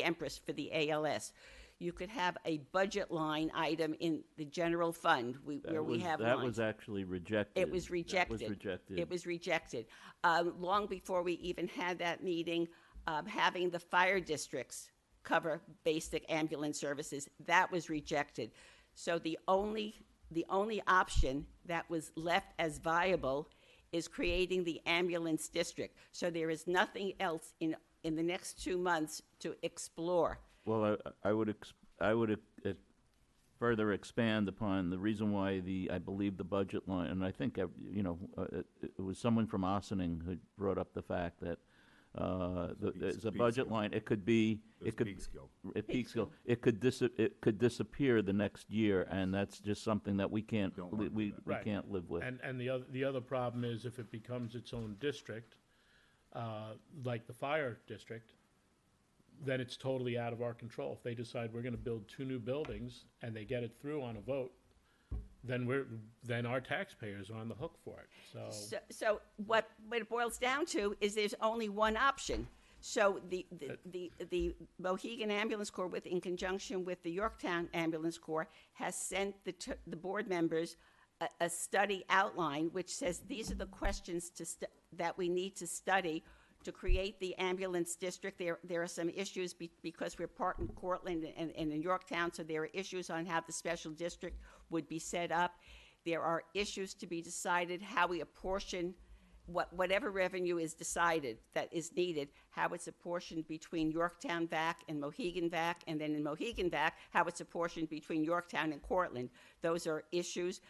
Empress, for the ALS. You could have a budget line item in the general fund where we have That lines. was actually rejected. It was rejected. That was rejected. It was rejected. Long before we even had that meeting, having the fire districts cover basic ambulance services, that was rejected. So the only option that was left as viable is creating the ambulance district. So there is nothing else in the next 2 months to explore. Well, I would further expand upon the reason why I believe the budget line, and I think, it was someone from Ossining who brought up the fact that there's a budget line, it could be, it could. Peekskill. At Peekskill, it could disappear the next year, and that's just something that we can't, we Right. can't live with. And the other problem is if it becomes its own district, like the fire district, then it's totally out of our control. If they decide we're gonna build 2 new buildings and they get it through on a vote, then our taxpayers are on the hook for it, So what it boils down to is there's only one option. So the Mohegan Ambulance Corps, in conjunction with the Yorktown Ambulance Corps, has sent the board members a study outline which says these are the questions that we need to study to create the ambulance district. There are some issues because we're part in Cortland and in Yorktown, so there are issues on how the special district would be set up. There are issues to be decided how we apportion whatever revenue is decided that is needed, how it's apportioned between Yorktown VAC and Mohegan VAC, and then in Mohegan VAC, how it's apportioned between Yorktown and Cortland. Those are issues.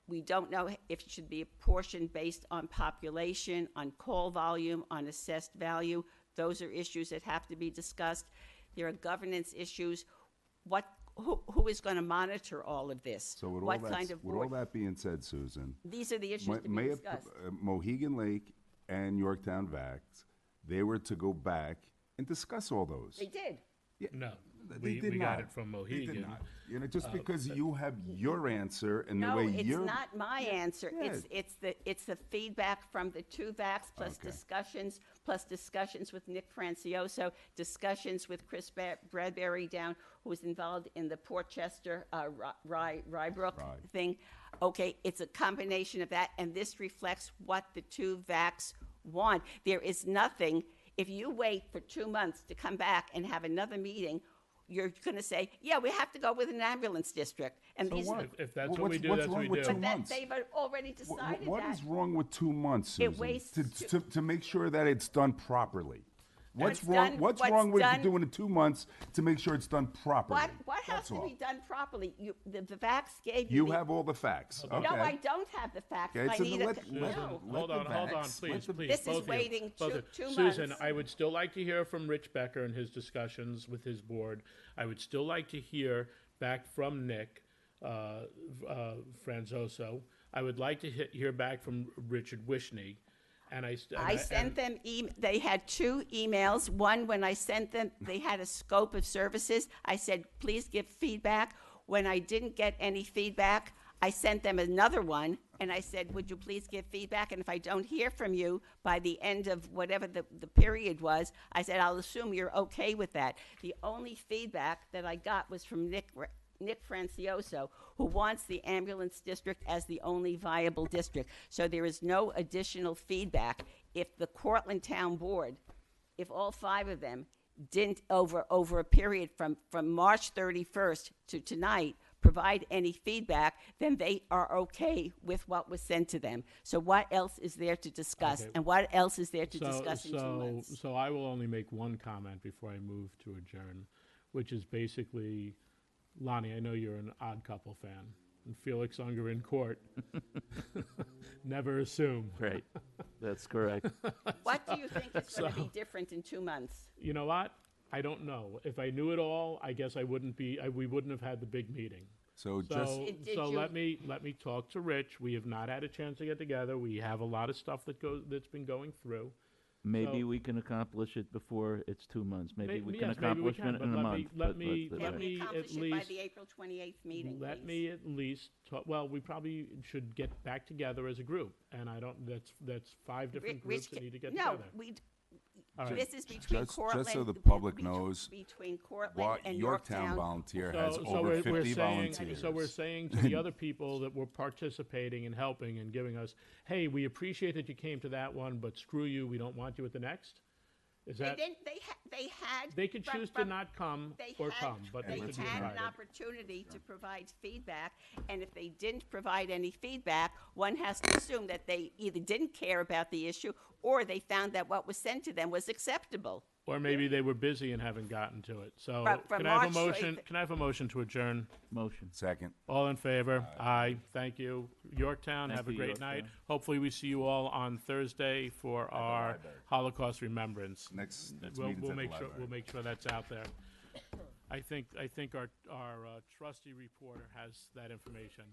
We don't know if it should be apportioned based on population, on call volume, on assessed value. Those are issues that have to be discussed. There are governance issues. Who is going to monitor all of this? So with board? all that being said, Susan. These are the issues to be discussed. Mohegan Lake and Yorktown VAX, they were to go back and discuss all those. They did. no. They did We not. got it from They Mohegan. did not. Just because you have your answer and the No, way it's you're. not my answer. Yeah. It's the feedback from the two VACs plus discussions with Nick Francioso, discussions with Chris Bradbury down, who was involved in the Portchester Rybrook thing. Okay, it's a combination of that, and this reflects what the two VACs want. There is nothing. If you wait for 2 months to come back and have another meeting, you're going to say, yeah, we have to go with an ambulance district. And So these what? are the, If that's Well, what we do, what's that's what wrong we with do. 2 months? they've already decided What that. is wrong with 2 months, It Susan? wastes To make sure that it's done properly. What's It's wrong? done- What's what's wrong with done- doing it 2 months to make sure it's done properly? What has That's to all. be done properly? The VACs gave You the- have all the facts. No, Okay. I don't have the facts. Okay, I so need let- a, let- no. Hold on, VACs, please. This is both of you, waiting both two- of you. 2 Susan, months. I would still like to hear from Rich Becker and his discussions with his board. I would still like to hear back from Nick Franzoso. I would like to hear back from Richard Wishney. And I sent them, they had 2 emails. One, when I sent them, they had a scope of services. I said, please give feedback. When I didn't get any feedback, I sent them another one, and I said, would you please give feedback? And if I don't hear from you by the end of whatever the period was, I said, I'll assume you're okay with that. The only feedback that I got was from Nick Francioso, who wants the ambulance district as the only viable district. So there is no additional feedback. If the Cortland Town Board, if all 5 of them didn't, over a period from March 31st to tonight, provide any feedback, then they are okay with what was sent to them. So what else is there to discuss? Okay. And what else is there to discuss in 2 months? So I will only make one comment before I move to adjourn, which is basically, Lonnie, I know you're an Odd Couple fan, and Felix Unger in court. Never assume. Right, that's correct. What do you think is going to be different in 2 months? You know what? I don't know. If I knew it all, I guess we wouldn't have had the big meeting. So just, So let me talk to Rich. We have not had a chance to get together. We have a lot of stuff that's been going through. Maybe So- we can accomplish it before it's 2 months. Maybe we can Yes, maybe we accomplish can, it but in a let month. me- let me- but- let Can me we at accomplish it by least- the April 28th meeting, Let please? me at least talk, well, we probably should get back together as a group, and that's 5 different groups that need to get No, together. All right. this is between just Cortland. so the public knows, Between Cortland what and Yorktown Yorktown. Volunteer has over we're 50 saying, volunteers. So we're saying to the other people that were participating and helping and giving us, hey, we appreciate that you came to that one, but screw you, we don't want you at the next? Is They that, didn't, they had. they could from- choose to from- not come they or had- come, but they They could be had an invited. opportunity to provide feedback, and if they didn't provide any feedback, one has to assume that they either didn't care about the issue, or they found that what was sent to them was acceptable. Or maybe they were busy and haven't gotten to it. So From can I have a March to motion, April- can I have a motion to adjourn? Motion. Second. All in favor? Aye. Thank you. Yorktown, Thank have a you, great night. Yorktown. Hopefully we see you all on Thursday for our library. Holocaust remembrance. Next We'll meeting's at the make sure, library. we'll make sure that's out there. I think our trustee reporter has that information.